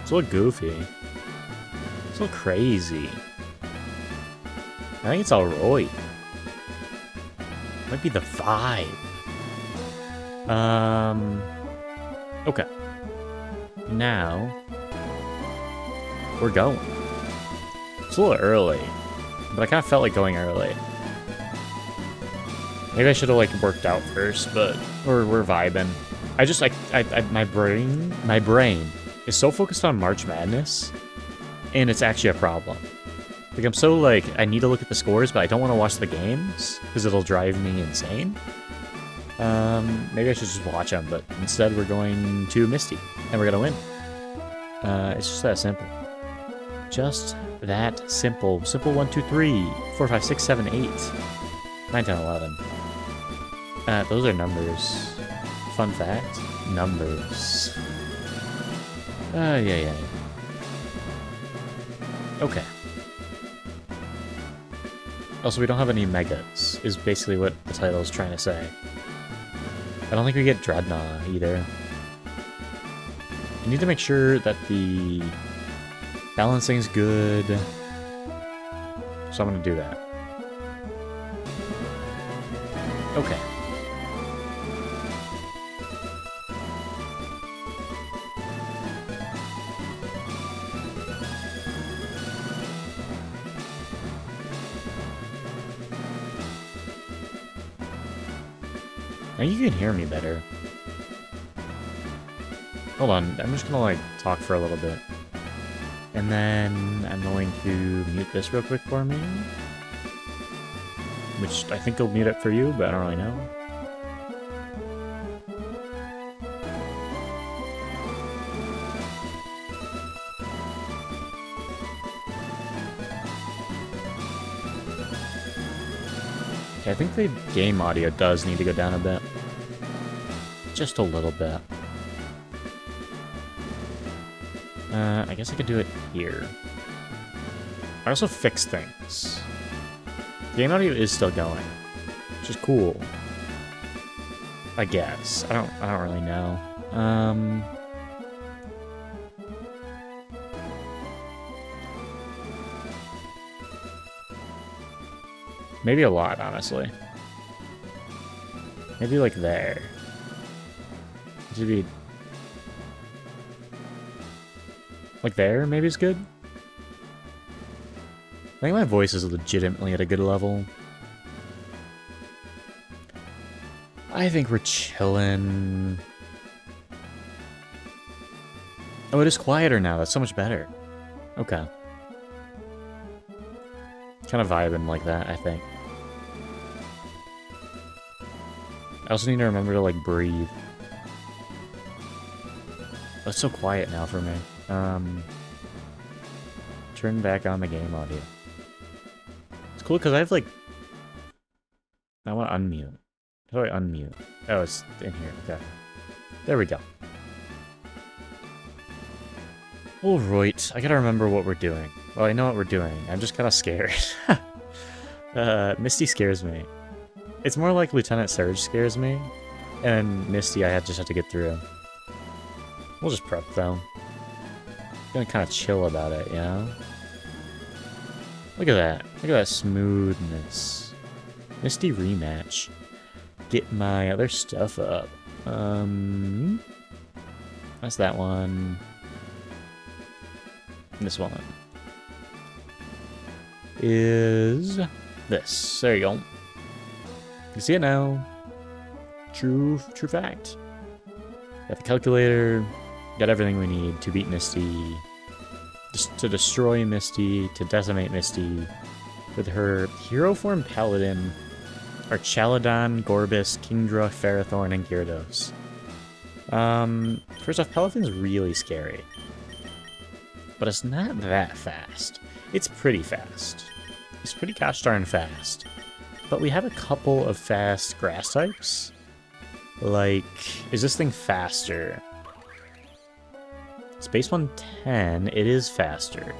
It's a little goofy. It's a little crazy. I think it's alright. Might be the vibe. Okay. Now, we're going. It's a little early, but I kind of felt like going early. Maybe I should have like worked out first, but we're vibing. My brain is so focused on March Madness, and it's actually a problem. Like I'm so like I need to look at the scores, but I don't want to watch the games because it'll drive me insane. Maybe I should just watch them, but instead we're going to Misty, and we're gonna win. It's just that simple. Just that simple. Simple 1, 2, 3, 4, 5, 6, 7, 8, 9, 10, 11. Those are numbers. Fun fact, numbers. Yeah. Okay. Also, we don't have any megas, is basically what the title is trying to say. I don't think we get Dreadnought either. You need to make sure that the balancing is good. So I'm going to do that. Okay. Now you can hear me better. Hold on, I'm just gonna like talk for a little bit. And then I'm going to mute this real quick for me. Which I think will mute it for you, but I don't really know. Okay, I think the game audio does need to go down a bit. Just a little bit. I guess I could do it here. I also fixed things. The game audio is still going, which is cool. I guess. I don't really know. Maybe a lot, honestly. Maybe like there. It should be like there, maybe it's good. I think my voice is legitimately at a good level. I think we're chilling. Oh, it is quieter now. That's so much better. Okay. Kind of vibing like that, I think. I also need to remember to, like, breathe. Oh, it's so quiet now for me. Turn back on the game audio. It's cool because I have, like... I want to unmute. How do I unmute? Oh, it's in here. Okay. There we go. Alright, I gotta remember what we're doing. Well, I know what we're doing. I'm just kind of scared. Misty scares me. It's more like Lieutenant Surge scares me. And Misty, I just have to get through. We'll just prep, though. Gonna kind of chill about it, you know? Look at that. Look at that smoothness. Misty rematch. Get my other stuff up. That's that one. This one is this. There you go. You see it now. True fact. Got the calculator. Got everything we need to beat Misty. Just to destroy Misty. To decimate Misty. With her hero form paladin. Are Chaladon, Gorbis, Kingdra, Ferrothorn, and Gyarados. First off, Paladin's really scary. But it's not that fast. It's pretty fast. It's pretty gosh darn fast. But we have a couple of fast grass types. Like, is this thing faster? It's base 110. It is faster.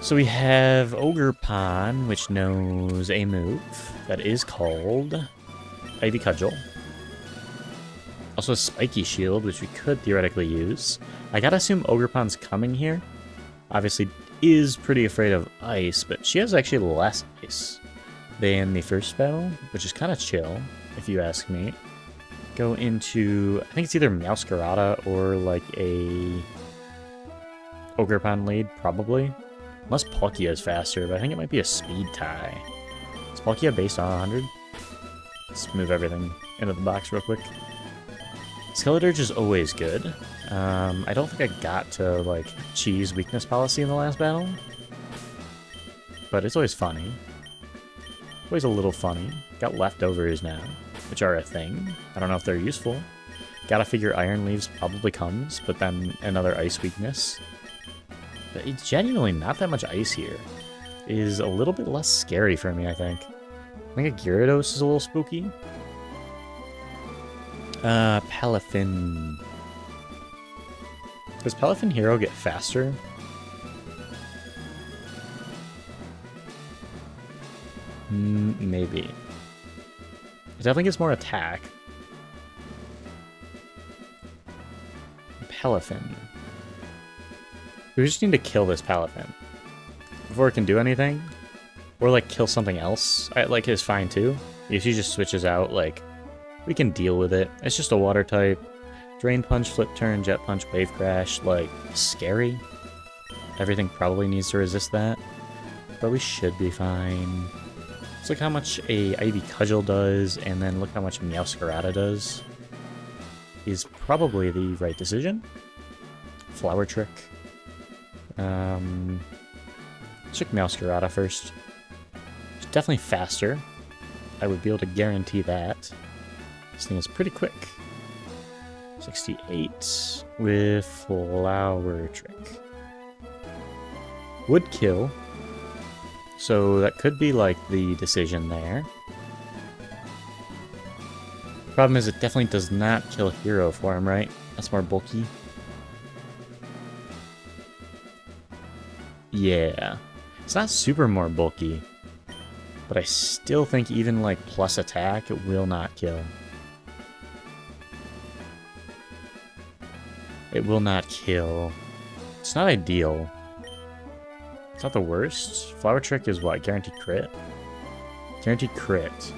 So we have Ogerpon, which knows a move that is called Ivy Cudgel. Also a spiky shield, which we could theoretically use. I gotta assume Ogerpon's coming here. Obviously is pretty afraid of ice, but she has actually less ice than the first battle, which is kind of chill, if you ask me. Go into, I think it's either Meowscarada or like a Ogerpon lead, probably. Unless Palkia is faster, but I think it might be a speed tie. Is Palkia based on 100? Let's move everything into the box real quick. Skeledirge is always good. I don't think I got to, like, cheese weakness policy in the last battle. But it's always funny. Always a little funny. Got leftovers now, which are a thing. I don't know if they're useful. Gotta figure Iron Leaves probably comes, but then another ice weakness. But it's genuinely not that much ice here. It is a little bit less scary for me, I think. I think a Gyarados is a little spooky. Palafin. Does Palafin Hero get faster? Maybe. It definitely gets more attack. Palafin. We just need to kill this Palafin before it can do anything. Or, like, kill something else. Like, is fine, too. If she just switches out, like, we can deal with it. It's just a water type. Drain Punch, Flip Turn, Jet Punch, Wave Crash. Like, scary. Everything probably needs to resist that. But we should be fine. Let's look how much a Ivy Cudgel does, and then look how much Meowscarada does. Is probably the right decision. Flower Trick. Check Meowscarada first. It's definitely faster. I would be able to guarantee that. This thing is pretty quick. 68 with Flower Trick. Would kill. So that could be like the decision there. Problem is it definitely does not kill Hero form, right? That's more bulky. Yeah. It's not super more bulky. But I still think even like plus attack, it will not kill. It will not kill. It's not ideal. It's not the worst. Flower Trick is what? Guaranteed crit? Guaranteed crit.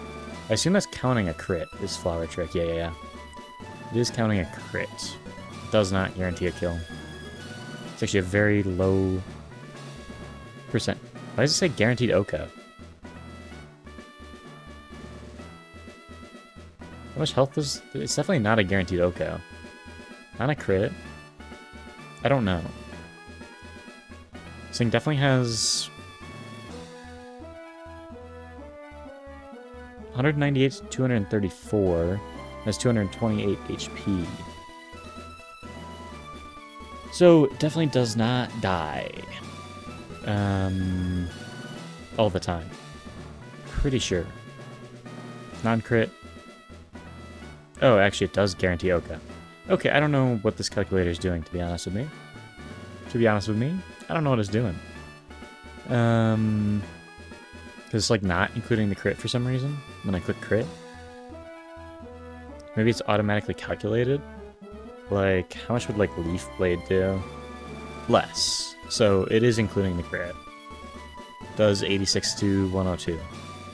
I assume that's counting a crit, is Flower Trick. Yeah. It is counting a crit. It does not guarantee a kill. It's actually a very low percent. Why does it say guaranteed Oka? How much health does... It's definitely not a guaranteed Oko. Not a crit. I don't know. This thing definitely has... 198 to 234. Has 228 HP. So, it definitely does not die. All the time. Pretty sure. Non-crit. Oh, actually, it does guarantee Oka. Okay, I don't know what this calculator is doing, to be honest with me. I don't know what it's doing. Because it's, like, not including the crit for some reason, when I click crit. Maybe it's automatically calculated. Like, how much would, like, Leaf Blade do? Less. So, it is including the crit. Does 86 to 102.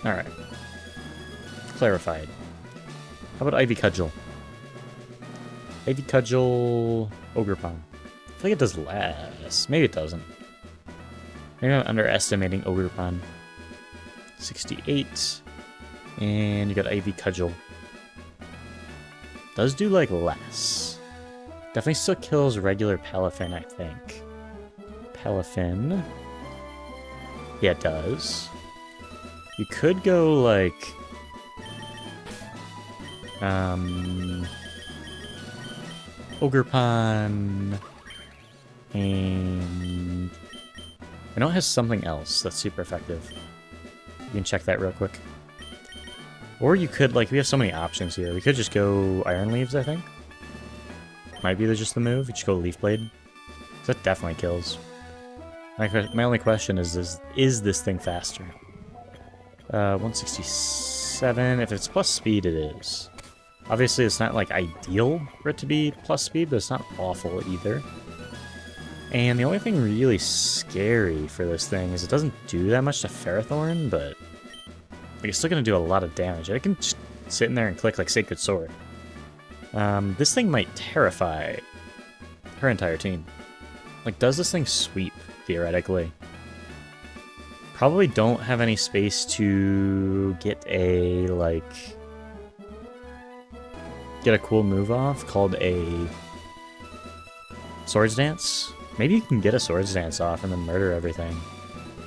Alright. Clarified. How about Ivy Cudgel? Ivy Cudgel... Ogerpon. I feel like it does less. Maybe it doesn't. Maybe I'm underestimating Ogerpon. 68. And you got Ivy Cudgel. Does do, like, less. Definitely still kills regular Palafin, I think. Palafin. Yeah, it does. You could go, like... Ogerpon, and I know it has something else that's super effective. You can check that real quick. Or you could, like, we have so many options here. We could just go Iron Leaves, I think. Might be just the move. You just go Leaf Blade. That definitely kills. My only question is this thing faster? 167. If it's plus speed, it is. Obviously, it's not, like, ideal for it to be plus speed, but it's not awful either. And the only thing really scary for this thing is it doesn't do that much to Ferrothorn, but like, it's still going to do a lot of damage. I can just sit in there and click, like, Sacred Sword. This thing might terrify her entire team. Like, does this thing sweep, theoretically? Probably don't have any space to get a, like... get a cool move off called a Swords Dance. Maybe you can get a Swords Dance off and then murder everything.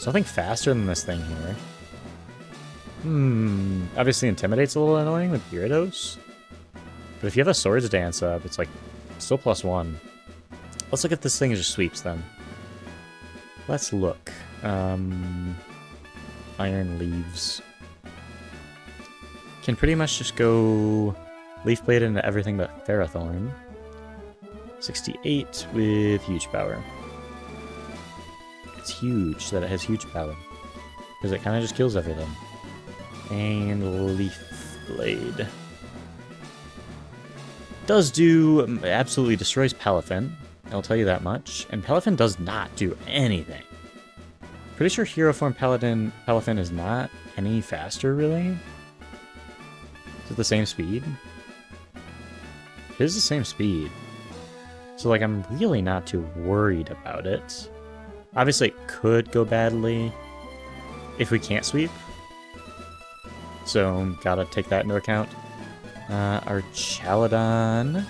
Something faster than this thing here. Obviously Intimidate's a little annoying with Gyarados. But if you have a Swords Dance up, it's like still +1. Let's look at this thing as just sweeps then. Let's look. Iron Leaves. Can pretty much just go Leaf Blade into everything but Ferrothorn. 68 with huge power. It's huge that it has huge power. Because it kind of just kills everything. And Leaf Blade. Does do... absolutely destroys Palafin. I'll tell you that much. And Palafin does not do anything. Pretty sure Hero Form Palafin is not any faster, really. Is it the same speed? It is the same speed. So, like, I'm really not too worried about it. Obviously, it could go badly if we can't sweep. So, gotta take that into account. Our Chaladon...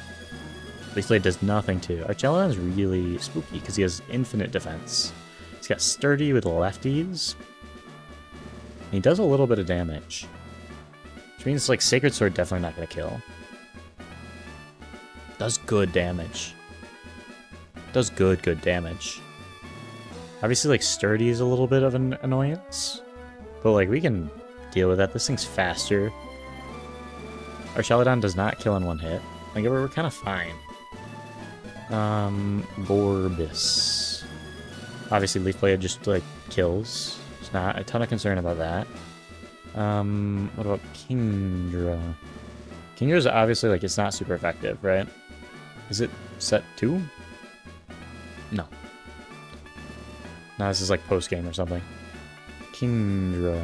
Leaf Blade does nothing to. Our Chaladon's really spooky because he has infinite defense. He's got Sturdy with lefties. And he does a little bit of damage. Which means, like, Sacred Sword definitely not gonna kill. Does good damage. Does good damage. Obviously, like, Sturdy is a little bit of an annoyance. But, like, we can deal with that. This thing's faster. Our Chaladon does not kill in one hit. Like, we're kind of fine. Borbis. Obviously, Leaf Blade just, like, kills. There's not a ton of concern about that. What about Kingdra? Kingdra's obviously, like, it's not super effective, right? Is it set 2? No. No, this is like post-game or something. Kingdra.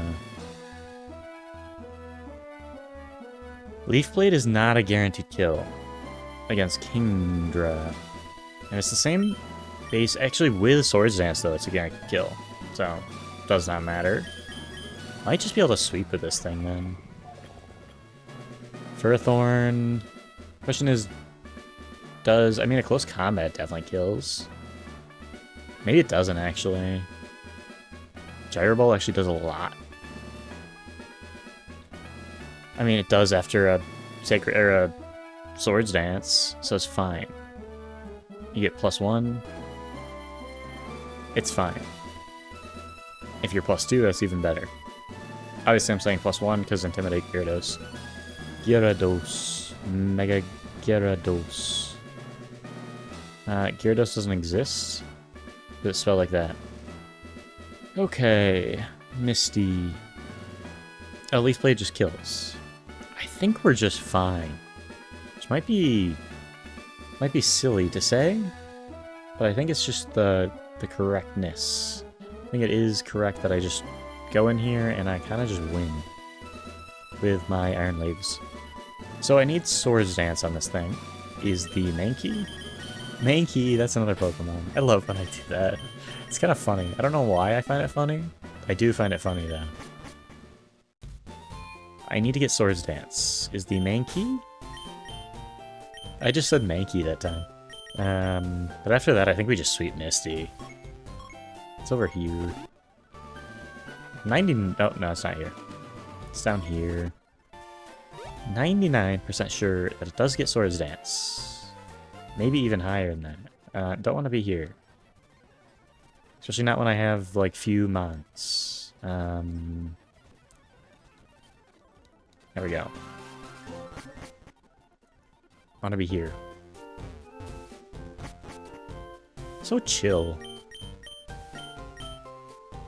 Leaf Blade is not a guaranteed kill against Kingdra. And it's the same base... Actually, with Swords Dance, though, it's a guaranteed kill. So, does not matter. Might just be able to sweep with this thing, then. Ferrothorn. Question is... Does... I mean, a close combat definitely kills. Maybe it doesn't, actually. Gyro Ball actually does a lot. I mean, it does after a Sacred... or a Swords Dance, so it's fine. You get +1. It's fine. If you're +2, that's even better. Obviously, I'm saying +1 because Intimidate Gyarados. Gyarados. Mega Gyarados. Gyarados doesn't exist? Does it spell like that? Okay. Misty. Oh, Leaf Blade just kills. I think we're just fine. Which might be silly to say, but I think it's just the correctness. I think it is correct that I just go in here and I kind of just win with my Iron Leaves. So I need Swords Dance on this thing. Is the Mankey? Mankey, that's another Pokemon. I love when I do that. It's kind of funny. I don't know why I find it funny. I do find it funny, though. I need to get Swords Dance. Is the Mankey? I just said Mankey that time. But after that, I think we just sweep Misty. It's over here. 90... Oh, no, it's not here. It's down here. 99% sure that it does get Swords Dance. Maybe even higher than that. Don't want to be here. Especially not when I have, like, few mons. There we go. I want to be here. So chill.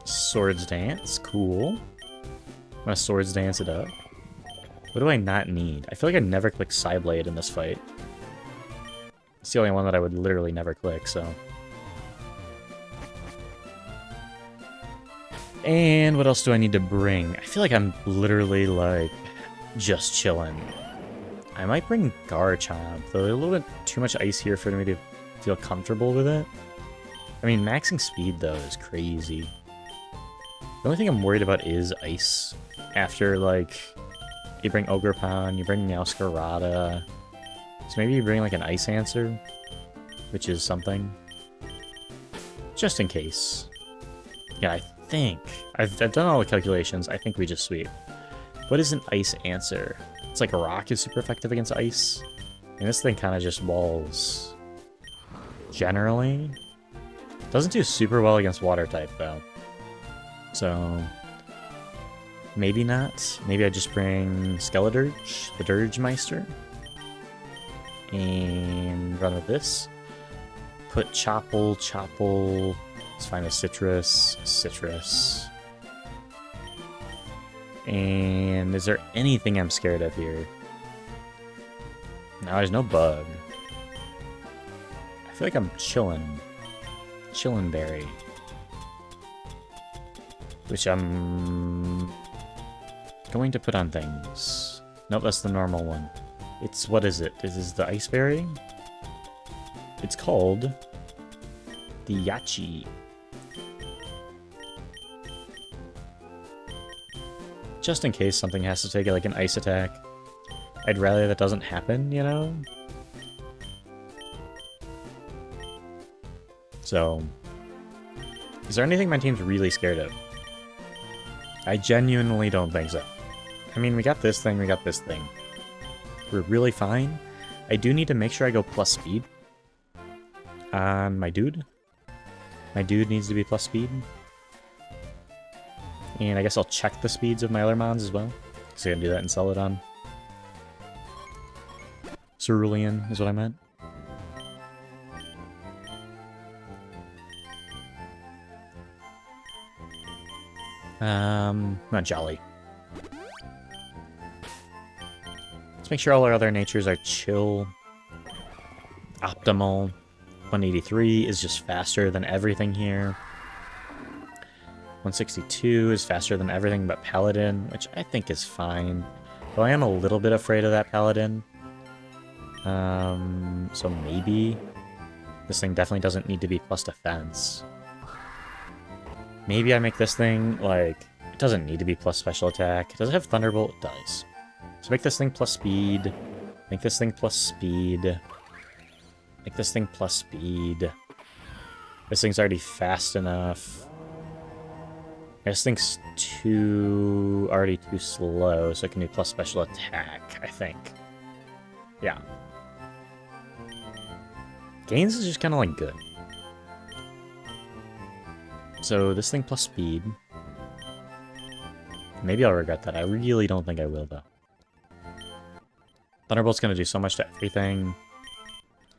Swords Dance, cool. I'm gonna Swords Dance it up. What do I not need? I feel like I never click Psyblade in this fight. It's the only one that I would literally never click, so... And what else do I need to bring? I feel like I'm literally, like, just chilling. I might bring Garchomp, though there's a little bit too much ice here for me to feel comfortable with it. I mean, maxing speed, though, is crazy. The only thing I'm worried about is ice. After, like, you bring Ogerpon, you bring Meowscarada. So maybe you bring, like, an Ice Answer, which is something. Just in case. Yeah, I think. I've done all the calculations. I think we just sweep. What is an Ice Answer? It's like a Rock is super effective against ice. And this thing kind of just walls. Generally. Doesn't do super well against water type, though. So... maybe not. Maybe I just bring Skeledirge, the Dirgemeister. And run with this. Put Chople. Let's find a Citrus. And is there anything I'm scared of here? No, there's no bug. I feel like I'm chilling. Chillin' Berry. Which I'm going to put on things. Nope, that's the normal one. It's, what is it? This is the Ice Berry? It's called the Yachi. Just in case something has to take like an ice attack. I'd rather that doesn't happen, you know? So, is there anything my team's really scared of? I genuinely don't think so. I mean, we got this thing, we got this thing. We're really fine. I do need to make sure I go plus speed on my dude. My dude needs to be plus speed. And I guess I'll check the speeds of my other mons as well. So I can do that in Celadon. Cerulean is what I meant. Not Jolly. Let's make sure all our other natures are chill. Optimal. 183 is just faster than everything here. 162 is faster than everything but Paladin, which I think is fine. Though I am a little bit afraid of that Paladin. So maybe this thing definitely doesn't need to be plus defense. Maybe I make this thing, like, it doesn't need to be plus special attack. Does it have Thunderbolt? It does. So make this thing plus speed. Make this thing plus speed. Make this thing plus speed. This thing's already fast enough. This thing's already too slow, so I can do plus special attack, I think. Yeah. Gains is just kind of like good. So this thing plus speed. Maybe I'll regret that. I really don't think I will, though. Thunderbolt's gonna do so much to everything.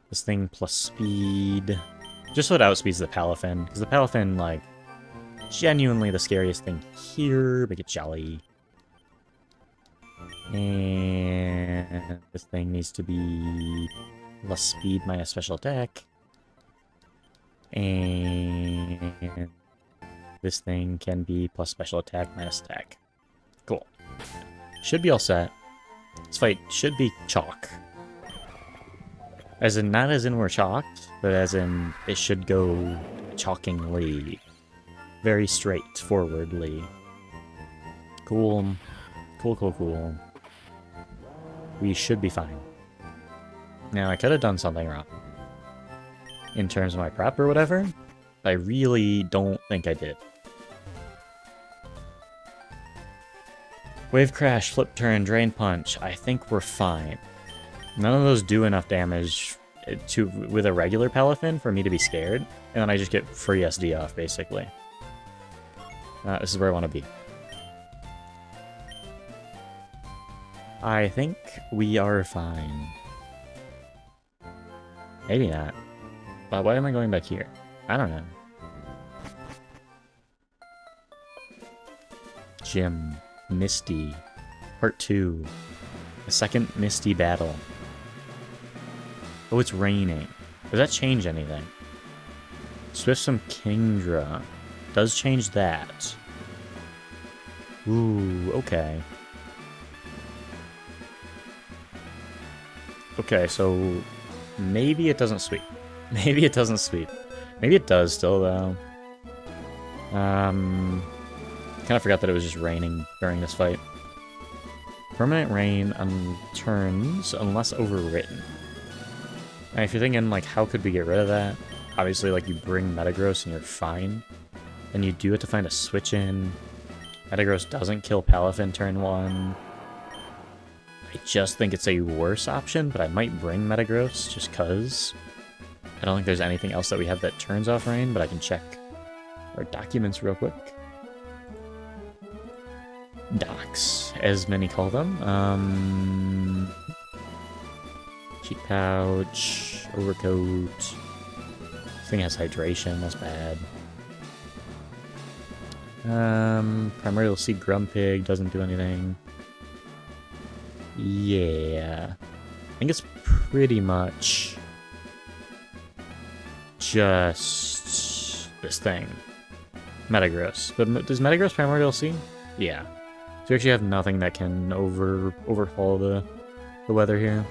This thing plus speed. Just so it outspeeds the Palafin, because the Palafin, like, genuinely the scariest thing here. Make it Jolly. And this thing needs to be plus speed minus special attack. And this thing can be plus special attack minus attack. Cool. Should be all set. This fight should be chalk. As in, not as in we're chalked, but as in it should go chalkingly. Very straightforwardly. Cool. Cool. We should be fine. Now, I could have done something wrong. In terms of my prep or whatever, but I really don't think I did. Wave Crash, Flip Turn, Drain Punch. I think we're fine. None of those do enough damage with a regular Palafin for me to be scared, and then I just get free SD off, basically. This is where I want to be. I think we are fine. Maybe not. But why am I going back here? I don't know. Jim. Misty. Part 2. The second Misty battle. Oh, it's raining. Does that change anything? Swift some Kingdra. Does change that. Ooh, okay. Okay, so maybe it doesn't sweep. Maybe it doesn't sweep. Maybe it does still, though. Kind of forgot that it was just raining during this fight. Permanent rain on turns unless overwritten. And if you're thinking, like, how could we get rid of that? Obviously, like, you bring Metagross and you're fine. Then you do have to find a switch in. Metagross doesn't kill Palafin turn 1. I just think it's a worse option, but I might bring Metagross just cuz. I don't think there's anything else that we have that turns off rain, but I can check our documents real quick. Docs, as many call them. Cheek pouch, overcoat. This thing has hydration, that's bad. Primordial Seed Grumpig doesn't do anything. Yeah. I think it's pretty much just this thing. Metagross. But does Metagross Primordial Seed? Yeah. So we actually have nothing that can overhaul the weather here.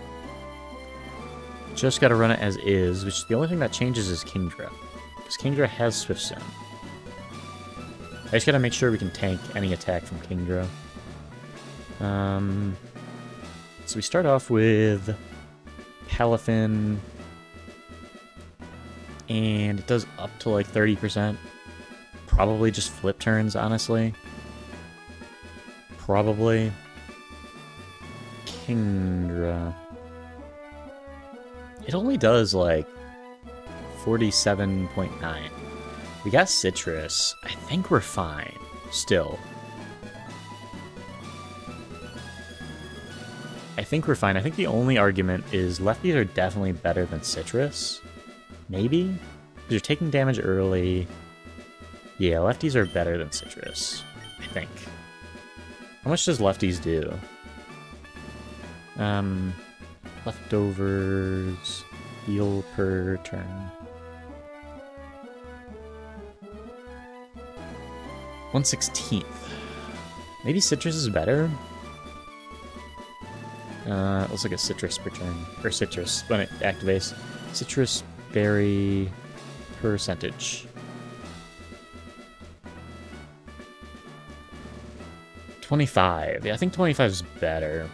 Just gotta run it as is, which the only thing that changes is Kingdra. Because Kingdra has Swift Sim. I just gotta make sure we can tank any attack from Kingdra. So we start off with Palafin, and it does up to like 30%. Probably just flip turns, honestly. Probably. Kingdra. It only does like 47.9. We got Citrus. I think we're fine. Still. I think we're fine. I think the only argument is lefties are definitely better than Citrus. Maybe? Because you're taking damage early. Yeah, lefties are better than Citrus. I think. How much does lefties do? Leftovers. Heal per turn. 1/16. Maybe Citrus is better? Let's look at Citrus per turn. Or Citrus, when it activates. Citrus berry percentage. 25. Yeah, I think 25 is better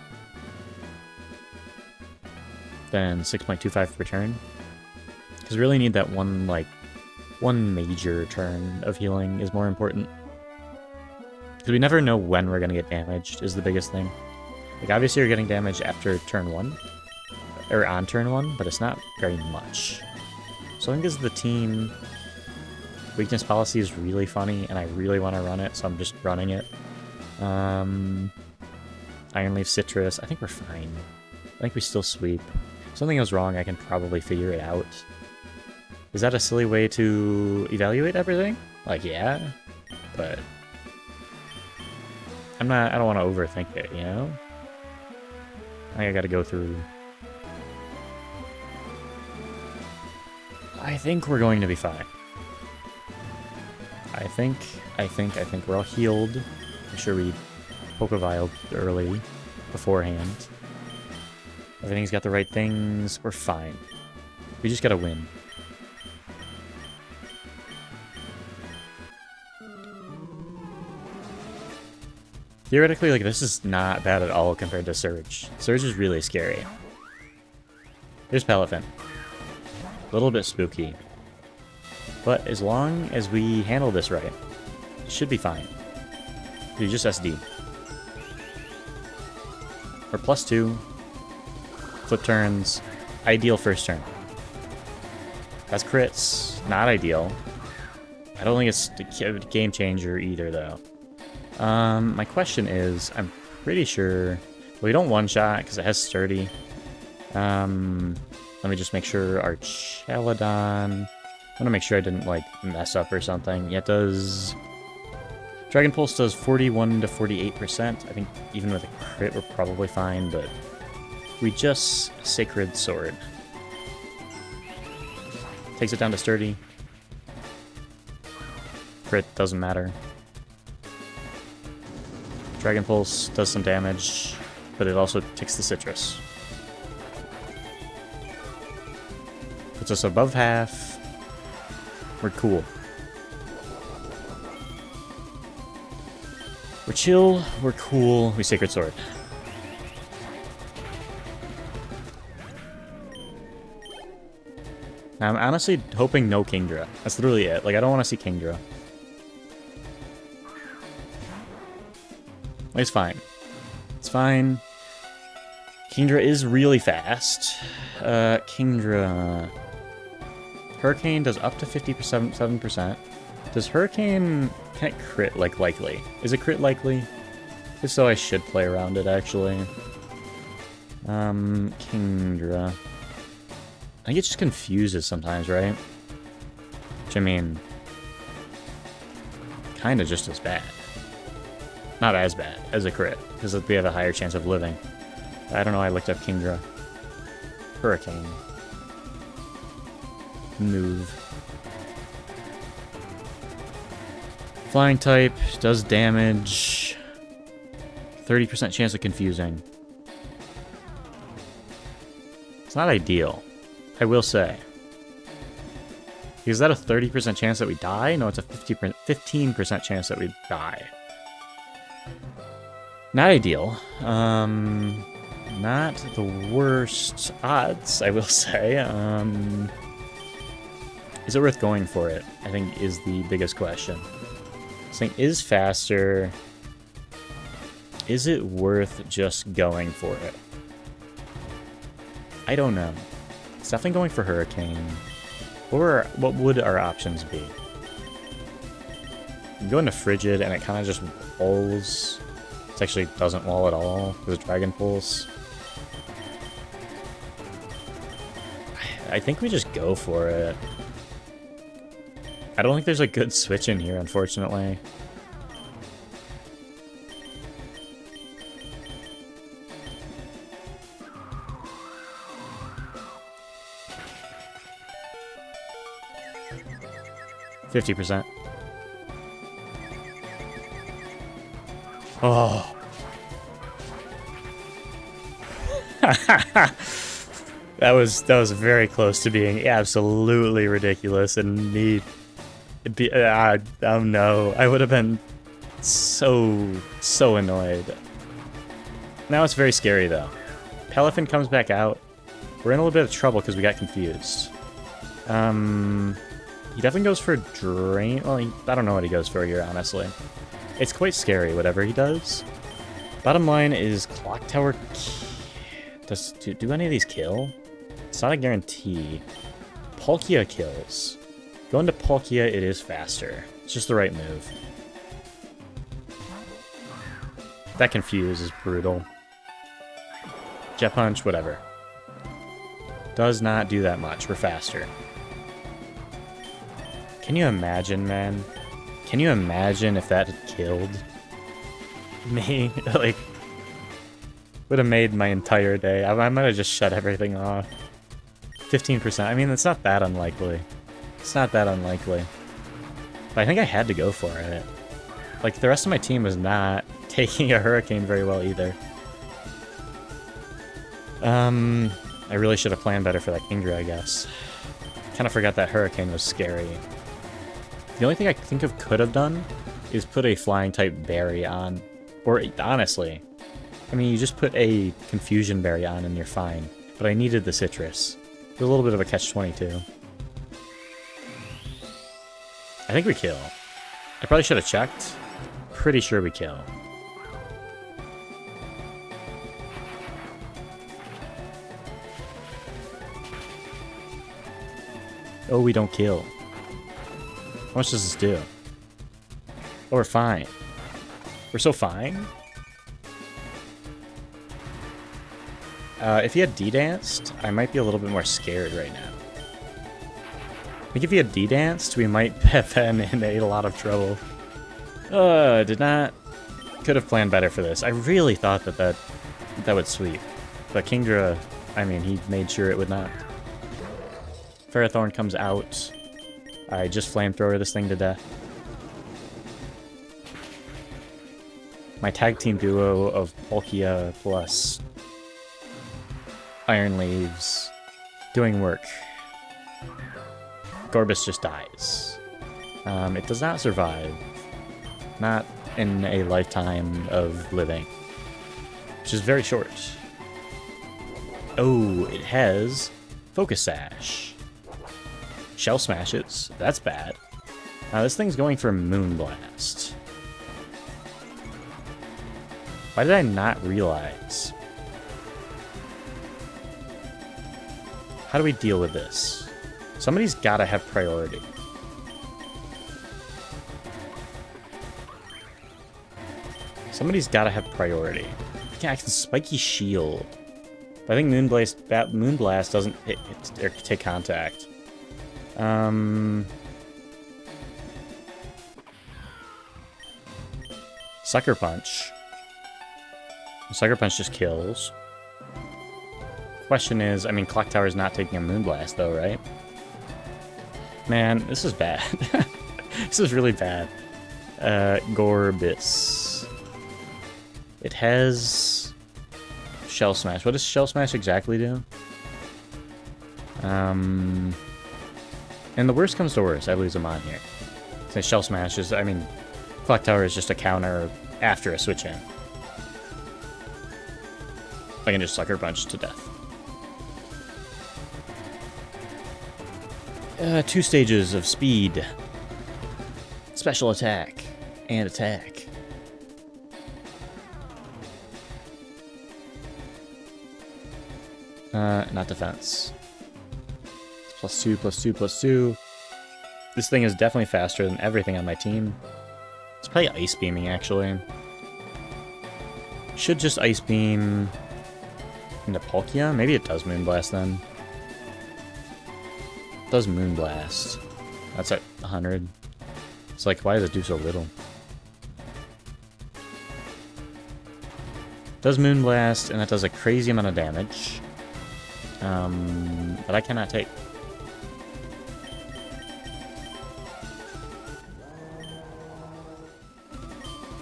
than 6.25 per turn. Because we really need that one major turn of healing is more important. Because we never know when we're going to get damaged, is the biggest thing. Like, obviously you're getting damage after turn 1, or on turn 1, but it's not very much. So I think as the team, weakness policy is really funny, and I really want to run it, so I'm just running it. Iron Leaf Citrus, I think we're fine. I think we still sweep. If something goes wrong, I can probably figure it out. Is that a silly way to evaluate everything? Like, yeah, but I don't want to overthink it, you know? I gotta go through. I think we're going to be fine. I think we're all healed. Make sure we Pokeviled early, beforehand. Everything's got the right things. We're fine. We just gotta win. Theoretically, like, this is not bad at all compared to Surge. Surge is really scary. Here's Palafin. A little bit spooky. But as long as we handle this right, it should be fine. You just SD. Or +2. Flip turns. Ideal first turn. That's crits. Not ideal. I don't think it's a game changer either, though. My question is, I'm pretty sure... Well, we don't one-shot because it has Sturdy. Let me just make sure our Chaladon... I want to make sure I didn't, like, mess up or something. Yeah, it does... Dragon Pulse does 41 to 48%. I think even with a crit, we're probably fine, but we just Sacred Sword. Takes it down to sturdy. Crit doesn't matter. Dragon Pulse does some damage, but it also takes the citrus. Puts us above half. We're cool. We're chill, we're cool, we Sacred Sword. I'm honestly hoping no Kingdra. That's literally it. Like, I don't want to see Kingdra. It's fine. It's fine. Kingdra is really fast. Kingdra... Hurricane does up to 57%. Does Hurricane... Can it crit, like, likely? Is it crit likely? If so, I should play around it, actually. Kingdra... I think it just confuses sometimes, right? Which, I mean... Kinda just as bad. Not as bad as a crit, because we have a higher chance of living. I don't know, I looked up Kingdra. Hurricane. Move. Flying type, does damage. 30% chance of confusing. It's not ideal, I will say. Is that a 30% chance that we die? No, it's a 15% chance that we die. Not ideal. Not the worst odds, I will say. Is it worth going for it? I think is the biggest question. This thing is faster. Is it worth just going for it? I don't know. It's definitely going for Hurricane. What would our options be? You go into Frigid and it kind of just walls. It actually doesn't wall at all with a Dragon Pulse. I think we just go for it. I don't think there's a good switch in here, unfortunately. %. Oh. That was very close to being absolutely ridiculous and me. Oh no, I would have been so annoyed. Now it's very scary though. Pelifin comes back out. We're in a little bit of trouble because we got confused. He definitely goes for Drain. Well, I don't know what he goes for here, honestly. It's quite scary, whatever he does. Bottom line is Clock Tower... Do any of these kill? It's not a guarantee. Palkia kills. Going to Palkia, it is faster. It's just the right move. That confuse is brutal. Jet Punch, whatever. Does not do that much. We're faster. Can you imagine, man? Can you imagine if that had killed me? Like, would have made my entire day. I might have just shut everything off. 15%. I mean, it's not that unlikely. It's not that unlikely. But I think I had to go for it. Like, the rest of my team was not taking a Hurricane very well either. I really should have planned better for that Kingdra, I guess. Kind of forgot that Hurricane was scary. The only thing I think of could have done is put a flying type berry on. Or, honestly, I mean, you just put a confusion berry on and you're fine. But I needed the citrus. It was a little bit of a catch-22. I think we kill. I probably should have checked. Pretty sure we kill. Oh, we don't kill. How much does this do? Oh, we're fine. We're so fine? If he had D-danced, I might be a little bit more scared right now. I think if he had D-danced, we might have been in a lot of trouble. Did not... Could have planned better for this. I really thought that would sweep. But Kingdra, I mean, he made sure it would not. Ferrothorn comes out. I just flamethrower this thing to death. My tag team duo of Palkia plus Iron Leaves doing work. Gorbis just dies. It does not survive. Not in a lifetime of living. Which is very short. Oh, it has Focus Sash. Shell Smashes. That's bad. This thing's going for Moonblast. Why did I not realize? How do we deal with this? Somebody's gotta have priority. Somebody's gotta have priority. Yeah, I can Spiky Shield. But I think Moonblast doesn't hit or take contact. Sucker Punch. Sucker Punch just kills. Question is, I mean, Clock Tower's not taking a Moonblast though, right? Man, this is bad. This is really bad. Gorbis. It has Shell Smash. What does Shell Smash exactly do? And the worst comes to worst, I lose him on here. So Shell Smash is, I mean, Clock Tower is just a counter after a switch in. I can just Sucker Punch to death. 2 stages of speed. Special attack. And attack. Not defense. +2, +2, +2. This thing is definitely faster than everything on my team. It's probably Ice Beaming, actually. Should just Ice Beam into Palkia? Maybe it does Moonblast then. It does Moonblast. That's at 100. It's like, why does it do so little? It does Moonblast, and that does a crazy amount of damage. But I cannot take.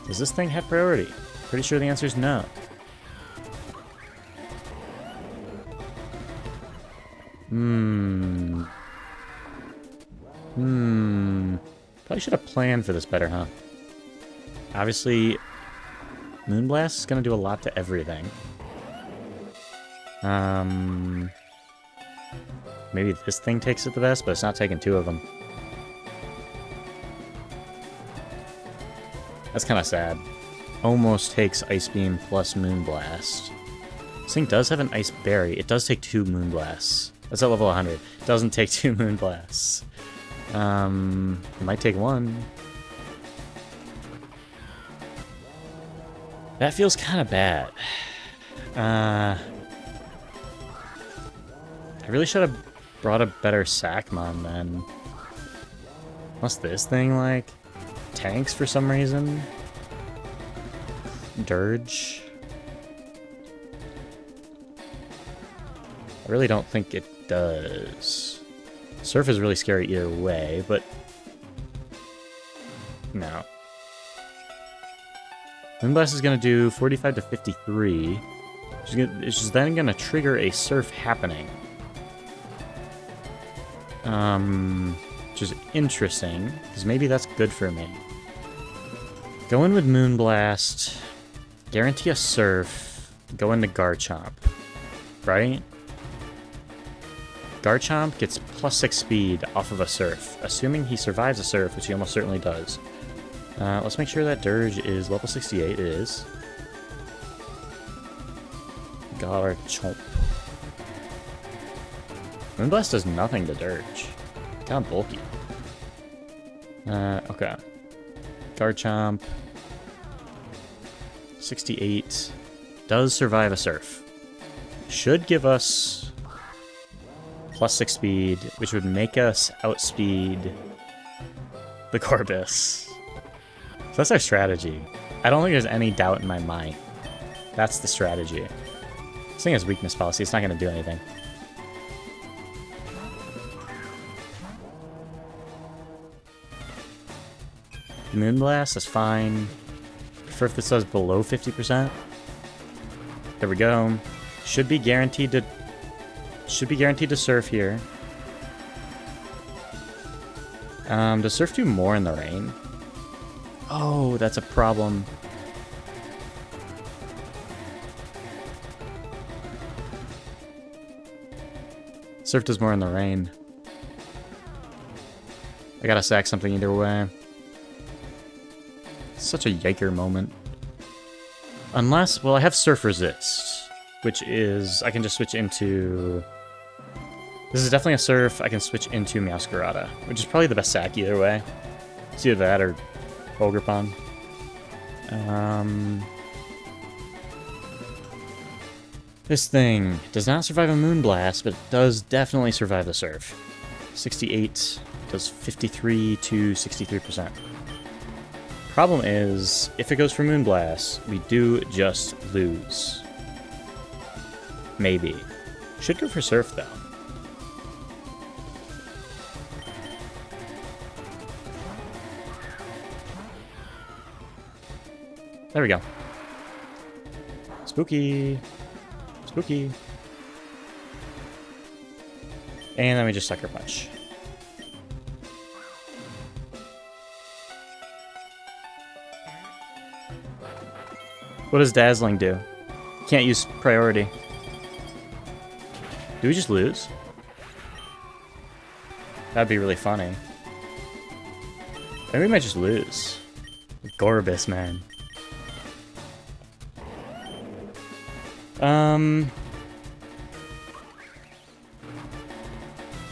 Does this thing have priority? Pretty sure the answer is no. Probably should have planned for this better, huh? Obviously, Moonblast is going to do a lot to everything. Maybe this thing takes it the best, but it's not taking 2 of them. That's kind of sad. Almost takes Ice Beam plus Moonblast. This thing does have an Ice Berry. It does take 2 Moonblasts. That's at level 100. It doesn't take 2 Moonblasts. It might take 1. That feels kind of bad. I really should have brought a better Sackmon then. Unless this thing, like, tanks for some reason. Dirge. I really don't think it does. Surf is really scary either way, but no. Moonblast is going to do 45 to 53. It's just then going to trigger a Surf happening. Which is interesting, because maybe that's good for me. Go in with Moonblast, guarantee a Surf, go into Garchomp, right? Garchomp gets +6 speed off of a Surf, assuming he survives a Surf, which he almost certainly does. Let's make sure that Dirge is level 68. It is. Garchomp. Moonblast does nothing to Dirge. Kind of bulky. Okay. Garchomp. 68. Does survive a Surf. Should give us +6 speed, which would make us outspeed the Gorbis. So that's our strategy. I don't think there's any doubt in my mind. That's the strategy. This thing has weakness policy. It's not going to do anything. Moonblast is fine. Prefer if this does below 50%. There we go. Should be guaranteed to surf here. Does surf do more in the rain? Oh, that's a problem. Surf does more in the rain. I gotta sack something either way. Such a yiker moment. Unless, well, I have Surf Resist, which is, I can just switch into... This is definitely a Surf. I can switch into Meowscarada, which is probably the best sack either way. It's either that or Ogerpon. This thing does not survive a Moonblast, but it does definitely survive the Surf. 68 does 53 to 63%. Problem is, if it goes for Moonblast, we do just lose. Maybe. Should go for Surf, though. There we go. Spooky. Spooky. And then we just Sucker Punch. What does Dazzling do? Can't use priority. Do we just lose? That'd be really funny. Maybe we might just lose. Gorbis, man.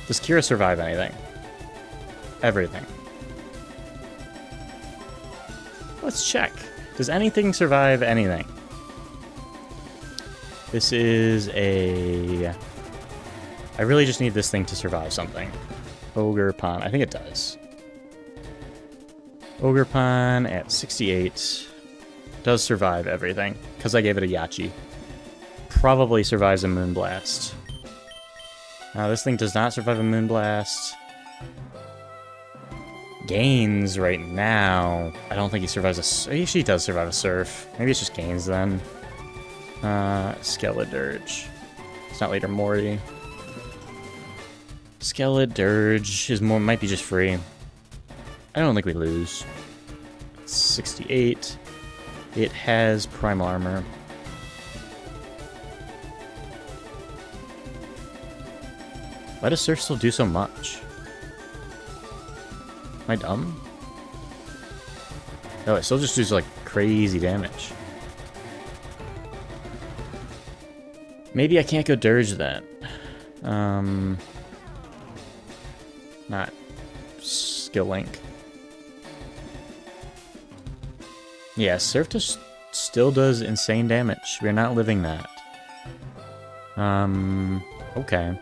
Does Kira survive anything? Everything. Let's check. Does anything survive anything? This is a... I really just need this thing to survive something. Ogerpon. I think it does. Ogerpon at 68 does survive everything, because I gave it a Yachi. Probably survives a Moonblast. Now, this thing does not survive a Moonblast. Gains right now. I don't think he survives a... He actually does survive a Surf. Maybe it's just Gains then. Skeledirge. It's not later Morty. Skeledirge is more, might be just free. I don't think we lose. 68. It has Primal Armor. Why does Surf still do so much? Am I dumb? No, it still just does like crazy damage. Maybe I can't go Dirge then. Not Skill Link. Yeah, Surf just still does insane damage. We're not living that. Okay.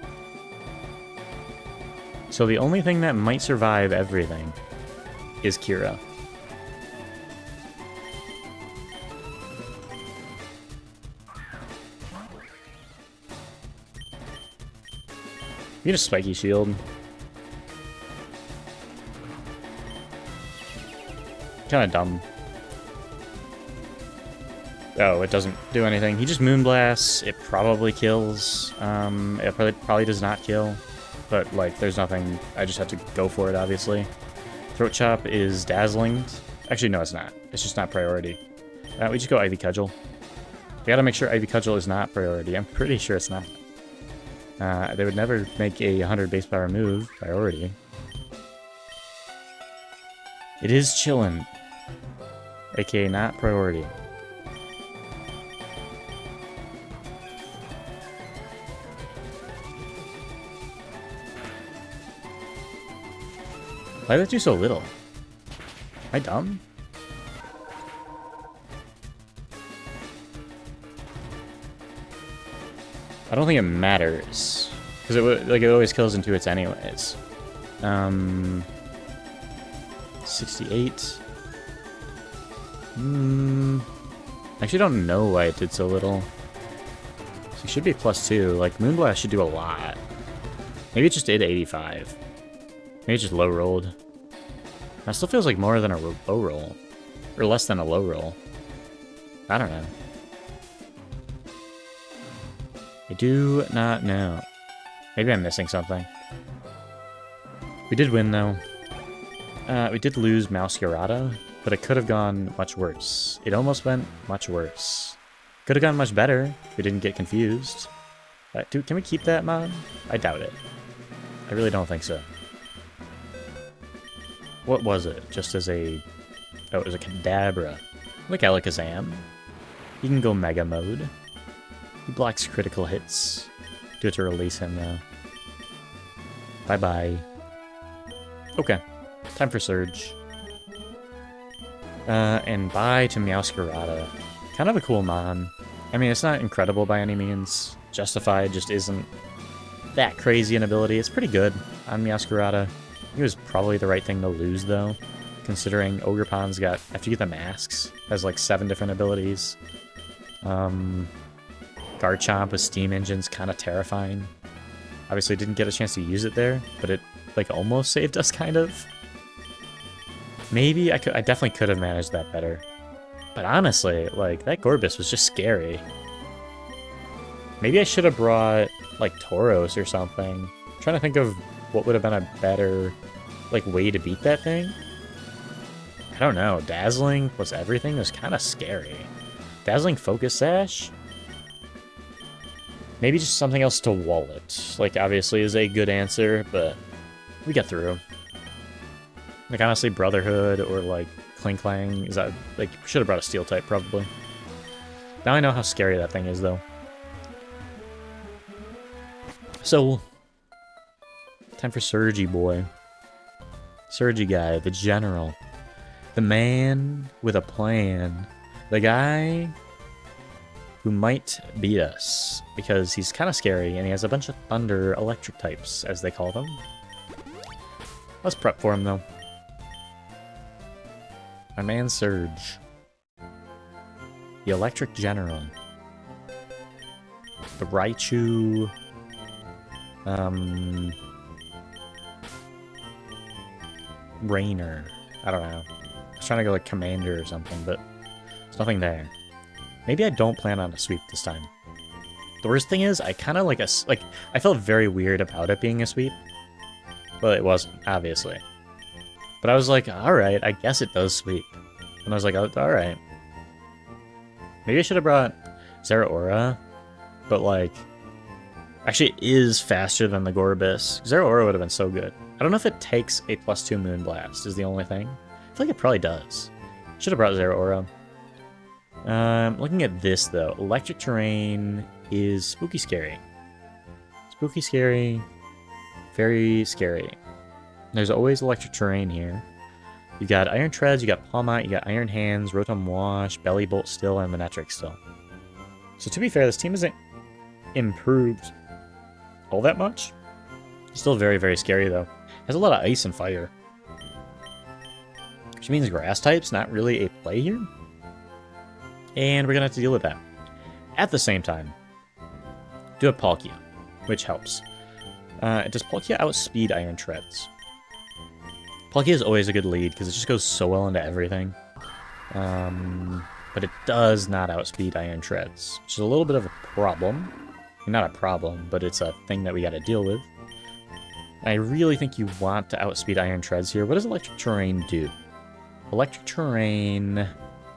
So the only thing that might survive everything is Kira. You just Spiky Shield. Kinda dumb. Oh, it doesn't do anything. He just Moonblasts. It probably kills. It probably does not kill. But, like, there's nothing. I just have to go for it, obviously. Throat Chop is Dazzling. Actually, no, it's not. It's just not priority. We just go Ivy Cudgel. We gotta make sure Ivy Cudgel is not priority. I'm pretty sure it's not. They would never make a 100 base power move priority. It is chillin'. AKA not priority. Why did that do so little? Am I dumb? I don't think it matters. Because it always kills into its anyways. 68. I actually don't know why it did so little. So it should be +2. Like, Moonblast should do a lot. Maybe it just did 85. Maybe it just low rolled. That still feels like more than a low roll. Or less than a low roll. I don't know. I do not know. Maybe I'm missing something. We did win, though. We did lose Masquerada, but it could have gone much worse. It almost went much worse. Could have gone much better if we didn't get confused. Dude, can we keep that mod? I doubt it. I really don't think so. What was it? Just as a... Oh, it was a Kadabra. Like Alakazam. He can go Mega Mode. He blocks critical hits. Do it to release him now. Bye-bye. Okay. Time for Surge. And bye to Meowscarada. Kind of a cool mon. I mean, it's not incredible by any means. Justified just isn't that crazy an ability. It's pretty good on Meowscarada. It was probably the right thing to lose, though, considering Ogerpon's got, after you get the masks, has like 7 different abilities. Garchomp with Steam Engine's kind of terrifying. Obviously didn't get a chance to use it there, but it like almost saved us, kind of. Maybe I definitely could have managed that better. But honestly, like, that Gorbis was just scary. Maybe I should have brought, like, Tauros or something. I'm trying to think of what would have been a better, like, way to beat that thing. I don't know. Dazzling plus everything was kind of scary. Dazzling Focus Sash? Maybe just something else to wall it. Like, obviously is a good answer, but we get through. Like, honestly, Brotherhood or, like, Cling Clang, is that, like, should have brought a Steel type, probably. Now I know how scary that thing is, though. So, time for Surgy Boy. Surgy Guy, the General. The man with a plan. The guy who might beat us, because he's kind of scary, and he has a bunch of Thunder Electric types, as they call them. Let's prep for him, though. My man Surge. The Electric General. The Raichu. Rainer. I don't know. I was trying to go like Commander or something, but there's nothing there. Maybe I don't plan on a sweep this time. The worst thing is, I kind of like I felt very weird about it being a sweep. Well, it wasn't, obviously. But I was like, alright, I guess it does sweep. And I was like, oh, alright. Maybe I should have brought Zeraora, but like, actually it is faster than the Gorbis. Zeraora would have been so good. I don't know if it takes a +2 Moonblast, is the only thing. I feel like it probably does. Should have brought Zeraora. Looking at this, though, Electric Terrain is spooky scary. Spooky scary. Very scary. There's always Electric Terrain here. You got Iron Treads, you got Palmite, you got Iron Hands, Rotom Wash, Belly Bolt still, and Manectric still. So to be fair, this team isn't improved all that much. Still very, very scary, though. Has a lot of Ice and Fire. Which means Grass type's not really a play here. And we're going to have to deal with that. At the same time, do have Palkia, which helps. Does Palkia outspeed Iron Treads? Palkia is always a good lead, because it just goes so well into everything. But it does not outspeed Iron Treads, which is a little bit of a problem. Not a problem, but it's a thing that we got to deal with. I really think you want to outspeed Iron Treads here. What does Electric Terrain do? Electric Terrain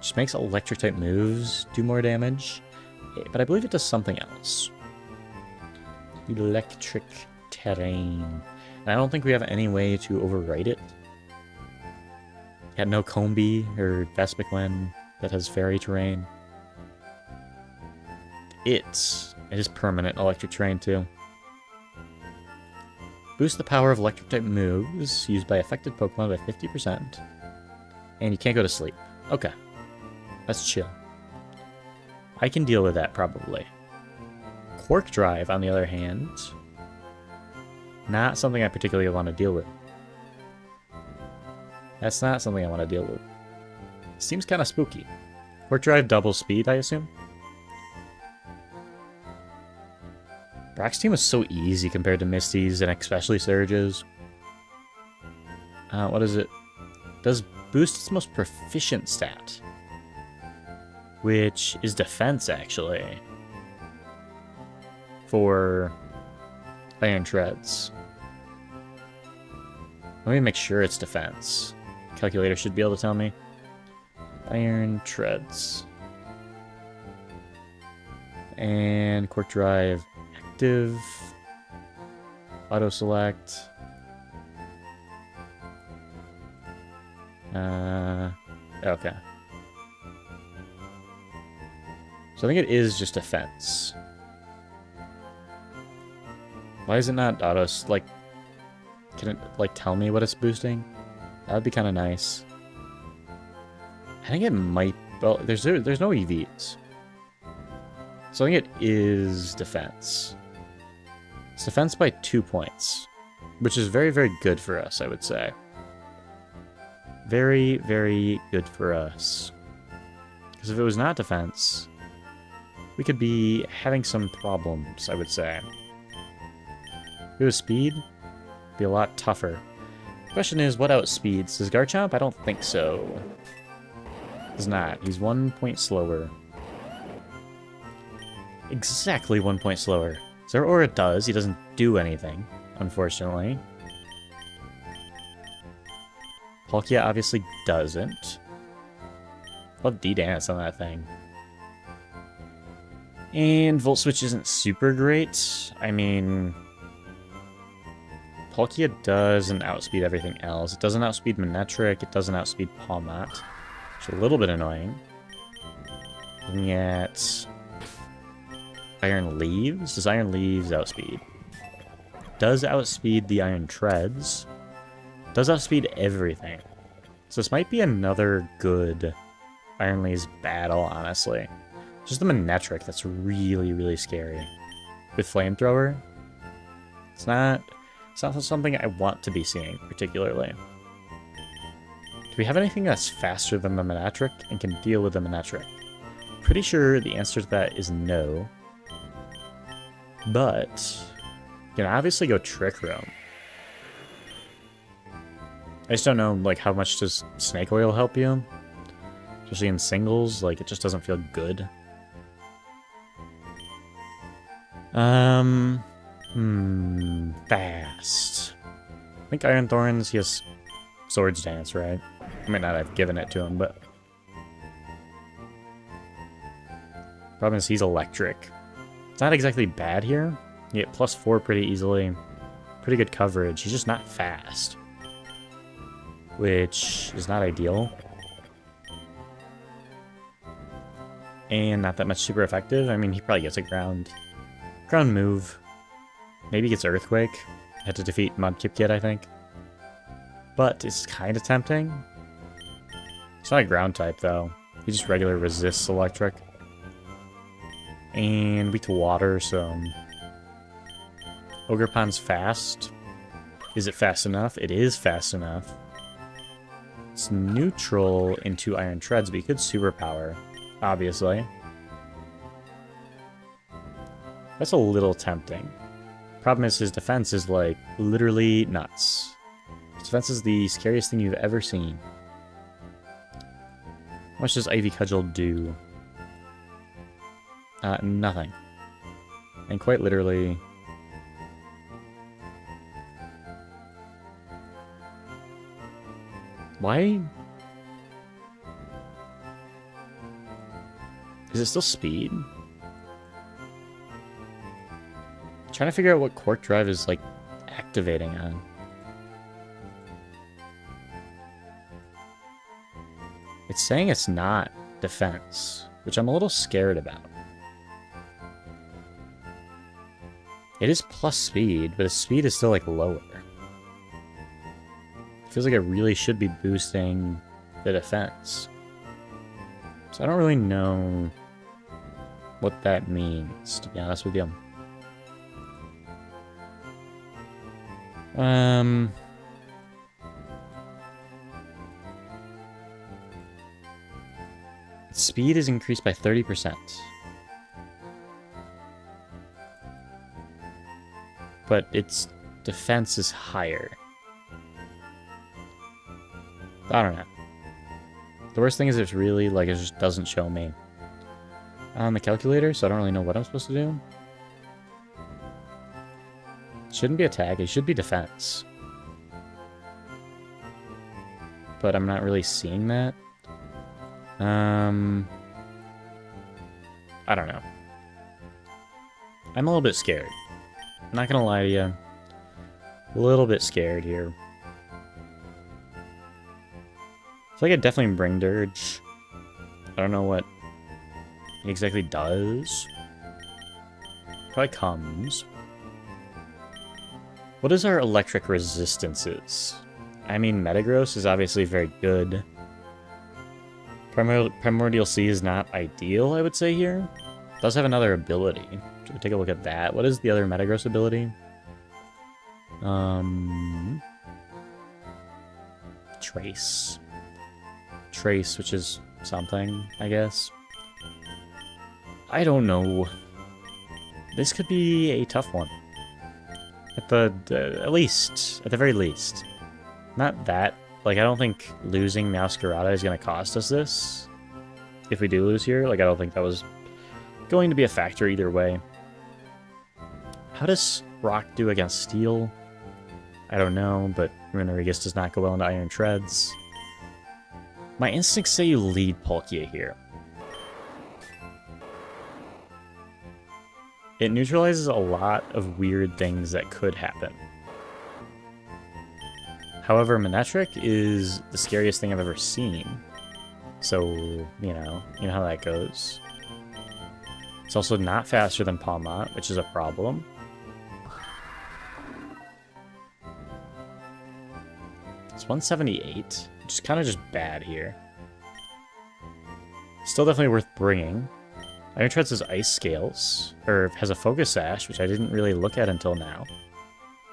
just makes Electric-type moves do more damage, but I believe it does something else. Electric Terrain. And I don't think we have any way to overwrite it. Got no Combee or Vespiquen that has Fairy Terrain. It is permanent Electric Terrain, too. Boost the power of Electric-type moves used by affected Pokemon by 50%. And you can't go to sleep. Okay. That's chill. I can deal with that, probably. Quark Drive, on the other hand, not something I particularly want to deal with. That's not something I want to deal with. Seems kind of spooky. Warp Drive double speed, I assume? Brock's team was so easy compared to Misty's, and especially Surge's. What is it? Does boost its most proficient stat, which is defense, actually, for Iron Treads. Let me make sure it's defense. Calculator should be able to tell me. Iron Treads. And Quark Drive active. Auto select. Okay. So I think it is just defense. Why is it not auto, like, can it, like, tell me what it's boosting? That would be kind of nice. I think it might, well, there's no EVs. So I think it is defense. It's defense by 2 points, which is very, very good for us, I would say. Very, very good for us. Because if it was not defense, we could be having some problems, I would say. If it was speed, it'd be a lot tougher. Question is, what outspeeds? Does Garchomp? I don't think so. Does not. He's 1 point slower. Exactly 1 point slower. Or it does. He doesn't do anything, unfortunately. Palkia obviously doesn't. Love D-Dance on that thing. And Volt Switch isn't super great. I mean, Palkia doesn't outspeed everything else. It doesn't outspeed Manectric. It doesn't outspeed Palmot. Which is a little bit annoying. Looking at Iron Leaves. Does Iron Leaves outspeed? Does outspeed the Iron Treads. Does outspeed everything. So this might be another good Iron Leaves battle, honestly. Just the Manectric that's really, really scary. With Flamethrower, it's not something I want to be seeing, particularly. Do we have anything that's faster than the Manectric and can deal with the Manectric? Pretty sure the answer to that is no. But you can obviously go Trick Room. I just don't know, like, how much does Snake Oil help you? Especially in singles, like, it just doesn't feel good. Fast. I think Iron Thorns, he has Swords Dance, right? I might not have given it to him, but... Problem is, he's electric. It's not exactly bad here. You get +4 pretty easily. Pretty good coverage. He's just not fast. Which is not ideal. And not that much super effective. I mean, he probably gets a ground move. Maybe gets Earthquake. Had to defeat Mudkip Kid, I think. But it's kind of tempting. It's not a ground type, though. He just regular resists electric. And weak to water, so... Ogerpon's fast. Is it fast enough? It is fast enough. It's neutral into Iron Treads, but you could superpower, obviously. That's a little tempting. Problem is, his defense is, like, literally nuts. His defense is the scariest thing you've ever seen. How much does Ivy Cudgel do? Nothing. And quite literally... Why? Is it still speed? I'm trying to figure out what Quark Drive is, like, activating on. It's saying it's not defense, which I'm a little scared about. It is plus speed, but its speed is still, like, lower. Feels like it really should be boosting the defense. So I don't really know what that means, to be honest with you. Its speed is increased by 30%. But its defense is higher. I don't know. The worst thing is it's really, like, it just doesn't show me on the calculator, so I don't really know what I'm supposed to do. It shouldn't be attack, it should be defense. But I'm not really seeing that. I don't know. I'm a little bit scared. I'm not gonna lie to you. A little bit scared here. I feel like I definitely bring Dirge. I don't know what he exactly does. Probably comes. What is our electric resistances? I mean, Metagross is obviously very good. Primordial Sea is not ideal, I would say here. It does have another ability. Should we take a look at that? What is the other Metagross ability? Trace. Trace, which is something, I guess. I don't know. This could be a tough one. At the very least. Not that. Like, I don't think losing Meowscarada is going to cost us this. If we do lose here, like, I don't think that was going to be a factor either way. How does Rock do against Steel? I don't know, but Runerigus does not go well into Iron Treads. My instincts say you lead Palkia here. It neutralizes a lot of weird things that could happen. However, Manectric is the scariest thing I've ever seen. So, you know how that goes. It's also not faster than Palmont, which is a problem. It's 178, which is kind of just bad here. Still definitely worth bringing. Iron Treads has Ice Scales, or has a Focus Sash, which I didn't really look at until now.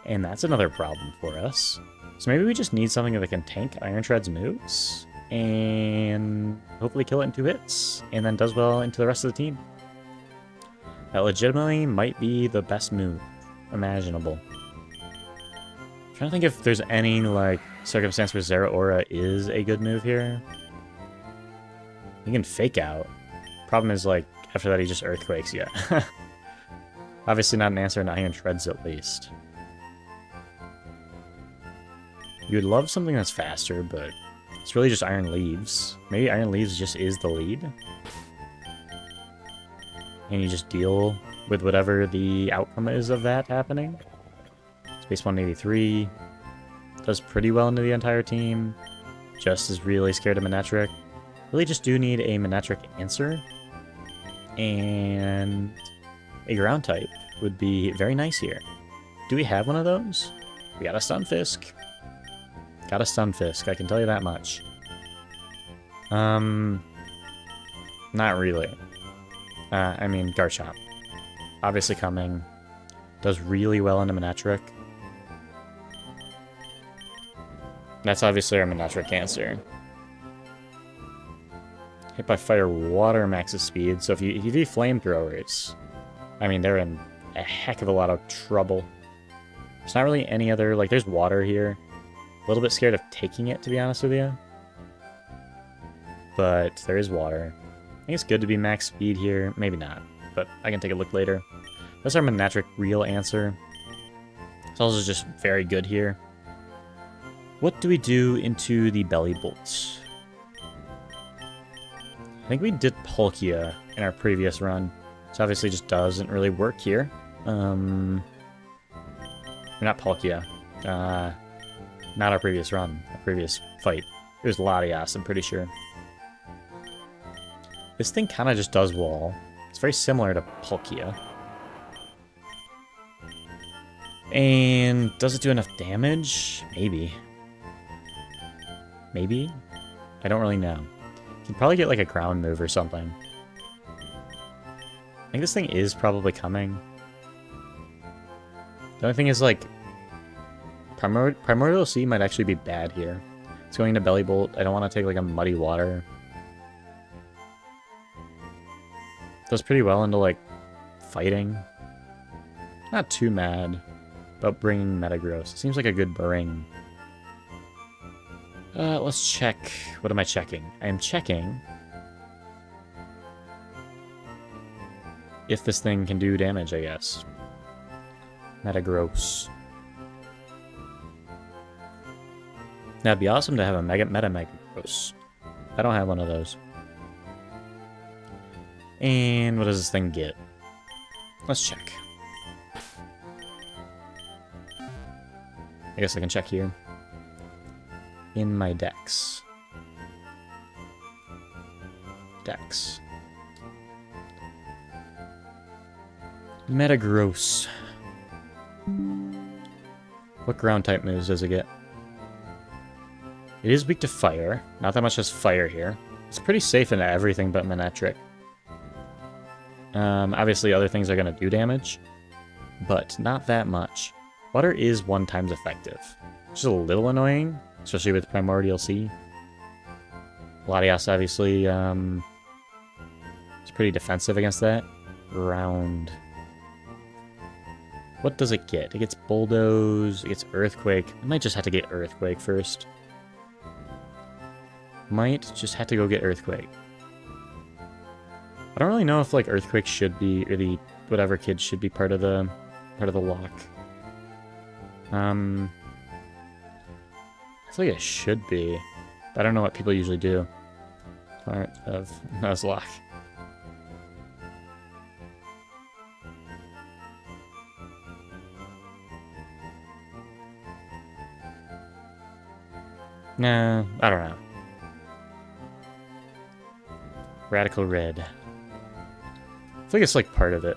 And that's another problem for us. So maybe we just need something that can tank Iron Tread's moves, and hopefully kill it in 2 hits, and then does well into the rest of the team. That legitimately might be the best move imaginable. I'm trying to think if there's any, like, circumstance where Zeraora is a good move here. You can Fake Out. Problem is, like, after that he just Earthquakes you. Obviously not an answer in Iron Treads at least. You would love something that's faster, but it's really just Iron Leaves. Maybe Iron Leaves just is the lead. And you just deal with whatever the outcome is of that happening. Space 183 does pretty well into the entire team. Just is really scared of Manectric. Really just do need a Manectric answer. And a ground type would be very nice here. Do we have one of those? We got a Stunfisk. Got a Stunfisk, I can tell you that much. Not really. I mean, Garchomp. Obviously coming. Does really well into Manectric. That's obviously our Manectric answer. Hit by Fire Water maxes speed, so if you do Flamethrowers, I mean, they're in a heck of a lot of trouble. There's not really any other, like, there's water here. A little bit scared of taking it, to be honest with you. But there is water. I think it's good to be max speed here. Maybe not, but I can take a look later. That's our Manectric real answer. It's also just very good here. What do we do into the Belly Bolts? I think we did Palkia in our previous run. So obviously just doesn't really work here. Not Palkia. Not our previous run. Our previous fight. It was Latias, I'm pretty sure. This thing kind of just does wall. It's very similar to Palkia. And does it do enough damage? Maybe. Maybe? I don't really know. You can probably get like a ground move or something. I think this thing is probably coming. The only thing is, like, Primordial Sea might actually be bad here. It's going to Belly Bolt. I don't want to take like a Muddy Water. Does pretty well into, like, fighting. Not too mad about bringing Metagross. Seems like a good bring. Let's check. What am I checking? I am checking if this thing can do damage, I guess. Metagross. That'd be awesome to have a Metagross. I don't have one of those. And what does this thing get? Let's check. I guess I can check here. In my Dex. Dex. Metagross. What ground type moves does it get? It is weak to fire. Not that much has fire here. It's pretty safe in everything but Manectric. Obviously other things are going to do damage, but not that much. Water is 1 times effective, which is a little annoying, especially with Primordial Sea. Latias obviously is pretty defensive against that. Round. What does it get? It gets Bulldoze, it gets Earthquake. I might just have to get Earthquake first. Might just have to go get Earthquake. I don't really know if like Earthquake should be, or the whatever kid should be part of the lock. I feel like it should be, but I don't know what people usually do. Part of Nuzlocke. Nah, I don't know. Radical Red. I think it's like part of it.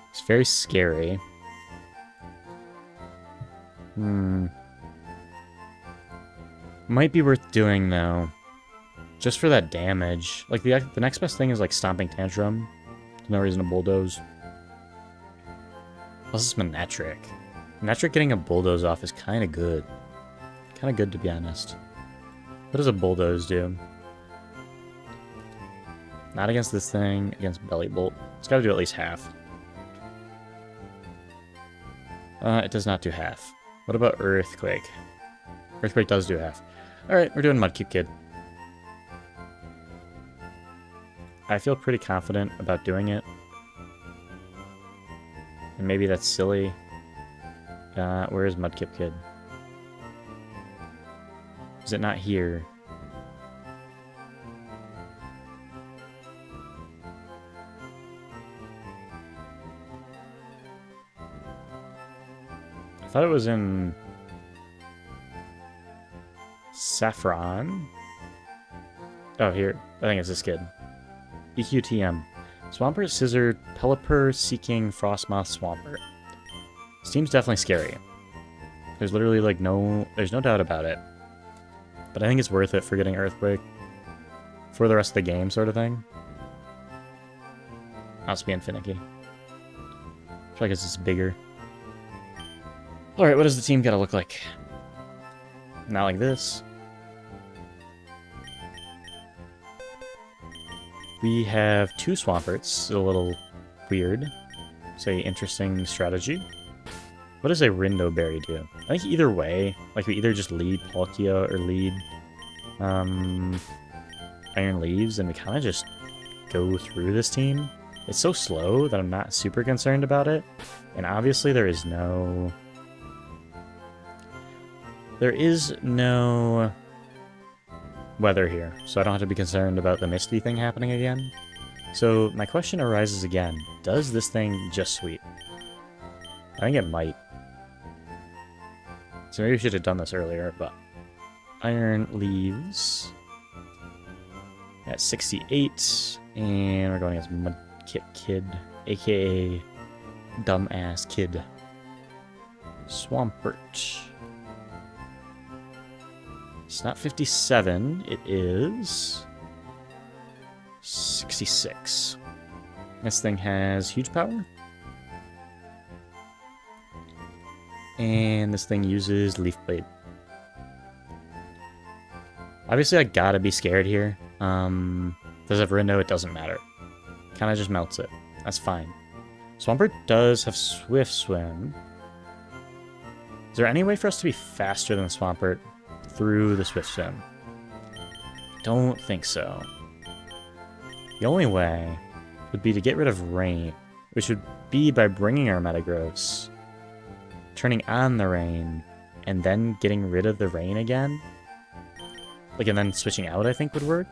It's very scary. Might be worth doing though. Just for that damage. Like the next best thing is like Stomping Tantrum. There's no reason to Bulldoze. Plus it's Manectric. Manectric getting a Bulldoze off is kind of good. Kind of good to be honest. What does a Bulldoze do? Not against this thing, against Belly Bolt. It's got to do at least half. It does not do half. What about Earthquake? Earthquake does do half. Alright, we're doing Mudkip Kid. I feel pretty confident about doing it. And maybe that's silly. Where is Mudkip Kid? Is it not here? I thought it was in Saffron. Oh, here. I think it's this kid. EQTM. Swampert, Scizor, Pelipper, Seeking, Frostmoth, Swampert. This team's definitely scary. There's literally like there's no doubt about it. But I think it's worth it for getting Earthquake. For the rest of the game sort of thing. Not being finicky. Probably because it's bigger. Alright, what does the team gotta look like? Not like this. We have 2 Swamperts, a little weird. Say interesting strategy. What does a Rindo Berry do? I think either way, like we either just lead Palkia or lead Iron Leaves, and we kind of just go through this team. It's so slow that I'm not super concerned about it. And obviously there is no weather here, so I don't have to be concerned about the Misty thing happening again. So my question arises again, does this thing just sweep? I think it might. So maybe we should have done this earlier, but Iron Leaves at 68, and we're going as Mudkip Kid, aka Dumbass Kid. Swampert. It's not 57, it is 66. This thing has huge power. And this thing uses Leaf Blade. Obviously, I gotta be scared here. Does it have Rindo? It doesn't matter. Kinda just melts it. That's fine. Swampert does have Swift Swim. Is there any way for us to be faster than Swampert through the Swift Swim? Don't think so. The only way would be to get rid of Rain, which would be by bringing our Metagross, turning on the Rain, and then getting rid of the Rain again. Like, and then switching out, I think, would work.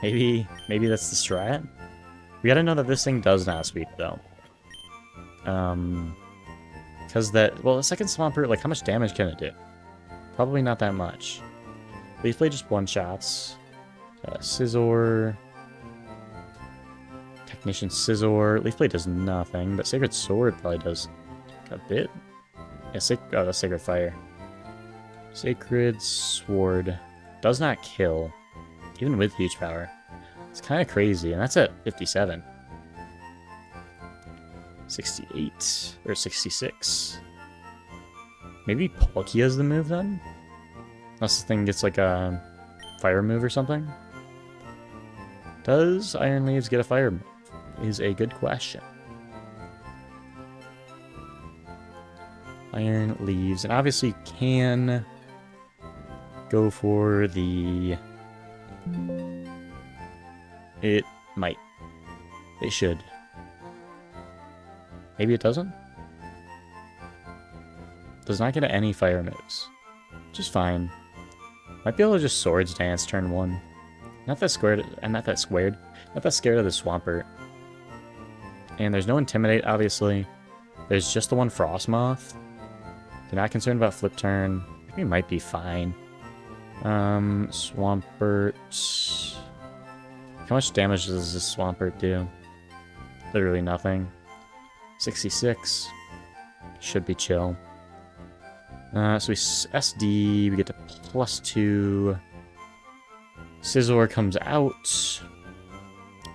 Maybe that's the strat. We gotta know that this thing does not sweep, though. Because well, the second Swampert, like, how much damage can it do? Probably not that much. Leaf Blade just one-shots. Scizor. Technician Scizor. Leaf Blade does nothing, but Sacred Sword probably does a bit. Yeah, that's Sacred Fire. Sacred Sword does not kill, even with huge power. It's kind of crazy, and that's at 57. 68, or 66. Maybe Palkia's the move then? Unless the thing gets like a fire move or something. Does Iron Leaves get a fire move? Is a good question. Iron Leaves, and obviously can go for the... It might. It should. Maybe it doesn't? Does not get any fire moves. Which is fine. Might be able to just Swords Dance turn 1. Not that scared of the Swampert. And there's no Intimidate, obviously. There's just the one Frostmoth. They're not concerned about Flip Turn. I think we might be fine. Swampert. How much damage does this Swampert do? Literally nothing. 66. Should be chill. So we SD, we get to +2. Scizor comes out.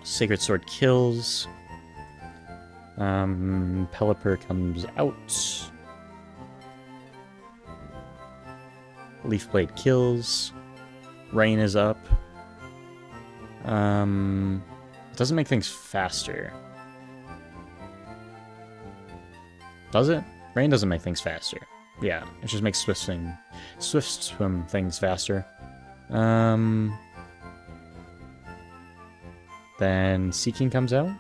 Sacred Sword kills. Pelipper comes out. Leaf Blade kills. Rain is up. It doesn't make things faster. Does it? Rain doesn't make things faster. Yeah, it just makes Swift Swim things faster. Then Seeking comes out.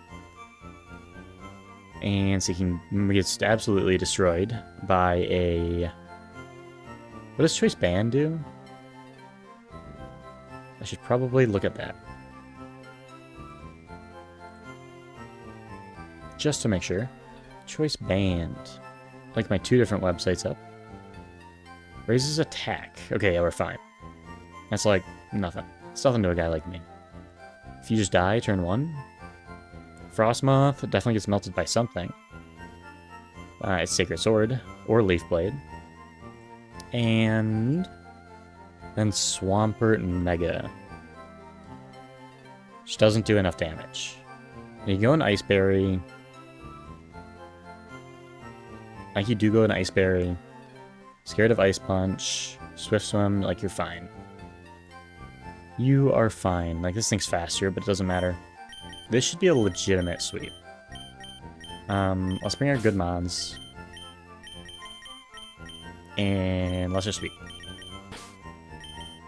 And Seeking gets absolutely destroyed by a... What does Choice Band do? I should probably look at that. Just to make sure. Choice Band. Like my 2 different websites up. Raises attack. Okay, yeah, we're fine. That's like nothing. It's nothing to a guy like me. If you just die, turn 1. Frostmoth definitely gets melted by something. It's Sacred Sword or Leaf Blade. And then Swampert Mega. Which doesn't do enough damage. You go in Ice Berry. Like you do go in Ice Berry. Scared of Ice Punch. Swift Swim, like you're fine. You are fine. Like this thing's faster, but it doesn't matter. This should be a legitimate sweep. Let's bring our good mons. And let's just sweep.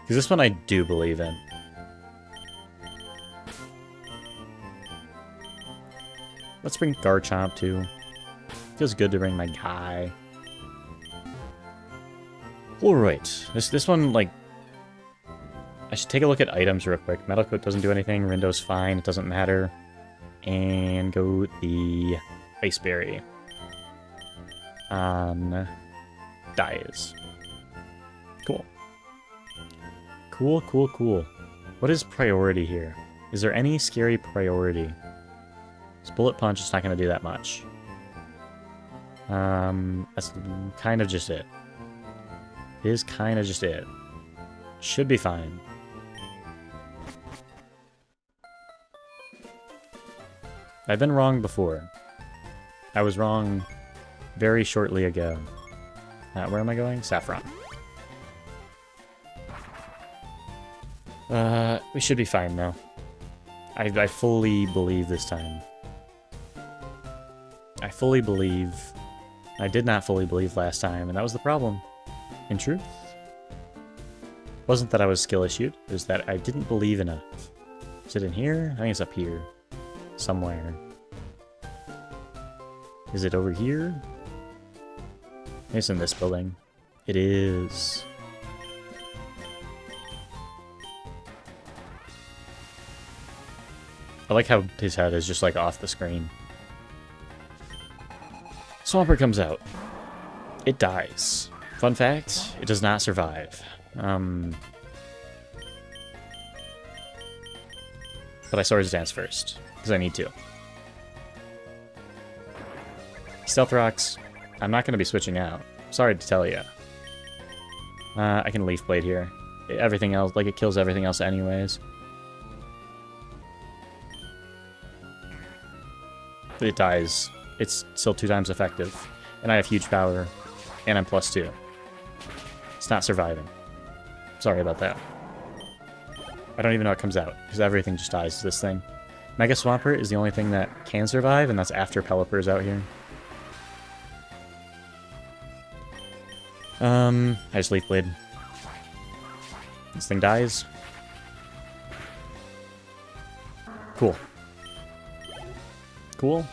Because this one I do believe in. Let's bring Garchomp too. Feels good to bring my guy. Alright. This one, like... I should take a look at items real quick. Metal Coat doesn't do anything. Rindo's fine. It doesn't matter. And go the Ice Berry. Dies. Cool. Cool. What is priority here? Is there any scary priority? This Bullet Punch is not going to do that much. That's kind of just it. It is kind of just it. Should be fine. I've been wrong before. I was wrong very shortly ago. Where am I going? Saffron. We should be fine though. I fully believe this time. I fully believe. I did not fully believe last time, and that was the problem. In truth, it wasn't that I was skill issued, it was that I didn't believe enough. Is it in here? I think it's up here. Somewhere. Is it over here? Maybe it's in this building. It is. I like how his head is just like off the screen. Swampert comes out. It dies. Fun fact, it does not survive. But I Swords Dance first, because I need to. Stealth Rocks, I'm not going to be switching out. Sorry to tell you. I can Leaf Blade here. Everything else, like it kills everything else anyways. It dies. It's still 2 times effective. And I have huge power. And I'm +2. It's not surviving. Sorry about that. I don't even know it comes out, because everything just dies to this thing. Mega Swampert is the only thing that can survive, and that's after Pelipper's out here. I just Leaf Blade. This thing dies. Cool. Cool.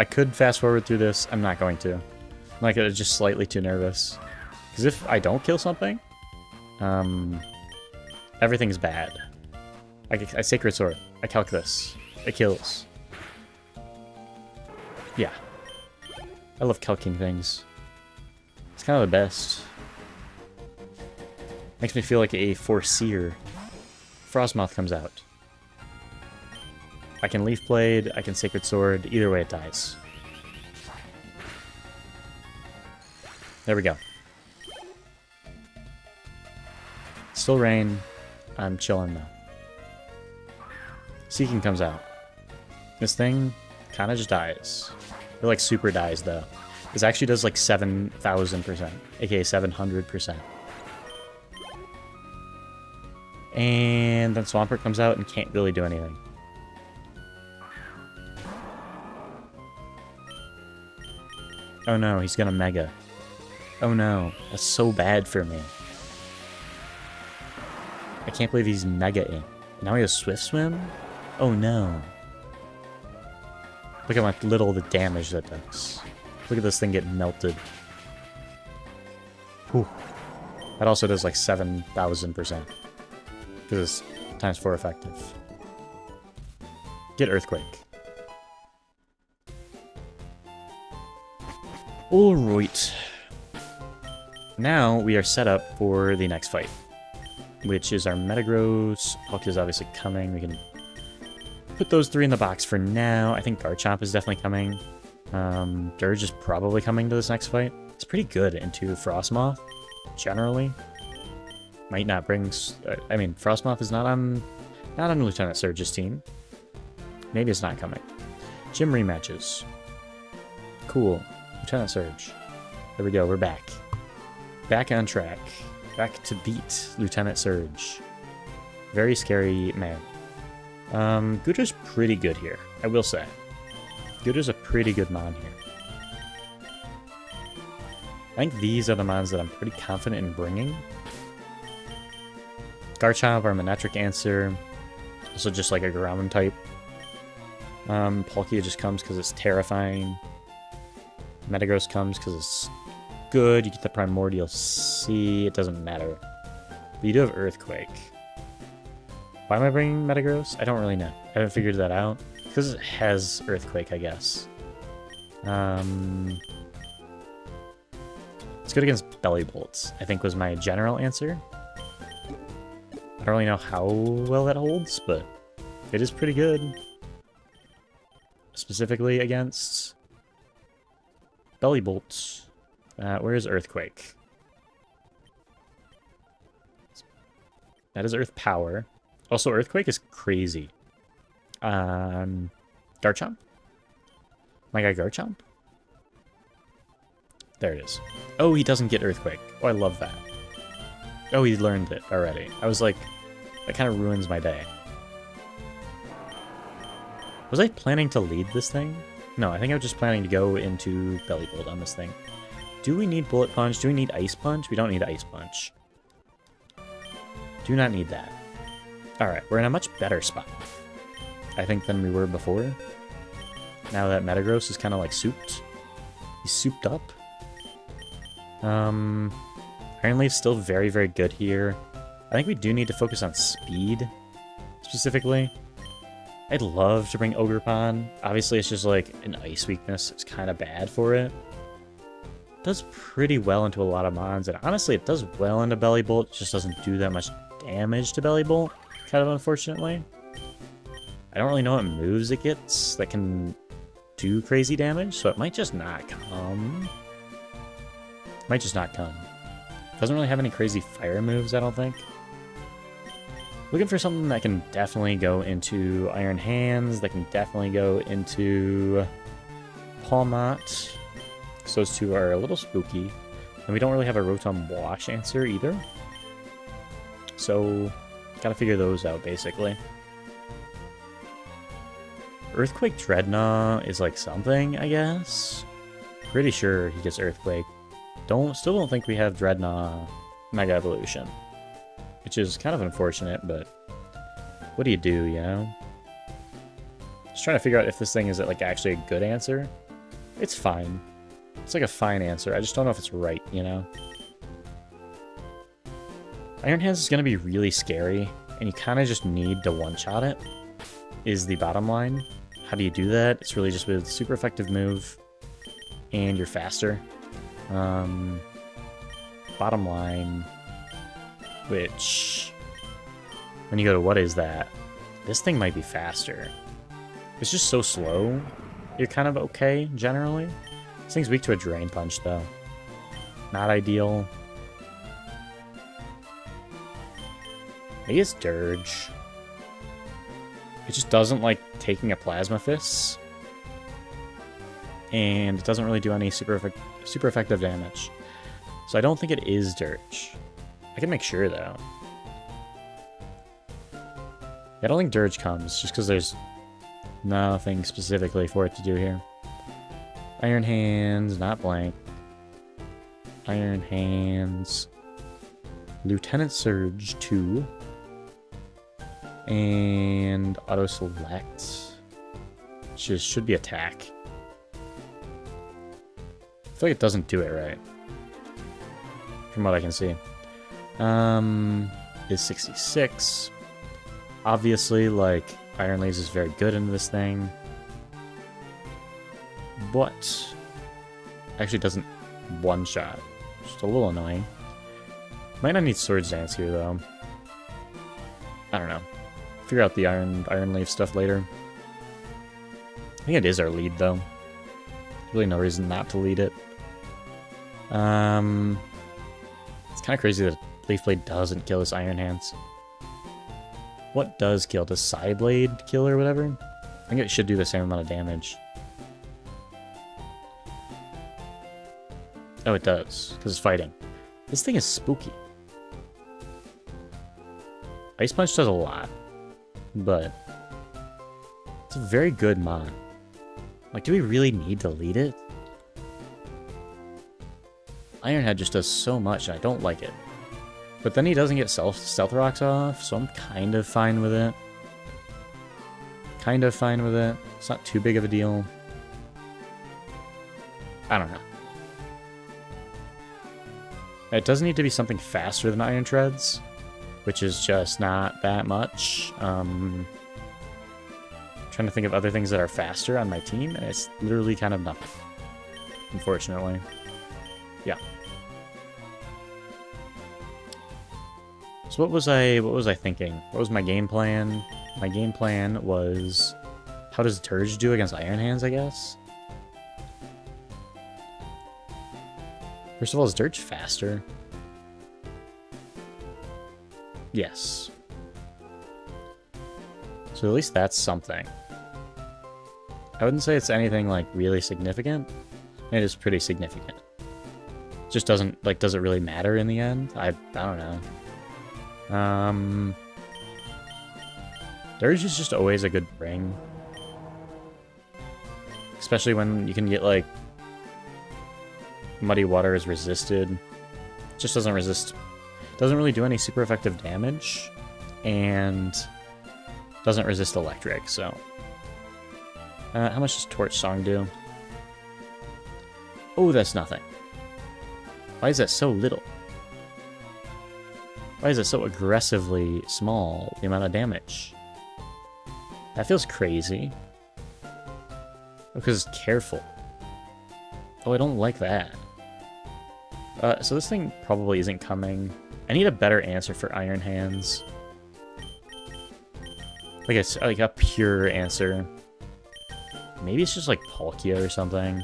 I could fast forward through this. I'm not going to. I'm like, just slightly too nervous. Because if I don't kill something, everything's bad. I Sacred Sword. I calc this. It kills. Yeah. I love calcing things. It's kind of the best. Makes me feel like a Foreseer. Frostmoth comes out. I can Leaf Blade, I can Sacred Sword, either way it dies. There we go. Still rain. I'm chilling now. Seeking comes out. This thing kind of just dies. It like super dies though. This actually does like 7,000%, aka 700%. And then Swampert comes out and can't really do anything. Oh no, he's gonna Mega. Oh no, that's so bad for me. I can't believe he's Mega-ing. Now he has Swift Swim? Oh no. Look at how little the damage that does. Look at this thing get melted. Whew. That also does like 7,000%. Because it's ×4 effective. Get Earthquake. Alright. Now we are set up for the next fight, which is our Metagross. Hulk is obviously coming. We can put those 3 in the box for now. I think Garchomp is definitely coming. Dirge is probably coming to this next fight. It's pretty good into Frostmoth, generally. Might not bring... I mean, Frostmoth is not on Lieutenant Surge's team. Maybe it's not coming. Gym rematches. Cool. Lieutenant Surge. There we go, we're back. Back on track. Back to beat Lieutenant Surge. Very scary man. Gudra's pretty good here, I will say. Gudra's a pretty good mon here. I think these are the mons that I'm pretty confident in bringing. Garchomp, our Manectric answer. Also just like a ground type. Palkia just comes because it's terrifying. Metagross comes because it's good. You get the Primordial Sea. It doesn't matter. But you do have Earthquake. Why am I bringing Metagross? I don't really know. I haven't figured that out. Because it has Earthquake, I guess. It's good against Belly Bolts, I think was my general answer. I don't really know how well that holds, but it is pretty good. Specifically against Belly Bolts. Where is Earthquake? That is Earth Power. Also, Earthquake is crazy. Garchomp? My guy Garchomp? There it is. Oh, he doesn't get Earthquake. Oh, I love that. Oh, he learned it already. I was like, that kind of ruins my day. Was I planning to lead this thing? No, I think I was just planning to go into Belly Bolt on this thing. Do we need Bullet Punch? Do we need Ice Punch? We don't need Ice Punch. Do not need that. Alright, we're in a much better spot, I think, than we were before. Now that Metagross is kind of like souped. He's souped up. Iron Leaf's still very, very good here. I think we do need to focus on speed, specifically. I'd love to bring Ogerpon. Obviously, it's just like an ice weakness. It's kind of bad for it. It does pretty well into a lot of mons, and honestly, it does well into Belly Bolt. It just doesn't do that much damage to Belly Bolt, kind of unfortunately. I don't really know what moves it gets that can do crazy damage, so it might just not come. Might just not come. Doesn't really have any crazy fire moves, I don't think. Looking for something that can definitely go into Iron Hands, that can definitely go into Palmot. So those two are a little spooky. And we don't really have a Rotom Wash answer either. So, gotta figure those out, basically. Earthquake Dreadnought is like something, I guess. Pretty sure he gets Earthquake. Still don't think we have Dreadnought Mega Evolution. Which is kind of unfortunate, but what do, you know? Just trying to figure out if this thing is like actually a good answer. It's fine. It's like a fine answer. I just don't know if it's right, you know? Iron Hands is going to be really scary, and you kind of just need to one-shot it, is the bottom line. How do you do that? It's really just with super effective move, and you're faster. Bottom line, which, when you go to what is that, this thing might be faster. It's just so slow. You're kind of okay, generally. This thing's weak to a Drain Punch, though. Not ideal. Maybe it's Dirge. It just doesn't like taking a Plasma Fist. And it doesn't really do any super effective damage. So I don't think it is Dirge. I can make sure, though. I don't think Dirge comes, just because there's nothing specifically for it to do here. Iron Hands, not blank. Iron Hands. Lieutenant Surge 2. And Auto Select. Which should be Attack. I feel like it doesn't do it right. From what I can see. Is 66. Obviously, like, Iron Leaves is very good in this thing. But actually doesn't one-shot. Just a little annoying. Might not need Swords Dance here, though. I don't know. Figure out the Iron Leaf stuff later. I think it is our lead, though. Really no reason not to lead it. It's kind of crazy that Leaf Blade doesn't kill his Iron Hands. What does kill? Does Psyblade kill or whatever? I think it should do the same amount of damage. Oh, it does, because it's fighting. This thing is spooky. Ice Punch does a lot, but it's a very good mon. Like, do we really need to lead it? Ironhead just does so much, and I don't like it. But then he doesn't get Stealth Rocks off, so I'm kind of fine with it. Kind of fine with it. It's not too big of a deal. I don't know. It does need to be something faster than Iron Treads, which is just not that much. Trying to think of other things that are faster on my team, and it's literally kind of nothing, unfortunately. Yeah. So what was I thinking? What was my game plan? My game plan was, how does Dirge do against Iron Hands, I guess? First of all, is Dirge faster? Yes. So at least that's something. I wouldn't say it's anything like really significant. It is pretty significant. Just doesn't, like, does it really matter in the end? I don't know. Dirge is just always a good bring. Especially when you can get, like, Muddy Water is resisted. Just doesn't resist. Doesn't really do any super effective damage. And doesn't resist electric, so. How much does Torch Song do? Oh, that's nothing. Why is that so little? Why is it so aggressively small, the amount of damage? That feels crazy. Because it's careful. Oh, I don't like that. So this thing probably isn't coming. I need a better answer for Iron Hands. Like a pure answer. Maybe it's just like Palkia or something.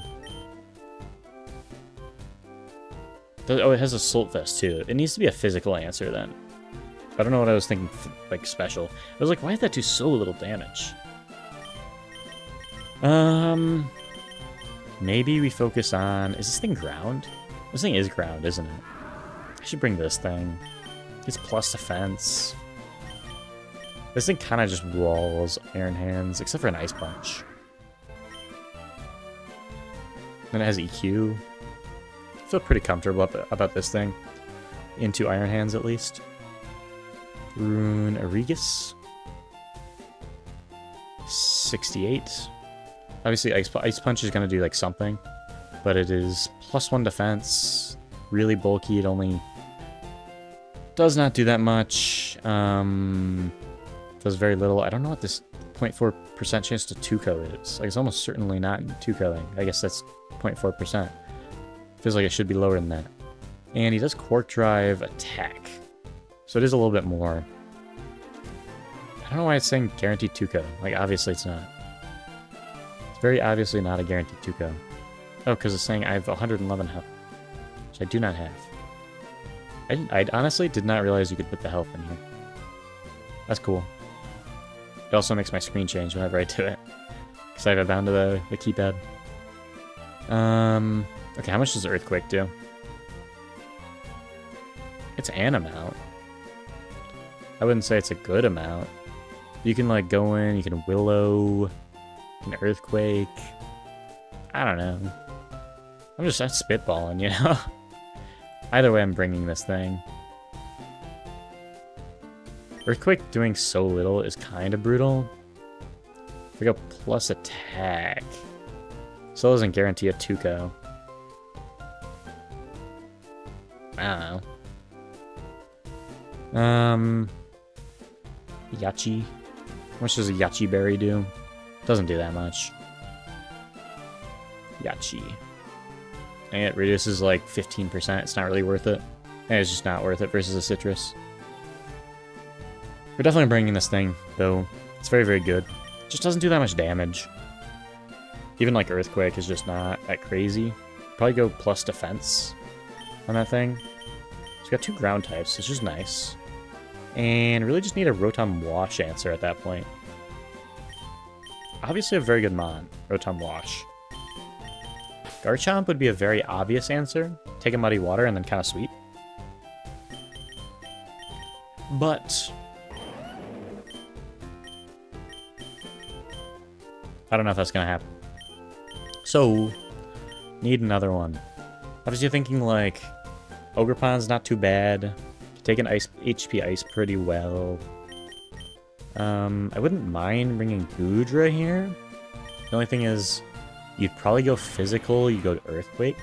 Oh, it has a Assault Vest too. It needs to be a physical answer then. I don't know what I was thinking, like, special. I was like, why did that do so little damage? Maybe we focus on... Is this thing ground? This thing is ground, isn't it? I should bring this thing. It's plus defense. This thing kind of just walls Iron Hands, except for an Ice Punch. Then it has EQ. I feel pretty comfortable about this thing. Into Iron Hands, at least. Rune Aurigus. 68. Obviously, Ice Punch is going to do, like, something. But it is +1 defense. Really bulky. It only does not do that much. Does very little. I don't know what this 0.4% chance to 2-ko is. Like, it's almost certainly not 2-koing. I guess that's 0.4%. Feels like it should be lower than that. And he does Quark Drive attack. So it is a little bit more. I don't know why it's saying guaranteed 2-ko. Like, obviously it's not. It's very obviously not a guaranteed 2-ko. Oh, because it's saying I have 111 health. Which I do not have. I honestly did not realize you could put the health in here. That's cool. It also makes my screen change whenever I do it. Because I have it bound to the keypad. Okay, how much does Earthquake do? It's an amount. I wouldn't say it's a good amount. You can, like, go in, you can Willow, an Earthquake. I don't know. I'm spitballing, you know? Either way, I'm bringing this thing. Earthquake doing so little is kind of brutal. If we go plus attack. Still doesn't guarantee a 2-ko. I don't know. Yachi. How much does a Yachi Berry do? Doesn't do that much. Yachi. And it reduces like 15%. It's not really worth it. And it's just not worth it versus a citrus. We're definitely bringing this thing, though. It's very, very good. It just doesn't do that much damage. Even like Earthquake is just not that crazy. Probably go plus defense on that thing. It's got 2 ground types, which is nice. And really just need a Rotom Wash answer at that point. Obviously a very good mon, Rotom Wash. Garchomp would be a very obvious answer. Take a Muddy Water and then kind of sweep. But I don't know if that's going to happen. So, need another one. Obviously thinking like Ogerpon's not too bad. Take an HP Ice pretty well. I wouldn't mind bringing Goodra here. The only thing is, you'd probably go physical, you go to Earthquake.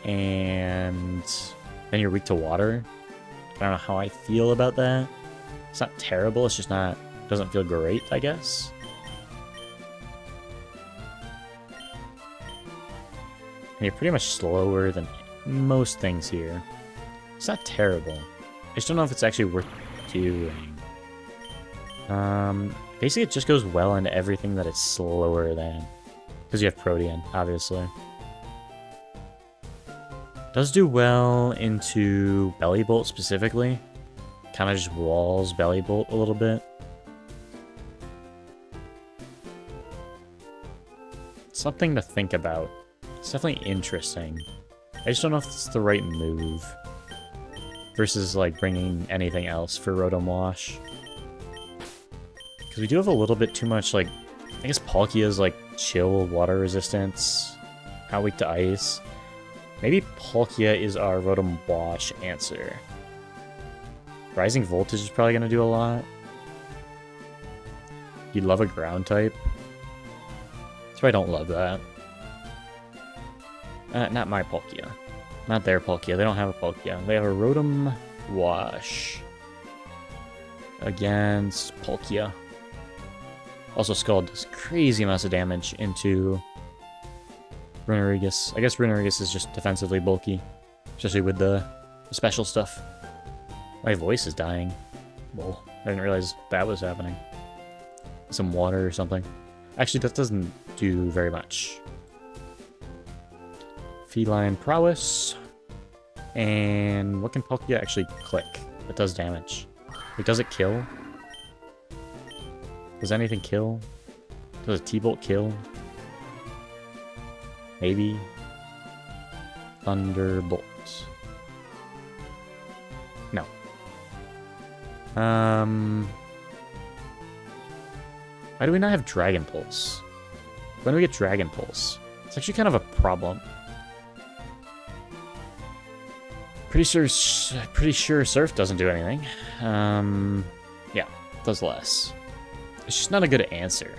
And then you're weak to water. I don't know how I feel about that. It's not terrible, it's just not, doesn't feel great, I guess. And you're pretty much slower than most things here. It's not terrible. I just don't know if it's actually worth doing. Basically it just goes well into everything that it's slower than. Because you have Protean, obviously. Does do well into Belly Bolt specifically. Kind of just walls Belly Bolt a little bit. Something to think about. It's definitely interesting. I just don't know if it's the right move. Versus, like, bringing anything else for Rotom Wash. Because we do have a little bit too much, like... I guess Palkia's, like, chill water resistance. Not weak to ice. Maybe Palkia is our Rotom Wash answer. Rising Voltage is probably going to do a lot. You'd love a ground type. That's why I don't love that. Not my Palkia. Not their Palkia. They don't have a Palkia. They have a Rotom Wash. Against Palkia. Also, Skull does crazy amounts of damage into Runerigus. I guess Runerigus is just defensively bulky. Especially with the special stuff. My voice is dying. Whoa. I didn't realize that was happening. Some water or something. Actually, that doesn't do very much. Feline Prowess. And what can Palkia actually click that does damage? Like, does it kill? Does anything kill? Does a T-Bolt kill? Maybe. Thunderbolt. No. Why do we not have Dragon Pulse? When do we get Dragon Pulse? It's actually kind of a problem. Pretty sure Surf doesn't do anything. Yeah, does less. It's just not a good answer.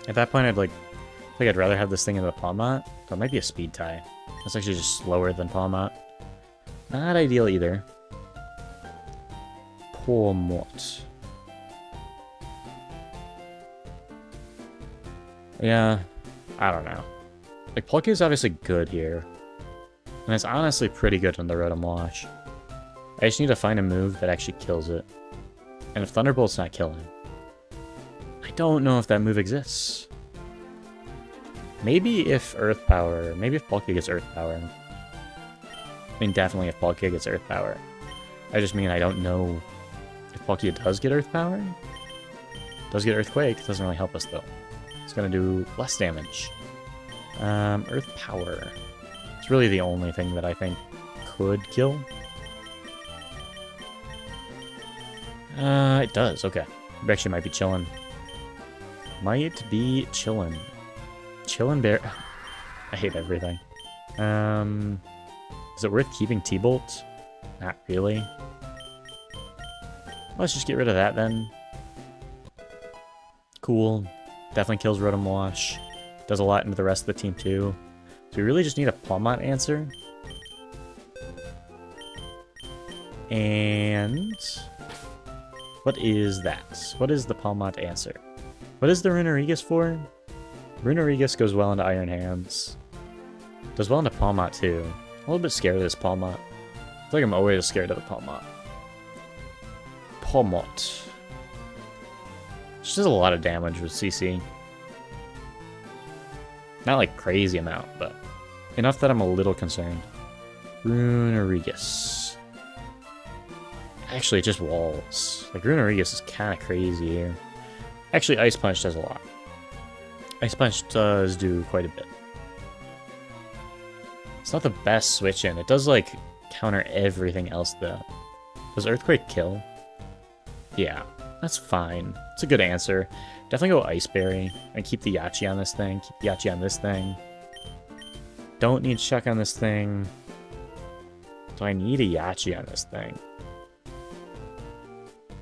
At that point, I'd rather have this thing in the Palmot. But it might be a speed tie. That's actually just slower than Palmot. Not ideal either. Palmot. Yeah, I don't know. Like, Palkia is obviously good here. And it's honestly pretty good on the Rotom Wash. I just need to find a move that actually kills it. And if Thunderbolt's not killing, I don't know if that move exists. Maybe if Earth Power, maybe if Palkia gets Earth Power. I mean, definitely if Palkia gets Earth Power. I just mean I don't know if Palkia does get Earth Power. Does get Earthquake, doesn't really help us though. It's gonna do less damage. Earth Power. It's really the only thing that I think could kill. It does, okay. We actually might be chilling. Might be chilling. Chillin' Bear. I hate everything. Is it worth keeping T-Bolt? Not really. Let's just get rid of that then. Cool. Definitely kills Rotom Wash. Does a lot into the rest of the team too. So we really just need a Palmot answer. And what is that? What is the Palmot answer? What is the Runerigus for? Runerigus goes well into Iron Hands. Does well into Palmot too. I'm a little bit scared of this Palmot. I feel like I'm always scared of the Palmot. Palmot. Just does a lot of damage with CC. Not like crazy amount, but enough that I'm a little concerned. Runerigus. Actually, it just walls. Like, Runerigus is kind of crazy here. Actually, Ice Punch does a lot. Ice Punch does do quite a bit. It's not the best switch in. It does, like, counter everything else, though. Does Earthquake kill? Yeah, that's fine. It's a good answer. Definitely go Ice Berry and keep the Yachi on this thing. Keep the Yachi on this thing. Don't need Shuck on this thing. Do I need a Yachi on this thing?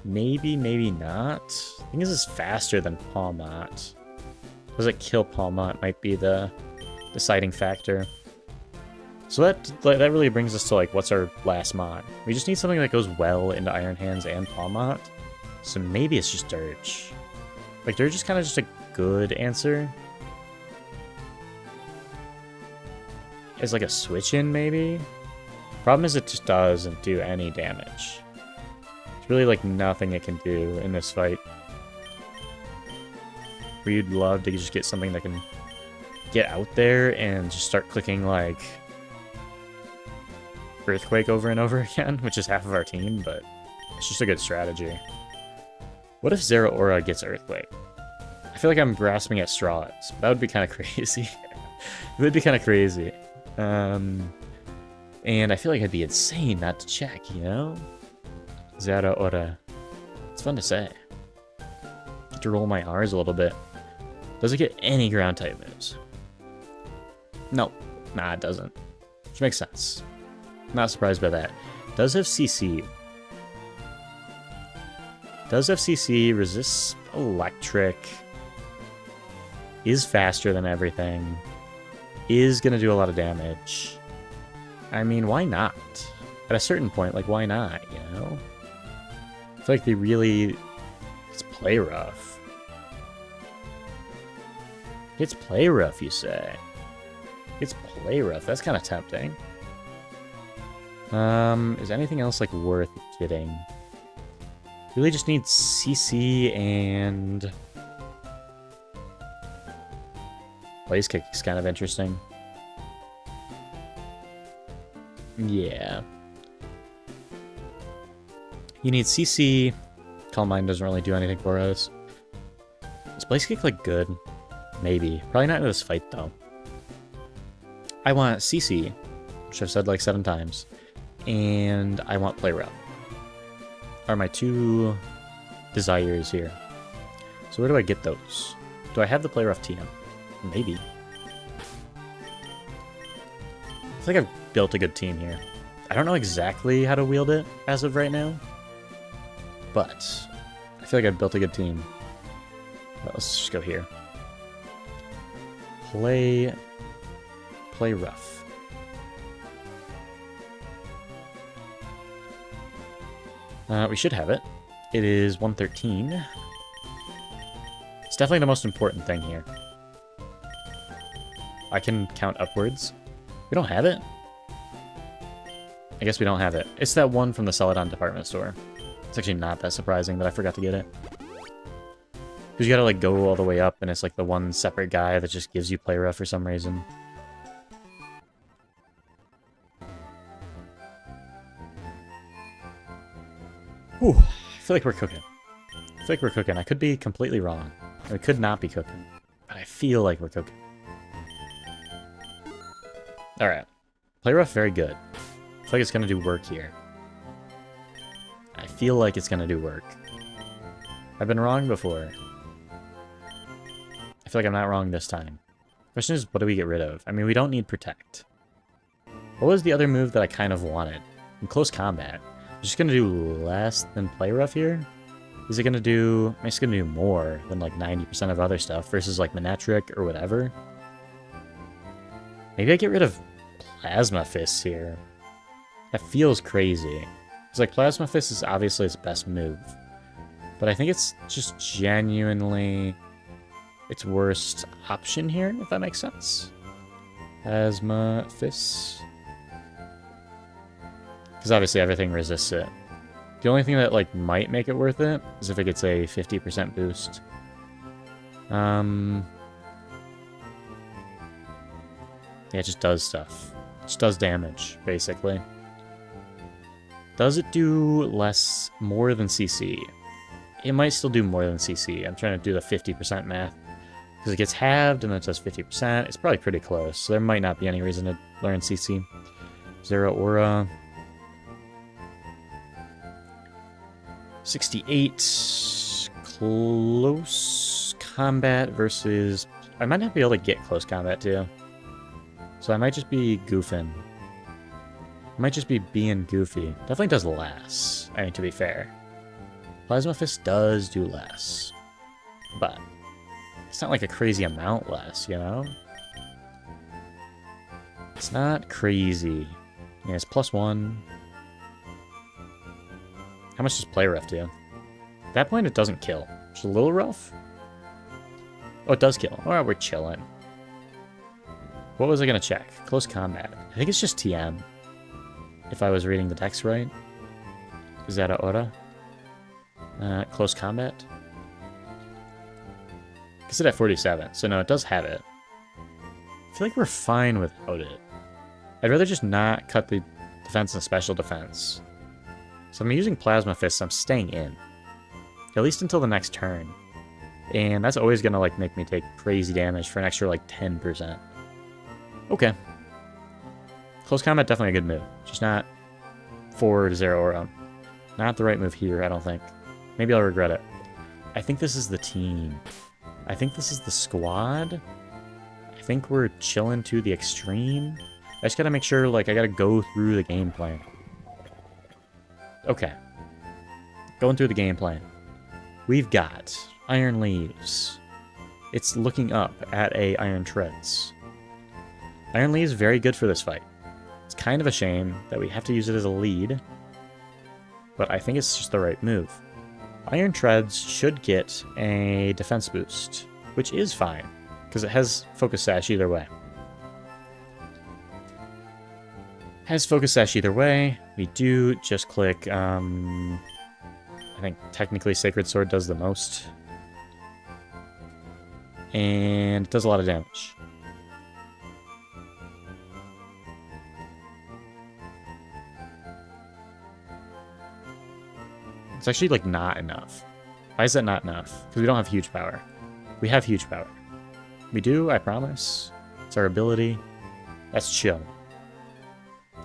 Maybe, maybe not. I think this is faster than Palmot. Does it kill Palmot? Might be the deciding factor. So that really brings us to, like, what's our last mod? We just need something that goes well into Iron Hands and Palmot. So maybe it's just Dirge. Like, Dirge is kind of just a good answer. It's like a switch-in, maybe? Problem is it just doesn't do any damage. There's really, like, nothing it can do in this fight. We'd love to just get something that can get out there and just start clicking, like, Earthquake over and over again, which is half of our team, but it's just a good strategy. What if Zeraora gets Earthquake? I feel like I'm grasping at straws. That would be kind of crazy. It would be kind of crazy. And I feel like I'd be insane not to check, you know? Zera Ora. It's fun to say. Get to roll my R's a little bit. Does it get any ground type moves? No. Nah, it doesn't. Which makes sense. Not surprised by that. Does have CC. Does have CC, resists electric. Is faster than everything. Is gonna do a lot of damage. I mean, why not? At a certain point, like, why not, you know? I feel like they really... It's play rough. It's play rough, you say? It's play rough. That's kind of tempting. Is anything else, like, worth getting? Really just need CC and... Blaze Kick is kind of interesting. Yeah. You need CC. Calm Mind doesn't really do anything for us. Is Blaze Kick, like, good? Maybe. Probably not in this fight, though. I want CC, which I've said like 7 times. And I want Play Rough. Are my 2 desires here. So where do I get those? Do I have the Play Rough TM? Maybe. I feel like I've built a good team here. I don't know exactly how to wield it as of right now. But I feel like I've built a good team. Well, let's just go here. Play rough. We should have it. It is 113. It's definitely the most important thing here. I can count upwards. We don't have it? I guess we don't have it. It's that one from the Celadon department store. It's actually not that surprising that I forgot to get it. Because you gotta, like, go all the way up, and it's, like, the one separate guy that just gives you play rough for some reason. Whew. I feel like we're cooking. I feel like we're cooking. I could be completely wrong. I could not be cooking. But I feel like we're cooking. Alright. Play rough, very good. I feel like it's gonna do work here. I feel like it's gonna do work. I've been wrong before. I feel like I'm not wrong this time. Question is, what do we get rid of? I mean, we don't need Protect. What was the other move that I kind of wanted? In close combat. I'm just gonna do less than Play Rough here? Is it gonna do... I mean, it's gonna do more than like 90% of other stuff versus like Manectric or whatever. Maybe I get rid of Plasma Fists here. That feels crazy. Because like Plasma Fist is obviously its best move. But I think it's just genuinely its worst option here, if that makes sense. Plasma Fists. Because obviously everything resists it. The only thing that like might make it worth it is if it gets a 50% boost. Yeah, it just does stuff. It just does damage, basically. Does it do more than CC? It might still do more than CC. I'm trying to do the 50% math. Because it gets halved and then it does 50%. It's probably pretty close, so there might not be any reason to learn CC. Zero Aura. 68. Close combat versus... I might not be able to get close combat, too. So I might just be goofing. I might just be being goofy. Definitely does less, I mean, to be fair. Plasma Fist does do less. But it's not like a crazy amount less, you know? It's not crazy. Yeah, it's +1. How much does Play Rough do? At that point, it doesn't kill. It's a little rough. Oh, it does kill. Alright, we're chilling. What was I gonna check? Close combat. I think it's just TM. If I was reading the text right. Is that a Ora? Close combat? It's at 47, so no, it does have it. I feel like we're fine without it. I'd rather just not cut the defense and special defense. So I'm using Plasma Fists, I'm staying in. At least until the next turn. And that's always gonna like make me take crazy damage for an extra like 10%. Okay. Close combat, definitely a good move. Just not forward zero aura. Not the right move here, I don't think. Maybe I'll regret it. I think this is the team. I think this is the squad. I think we're chilling to the extreme. I just gotta make sure, like, I gotta go through the game plan. Okay. Going through the game plan. We've got Iron Leaves. It's looking up at a Iron Treads. Iron Leaves very good for this fight. It's kind of a shame that we have to use it as a lead, but I think it's just the right move. Iron Treads should get a defense boost, which is fine, because it has Focus Sash either way. Has Focus Sash either way. We do just click, I think technically Sacred Sword does the most. And it does a lot of damage. It's actually, like, not enough. Why is that not enough? Because we don't have huge power. We have huge power. We do, I promise. It's our ability. That's chill.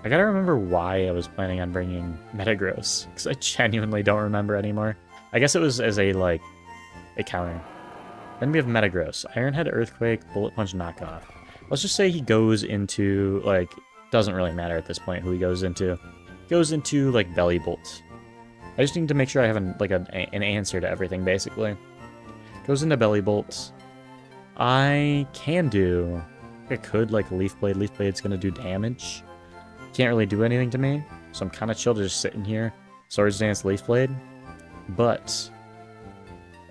I gotta remember why I was planning on bringing Metagross, because I genuinely don't remember anymore. I guess it was as a, like, a counter. Then we have Metagross. Iron Head, Earthquake, Bullet Punch, Knockoff. Let's just say he goes into, like, doesn't really matter at this point who he goes into. Goes into, like, Belly Bolt. I just need to make sure I have an answer to everything, basically. Goes into Belly Bolt. I can do... I could, like, Leaf Blade. Leaf Blade's gonna do damage. Can't really do anything to me, so I'm kind of chill just sitting here. Swords Dance, Leaf Blade. But...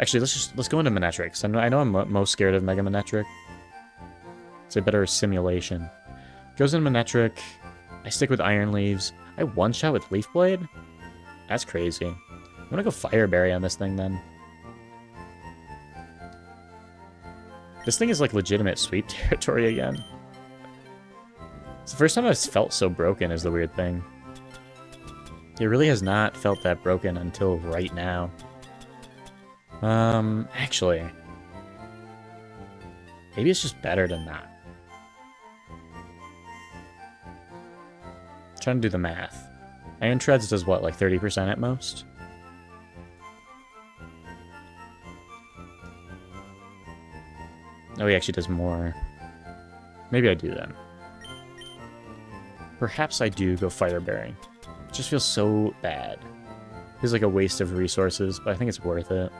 actually, let's go into Manectric, because I know I'm most scared of Mega Manectric. It's a better simulation. Goes into Manectric. I stick with Iron Leaves. I one-shot with Leaf Blade? That's crazy. I'm gonna go Fire Berry on this thing, then. This thing is, like, legitimate sweep territory again. It's the first time I've felt so broken, is the weird thing. It really has not felt that broken until right now. Actually... maybe it's just better than not. Trying to do the math. Iron Treads does what, like 30% at most? Oh, he actually does more. Maybe I do then. Perhaps I do go Fire Berry. It just feels so bad. Feels like a waste of resources, but I think it's worth it.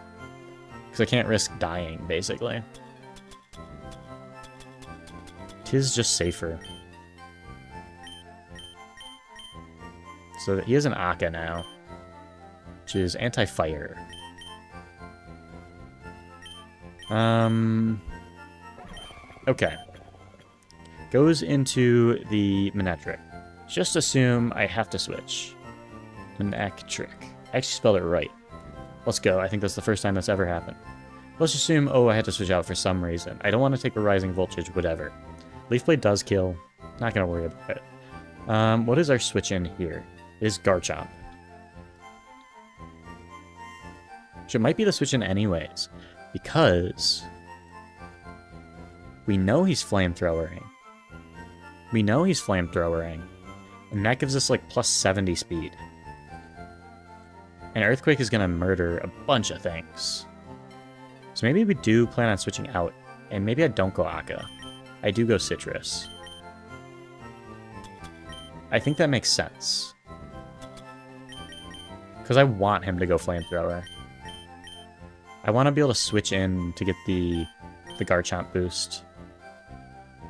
Because I can't risk dying, basically. Tis just safer. So he has an Akka now, which is anti-fire. Okay. Goes into the Manectric. Just assume I have to switch. Manectric. I actually spelled it right. Let's go. I think that's the first time that's ever happened. Let's assume, oh, I had to switch out for some reason. I don't want to take a Rising Voltage, whatever. Leaf Blade does kill. Not going to worry about it. What is our switch in here? It is Garchomp. Which it might be the switch in anyways. Because... we know he's Flamethrowering. We know he's Flamethrowering. And that gives us, like, plus 70 speed. And Earthquake is going to murder a bunch of things. So maybe we do plan on switching out. And maybe I don't go Akka. I do go Citrus. I think that makes sense. Because I want him to go Flamethrower. I want to be able to switch in to get the Garchomp boost.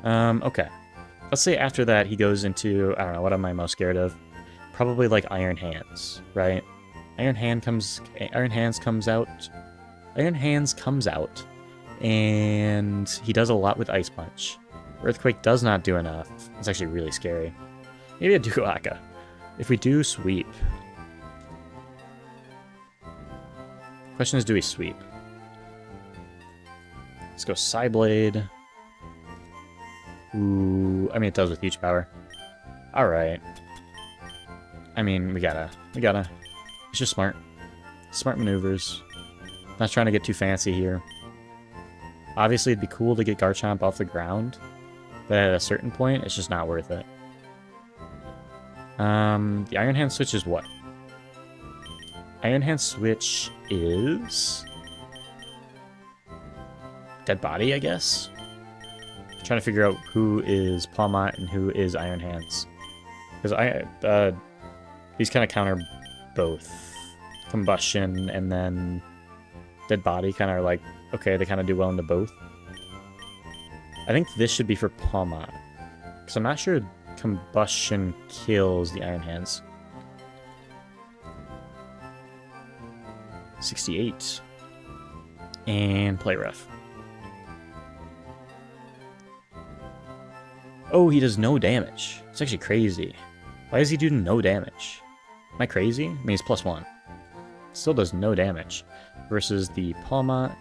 Okay. Let's say after that he goes into, I don't know, what am I most scared of? Probably like Iron Hands, right? Iron Hands comes out. Iron Hands comes out. And he does a lot with Ice Punch. Earthquake does not do enough. It's actually really scary. Maybe I do go Akka. If we do sweep. Question is, do we sweep? Let's go Psyblade. Ooh, I mean, it does with huge power. Alright. I mean, we gotta. It's just smart. Smart maneuvers. Not trying to get too fancy here. Obviously, it'd be cool to get Garchomp off the ground, but at a certain point, it's just not worth it. The Iron Hand switch is what? Iron Hand switch is... Dead Body, I guess? Trying to figure out who is Palmot and who is Iron Hands. Because these kind of counter both. Combustion and then Dead Body kind of are like, okay, they kind of do well into both. I think this should be for Palmot. Because I'm not sure Combustion kills the Iron Hands. 68. And play ref. Oh, he does no damage. It's actually crazy. Why does he do no damage? Am I crazy? I mean, he's +1. Still does no damage. Versus the Palmot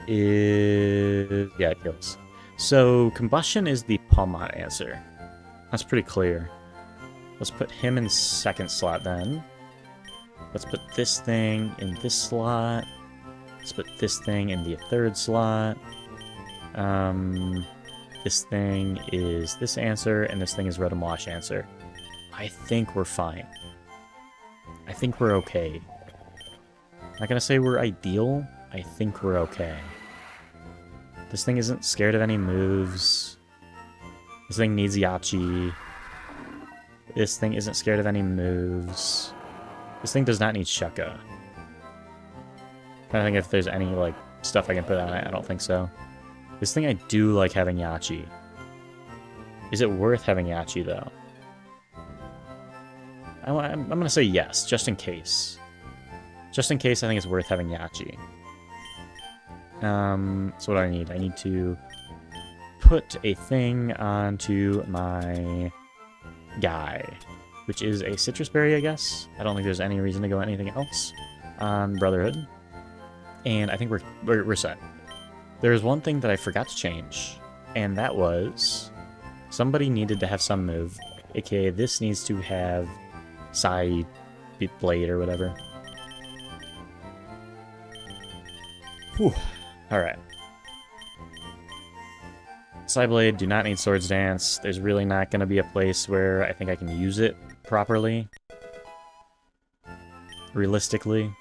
is... yeah, it kills. So, Combustion is the Palmot answer. That's pretty clear. Let's put him in second slot then. Let's put this thing in this slot. Let's put this thing in the third slot. This thing is this answer, and this thing is Red and Wash answer. I think we're fine. I think we're okay. I'm not gonna say we're ideal. I think we're okay. This thing isn't scared of any moves. This thing needs Yachi. This thing isn't scared of any moves. This thing does not need Shucka. I'm trying to think if there's any, like, stuff I can put on it. I don't think so. This thing I do like having Yachi. Is it worth having Yachi, though? I'm going to say yes, just in case. Just in case, I think it's worth having Yachi. So what do I need? I need to put a thing onto my guy, which is a citrus berry, I guess. I don't think there's any reason to go anything else on Brotherhood. And I think we're set. There's one thing that I forgot to change, and that was somebody needed to have some move, aka this needs to have side blade or whatever. Whew. Alright. Side blade, do not need Swords Dance. There's really not going to be a place where I think I can use it properly. Realistically.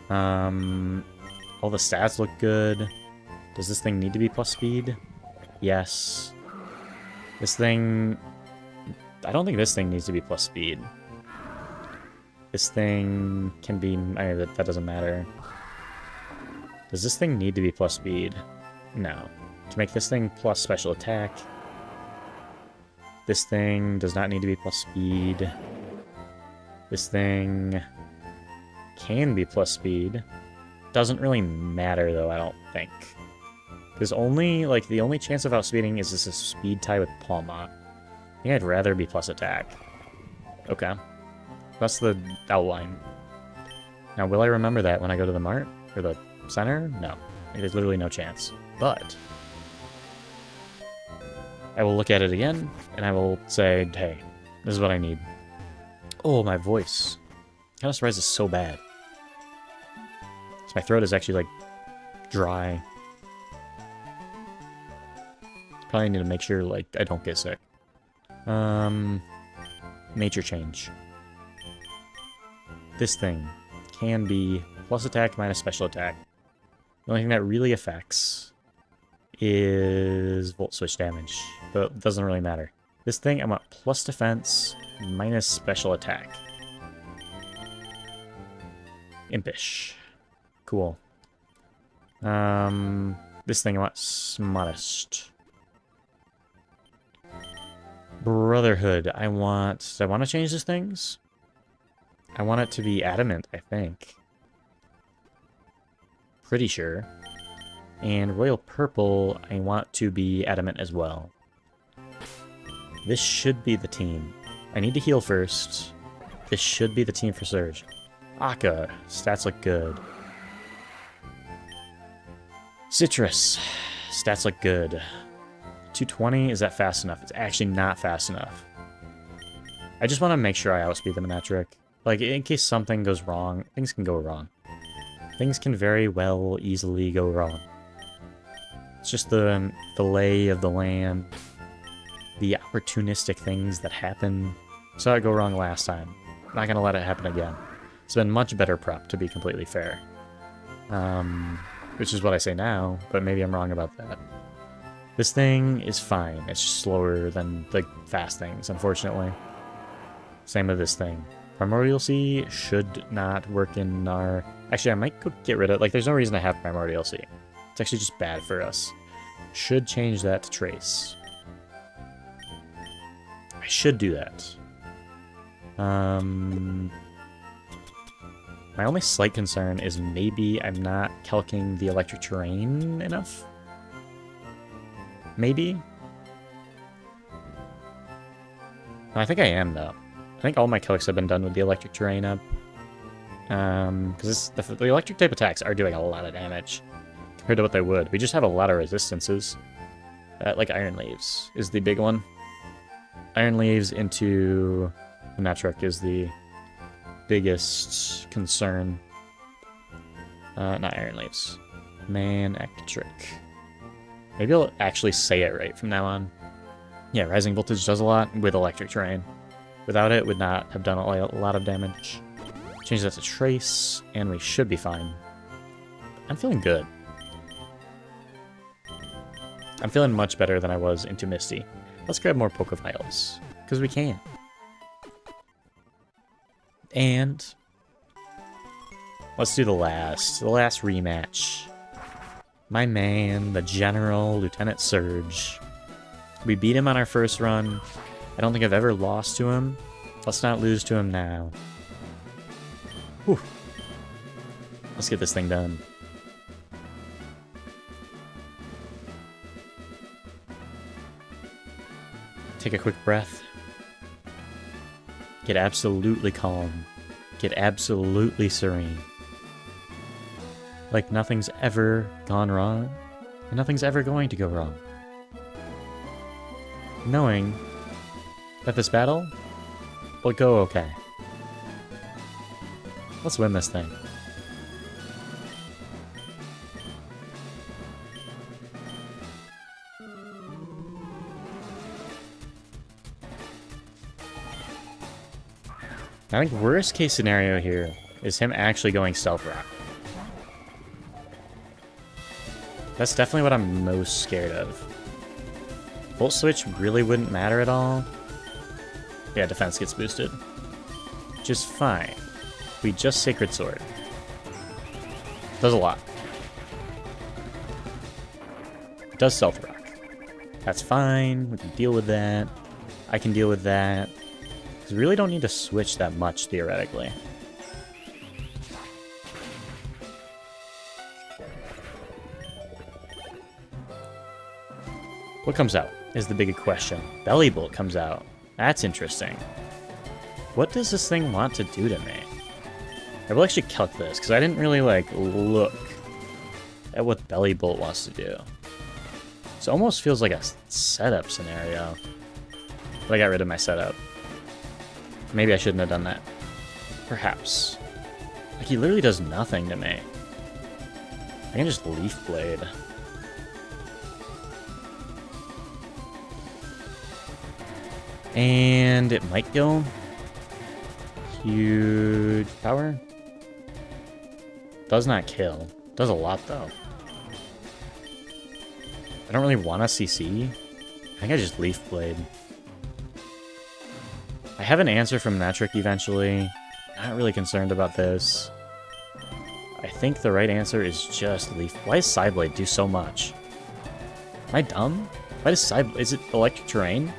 All the stats look good. Does this thing need to be plus speed? Yes. This thing... I don't think this thing needs to be plus speed. This thing can be... I mean, that doesn't matter. Does this thing need to be plus speed? No. To make this thing plus special attack. This thing does not need to be plus speed. This thing can be plus speed. Doesn't really matter, though, I don't think. There's only, like, the only chance of outspeeding is this a speed tie with Palmot. I think I'd rather be plus attack. Okay. That's the outline. Now, will I remember that when I go to the mart? Or the center? No. There's literally no chance. But I will look at it again, and I will say, hey, this is what I need. Oh, my voice. House Rise is so bad. So my throat is actually, like, dry. Probably need to make sure, like, I don't get sick. Nature change. This thing can be plus attack minus special attack. The only thing that really affects is Volt Switch damage, but it doesn't really matter. This thing, I want plus defense minus special attack. Impish. Cool. This thing I want modest. Brotherhood. Do I want to change these things? I want it to be adamant, I think. Pretty sure. And Royal Purple, I want to be adamant as well. This should be the team. I need to heal first. This should be the team for Surge. Akka. Stats look good. Citrus. Stats look good. 220, is that fast enough? It's actually not fast enough. I just want to make sure I outspeed them in that trick. Like, in case something goes wrong, things can go wrong. Things can very well easily go wrong. It's just the lay of the land. the opportunistic things that happen. Saw it go wrong last time. Not gonna let it happen again. It's been much better prep, to be completely fair. Which is what I say now, but maybe I'm wrong about that. This thing is fine. It's just slower than the fast things, unfortunately. Same with this thing. Primordial Sea should not work in our... Actually, I might go get rid of... Like, there's no reason to have Primordial Sea. It's actually just bad for us. Should change that to Trace. I should do that. My only slight concern is maybe I'm not calking the electric terrain enough. Maybe? I think I am, though. I think all my calcs have been done with the electric terrain up. Because the electric type attacks are doing a lot of damage compared to what they would. We just have a lot of resistances. Like Iron Leaves is the big one. Iron Leaves into Netric is the biggest concern. Not Iron Leaves. Manectric. Maybe I'll actually say it right from now on. Yeah, Rising Voltage does a lot with electric terrain. Without it, would not have done a lot of damage. Change that to Trace, and we should be fine. I'm feeling good. I'm feeling much better than I was into Misty. Let's grab more Pokeviles, because we can. And let's do the last rematch. My man, the General, Lieutenant Surge. We beat him on our first run. I don't think I've ever lost to him. Let's not lose to him now. Whew. Let's get this thing done. Take a quick breath. Get absolutely calm. Get absolutely serene. Like nothing's ever gone wrong, and nothing's ever going to go wrong. Knowing that this battle will go okay. Let's win this thing. I think worst case scenario here is him actually going Stealth Rock. That's definitely what I'm most scared of. Volt Switch really wouldn't matter at all. Yeah, defense gets boosted. Which is fine. We just Sacred Sword. Does a lot. It does Stealth Rock. That's fine. We can deal with that. I can deal with that. Because we really don't need to switch that much, theoretically. What comes out is the big question. Belly Bolt comes out. That's interesting. What does this thing want to do to me? I will actually calc this, because I didn't really, look at what Belly Bolt wants to do. This almost feels like a setup scenario. But I got rid of my setup. Maybe I shouldn't have done that. Perhaps. Like, he literally does nothing to me. I can just Leaf Blade. And it might go. Huge power. Does not kill. Does a lot, though. I don't really want a CC. I think I just Leaf Blade. I have an answer from Netric eventually. Not really concerned about this. I think the right answer is just Leaf. Why does Psyblade do so much? Am I dumb? Why does Psyblade... Is it electric terrain?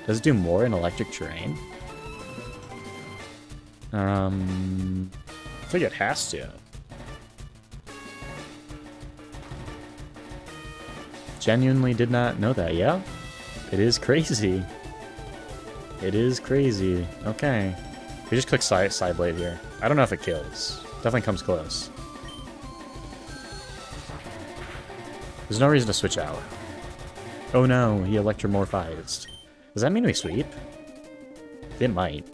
Does it do more in electric terrain? I think it has to. Genuinely did not know that, yeah? It is crazy. It is crazy. Okay. We just click Psyblade here. I don't know if it kills. Definitely comes close. There's no reason to switch out. Oh no, he electromorphized. Does that mean we sweep? It might.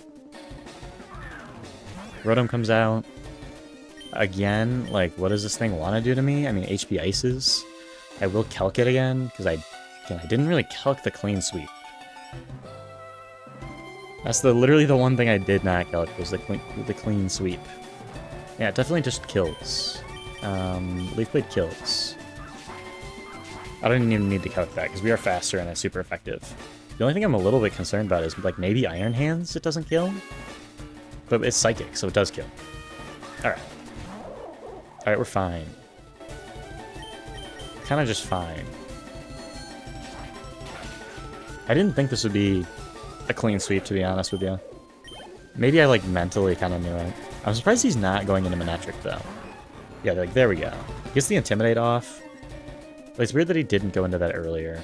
Rotom comes out. Again, like, what does this thing want to do to me? I mean, HP Ices. I will calc it again, because I didn't really calc the clean sweep. That's literally the one thing I did not calc was the clean sweep. Yeah, it definitely just kills. Leaf Blade kills. I don't even need to calc that because we are faster and it's super effective. The only thing I'm a little bit concerned about is like maybe Iron Hands it doesn't kill, but it's psychic, so it does kill. All right, we're fine. Kind of just fine. I didn't think this would be a clean sweep, to be honest with you. Maybe I like mentally kind of knew it. I'm surprised he's not going into Manectric though. Yeah, like there we go. He gets the Intimidate off. But it's weird that he didn't go into that earlier.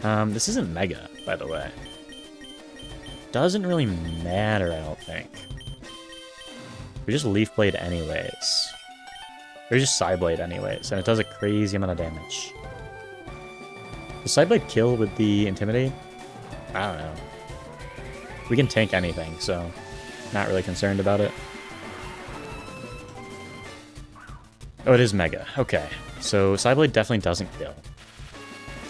This isn't Mega, by the way. Doesn't really matter, I don't think. We just Leaf Blade anyways. Or just Side Blade anyways, and it does a crazy amount of damage. Does Side Blade kill with the Intimidate? I don't know. We can tank anything, so not really concerned about it. Oh, it is Mega. Okay. So Side Blade definitely doesn't kill.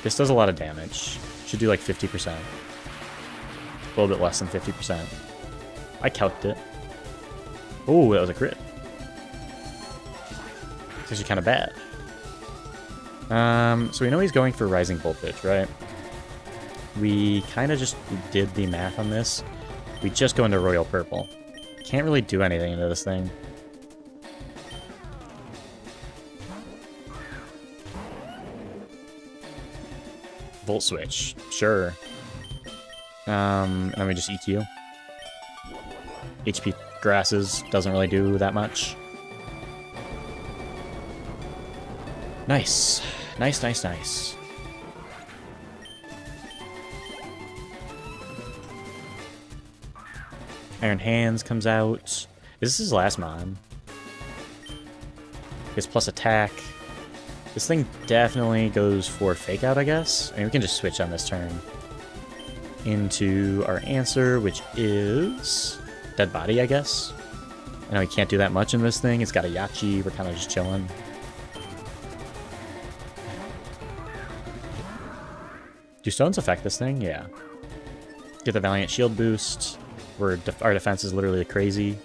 This does a lot of damage. Should do like 50%. A little bit less than 50%. I calced it. Oh, that was a crit. It's actually kind of bad. So we know he's going for Rising Voltage, right? We kind of just did the math on this. We just go into Royal Purple. Can't really do anything into this thing. Volt Switch, sure. And then we just EQ. HP Grasses doesn't really do that much. Nice. Nice, nice, nice. Iron Hands comes out. Is this his last mon? Gets plus attack. This thing definitely goes for Fake Out, I guess. I mean, we can just switch on this turn into our answer, which is Dead Body, I guess. I know we can't do that much in this thing. It's got a Yachi. We're kind of just chilling. Do stones affect this thing? Yeah. Get the Valiant Shield boost. Our defense is literally crazy.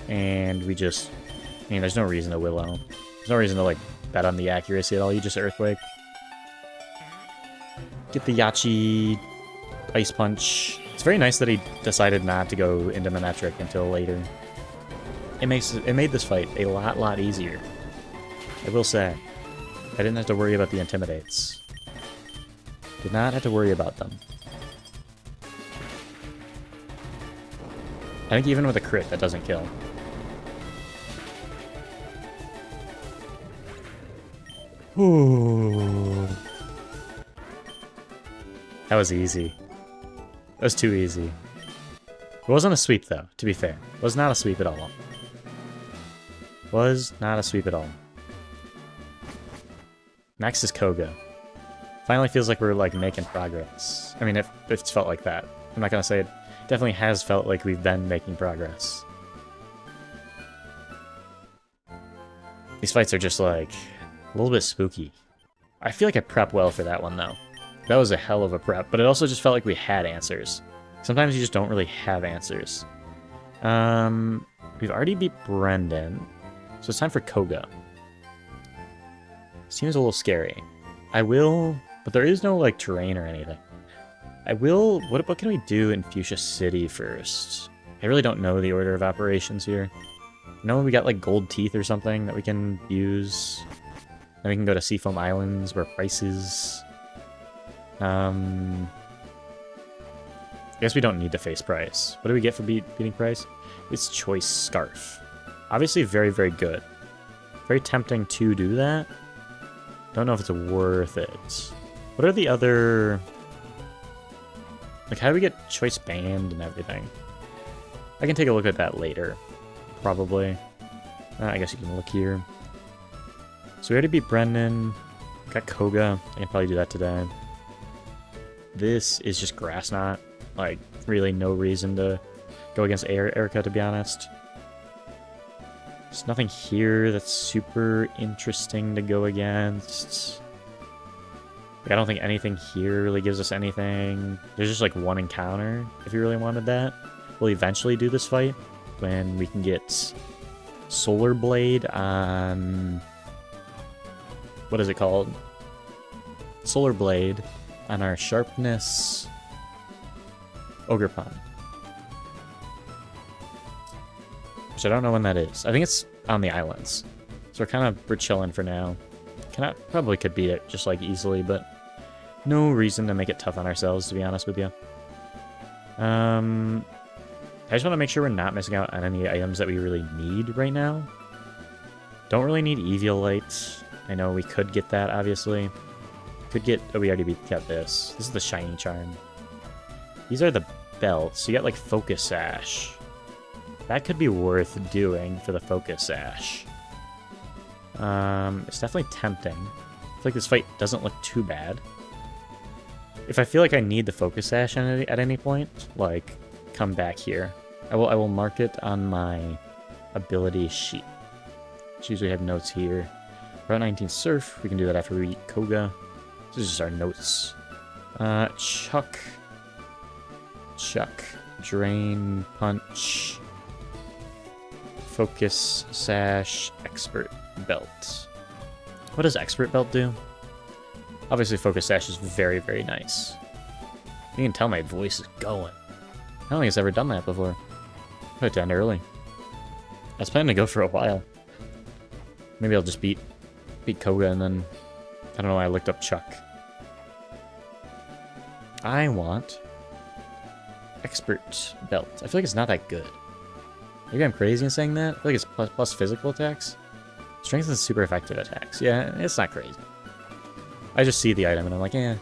And we just... I mean, there's no reason to Willow. There's no reason to, like, bet on the accuracy at all. You just Earthquake. Get the Yachi Ice Punch. It's very nice that he decided not to go into Manectric until later. It made this fight a lot easier. I will say. I didn't have to worry about the Intimidates. Did not have to worry about them. I think even with a crit, that doesn't kill. Ooh. That was easy. That was too easy. It wasn't a sweep, though, to be fair. It was not a sweep at all. Was not a sweep at all. Next is Koga. Finally feels like we're, like, making progress. I mean, it's felt like that. I'm not gonna say it definitely has felt like we've been making progress. These fights are just, like, a little bit spooky. I feel like I prepped well for that one, though. That was a hell of a prep, but it also just felt like we had answers. Sometimes you just don't really have answers. We've already beat Brendan, so it's time for Koga. Seems a little scary. I will, but there is no, like, terrain or anything. I will, what can we do in Fuchsia City first? I really don't know the order of operations here. I know we got, like, gold teeth or something that we can use. Then we can go to Seafoam Islands, where Price is. I guess we don't need to face Price. What do we get for beating Price? It's Choice Scarf. Obviously very, very good. Very tempting to do that. Don't know if it's worth it. What are the other... Like, how do we get Choice Band and everything? I can take a look at that later. Probably. I guess you can look here. So we already beat Brendan. Got Koga. I can probably do that today. This is just Grass Knot. Like, really no reason to go against Erica, to be honest. There's nothing here that's super interesting to go against. Like, I don't think anything here really gives us anything. There's just like one encounter if you really wanted that. We'll eventually do this fight when we can get Solar Blade on... What is it called? Solar Blade on our Sharpness Ogre Pond. Which I don't know when that is. I think it's on the islands. So we're chilling for now. Probably could beat it just like easily, but no reason to make it tough on ourselves, to be honest with you. I just want to make sure we're not missing out on any items that we really need right now. Don't really need Eviolite. I know we could get that, obviously. Could get... Oh, we already got this. This is the Shiny Charm. These are the belts. You got, like, Focus Sash. That could be worth doing for the Focus Sash. It's definitely tempting. I feel like this fight doesn't look too bad. If I feel like I need the Focus Sash at any point, like, come back here. I will mark it on my ability sheet. Which usually have notes here. Route 19 Surf. We can do that after we eat Koga. This is just our notes. Chuck. Drain. Punch. Focus Sash. Expert Belt. What does Expert Belt do? Obviously, Focus Sash is very, very nice. You can tell my voice is going. I don't think it's ever done that before. I put it down early. I was planning to go for a while. Maybe I'll just beat Koga and then... I don't know why I looked up Chuck. I want... Expert Belt. I feel like it's not that good. Maybe I'm crazy in saying that? I feel like it's plus physical attacks. Strength and super effective attacks. Yeah, it's not crazy. I just see the item and I'm like, eh.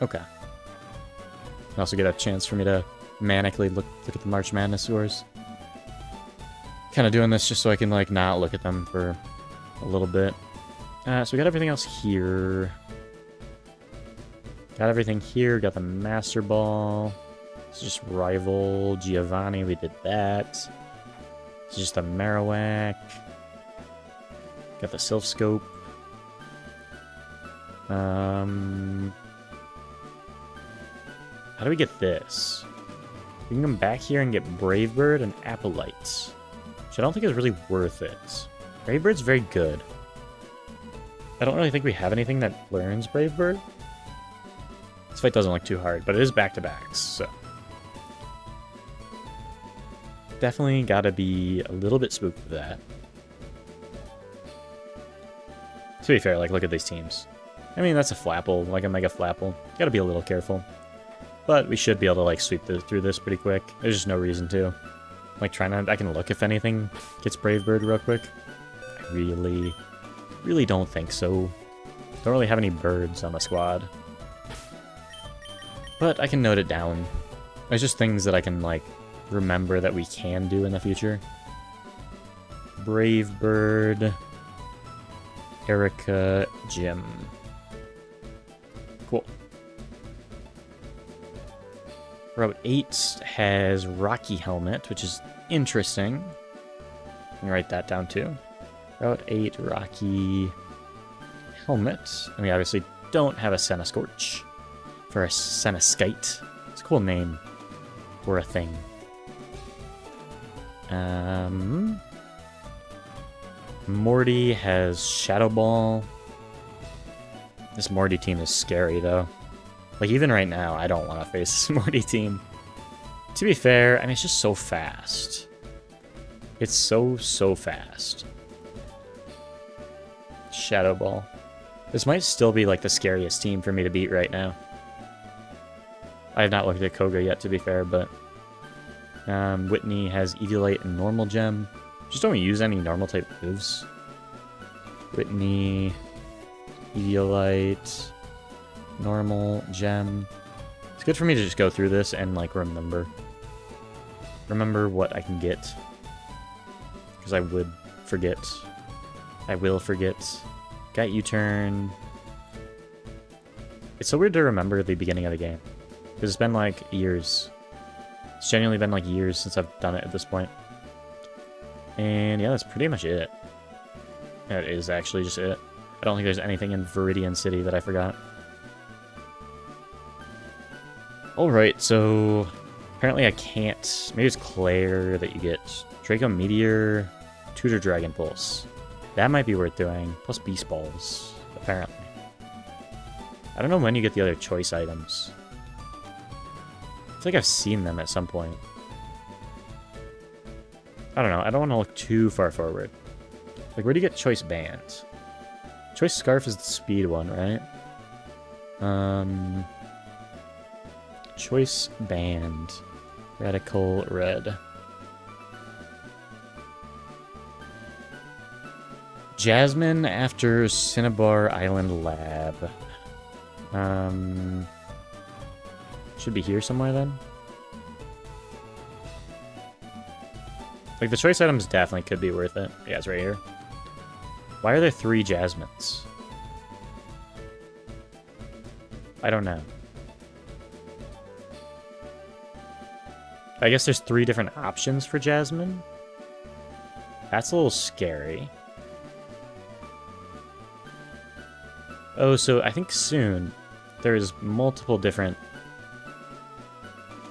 Okay. Also get a chance for me to manically look at the March Madness scores. Kind of doing this just so I can, like, not look at them for a little bit. So we got everything else here. Got everything here. Got the Master Ball. It's just Rival. Giovanni, we did that. It's just the Marowak. Got the Sylph Scope. How do we get this? We can come back here and get Brave Bird and Appolite. Which I don't think is really worth it. Brave Bird's very good. I don't really think we have anything that learns Brave Bird. This fight doesn't look too hard, but it is back-to-backs, so... Definitely gotta be a little bit spooked with that. To be fair, like, look at these teams. I mean, that's a Flapple, like a Mega Flapple. Gotta be a little careful. But we should be able to, like, sweep through this pretty quick. There's just no reason to. Like, I can look if anything gets Brave Bird real quick. I really don't think so. Don't really have any birds on the squad. But I can note it down. There's just things that I can, like, remember that we can do in the future. Brave Bird. Erica, Jim. Cool. Route 8 has Rocky Helmet, which is interesting. I can write that down too. Route 8, Rocky Helmet. And we obviously don't have a Senna-Scorch. For a Senna-Skite. It's a cool name for a thing. Morty has Shadow Ball. This Morty team is scary, though. Like, even right now, I don't want to face this Morty team. To be fair, I mean, it's just so fast. It's so fast. Shadow Ball. This might still be, like, the scariest team for me to beat right now. I have not looked at Koga yet, to be fair, but... Whitney has Eviolite and Normal Gem. Just don't use any normal-type moves. Whitney... Eviolite... Normal Gem. It's good for me to just go through this and, like, remember what I can get. Because I would forget. I will forget. Got U-turn. It's so weird to remember the beginning of the game. Because it's been, like, years. It's genuinely been, like, years since I've done it at this point. And, yeah, that's pretty much it. That is actually just it. I don't think there's anything in Viridian City that I forgot. Alright, so apparently I can't. Maybe it's Claire that you get. Draco Meteor, Tutor Dragon Pulse. That might be worth doing. Plus Beast Balls, apparently. I don't know when you get the other choice items. I feel like I've seen them at some point. I don't know. I don't want to look too far forward. Like, where do you get choice bands? Choice Scarf is the speed one, right? Choice Band. Radical Red. Jasmine after Cinnabar Island Lab. Should be here somewhere then? Like, the choice items definitely could be worth it. Yeah, it's right here. Why are there 3 Jasmines? I don't know. I guess there's 3 different options for Jasmine. That's a little scary. Oh, so I think soon there's multiple different...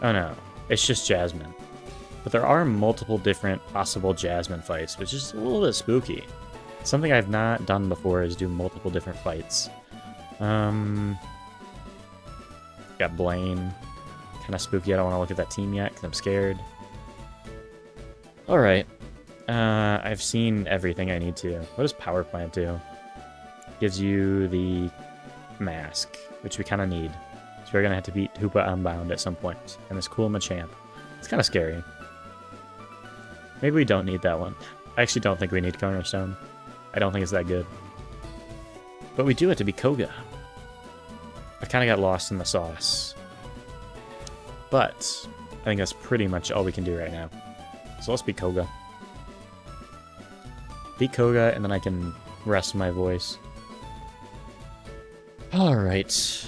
Oh no, it's just Jasmine. But there are multiple different possible Jasmine fights, which is a little bit spooky. Something I've not done before is do multiple different fights. Got Blaine. Kind of spooky. I don't want to look at that team yet because I'm scared. Alright. I've seen everything I need to. What does Power Plant do? Gives you the mask, which we kind of need. So we're going to have to beat Hoopa Unbound at some point. And this cool Machamp. It's kind of scary. Maybe we don't need that one. I actually don't think we need Cornerstone. I don't think it's that good. But we do have to beat Koga. I kind of got lost in the sauce. But I think that's pretty much all we can do right now. So let's beat Koga. Beat Koga, and then I can rest my voice. Alright.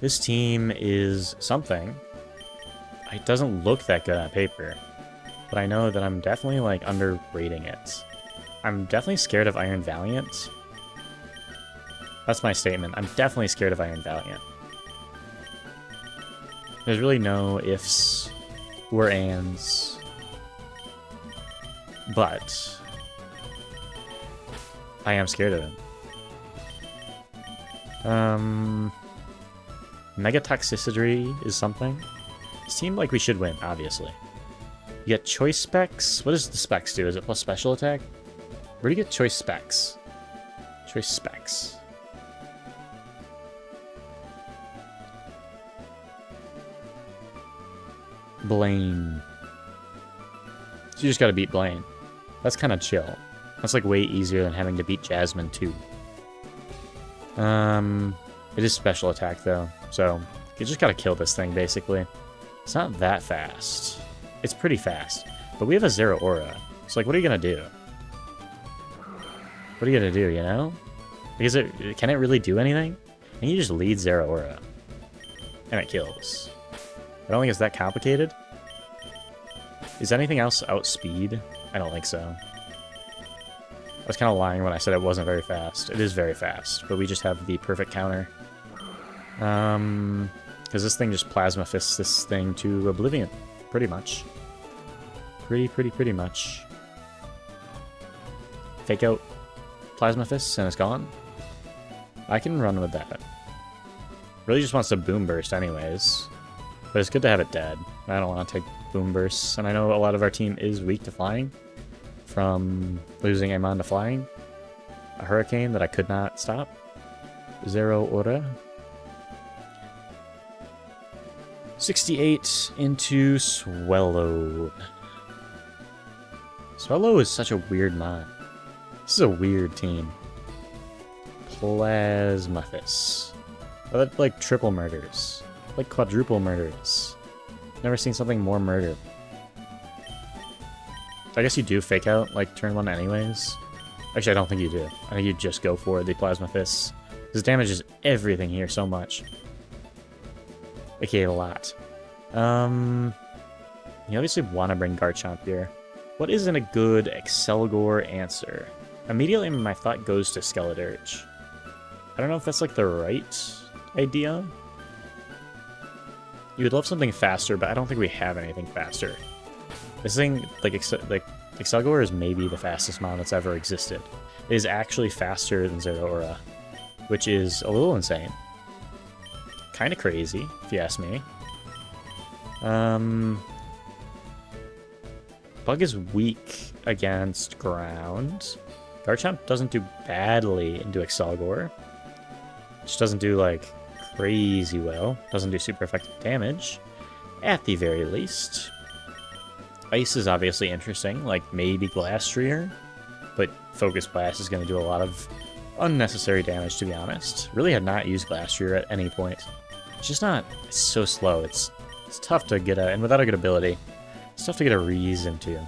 This team is something. It doesn't look that good on paper. But I know that I'm definitely, like, underrating it. I'm definitely scared of Iron Valiant. That's my statement. I'm definitely scared of Iron Valiant. There's really no ifs or ands. But I am scared of him. Mega Toxicity is something. It seemed like we should win, obviously. You get choice specs. What does the specs do? Is it plus special attack? Where do you get choice specs? Choice specs. Blaine. So you just gotta beat Blaine. That's kind of chill. That's like way easier than having to beat Jasmine too. It is special attack though, so you just gotta kill this thing basically. It's not that fast. It's pretty fast, but we have a Zero Aura. So like, what are you gonna do? What are you gonna do? You know? Because can it really do anything? And you just lead Zero Aura, and it kills. I don't think it's that complicated. Is anything else outspeed? I don't think so. I was kind of lying when I said it wasn't very fast. It is very fast, but we just have the perfect counter. Because this thing just Plasma Fists this thing to oblivion, pretty much. Pretty much. Fake out Plasma Fists and it's gone. I can run with that. Really just wants to Boom Burst anyways. But it's good to have it dead. I don't want to take Boom Bursts. And I know a lot of our team is weak to flying. From losing Amon to flying. A Hurricane that I could not stop. Zero Aura. 68 into Swellow. Swellow is such a weird mod. This is a weird team. Plasmaphis. I like triple murders. Like quadruple murders. Never seen something more murder. I guess you do fake out like turn 1 anyways. Actually, I don't think you do. I think you just go for the Plasma Fists. This damages everything here so much. Okay, a lot. You obviously want to bring Garchomp here. What isn't a good Excelgor answer? immediately my thought goes to Skeledirge. I don't know if that's like the right idea. You would love something faster, but I don't think we have anything faster. This thing, like Excelgor is maybe the fastest mon that's ever existed. It is actually faster than Zeraora, which is a little insane. Kind of crazy, if you ask me. Bug is weak against ground. Garchomp doesn't do badly into Excelgor. Just doesn't do, like, crazy well. Doesn't do super effective damage, at the very least. Ice is obviously interesting, like maybe Glastrier, but Focus Blast is going to do a lot of unnecessary damage, to be honest. Really had not used Glastrier at any point. It's just not, it's so slow, it's tough to get and without a good ability, it's tough to get a reason to.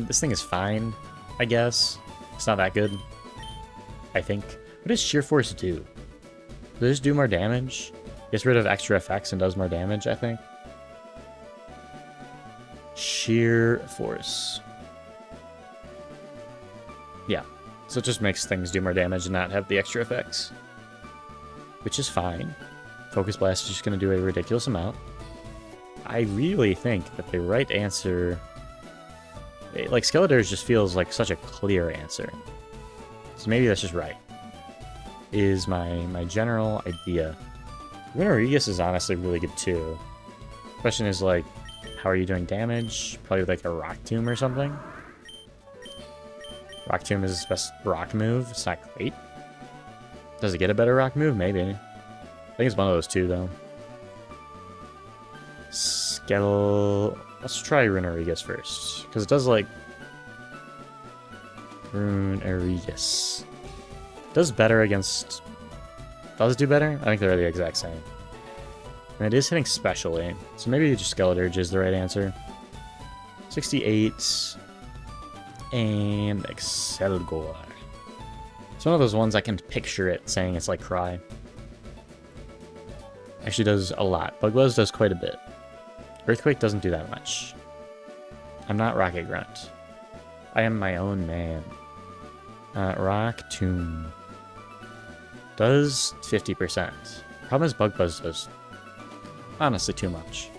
This thing is fine, I guess. It's not that good, I think. What does Sheer Force do? Does this do more damage? Gets rid of extra effects and does more damage, I think. Sheer Force. Yeah, so it just makes things do more damage and not have the extra effects. Which is fine. Focus Blast is just going to do a ridiculous amount. I really think that the right answer... Like, Skeledirge just feels like such a clear answer. So maybe that's just right. Is my general idea. Winterigus is honestly really good too. Question is, like, how are you doing damage? Probably like a Rock Tomb or something. Rock Tomb is his best rock move. It's not great. Does it get a better rock move? Maybe. I think it's one of those two, though. Let's try Runerigus first. Because it does, like... Runerigus. Does better against... Does it do better? I think they're the exact same. And it is hitting specially. So maybe just Skeledirge is the right answer. 68. And Excelgor. It's one of those ones I can picture it saying it's like Cry. Actually does a lot. Bug Buzz does quite a bit. Earthquake doesn't do that much. I'm not Rocket Grunt. I am my own man. Rock Tomb. Does 50%. Problem is Bug Buzz does honestly too much.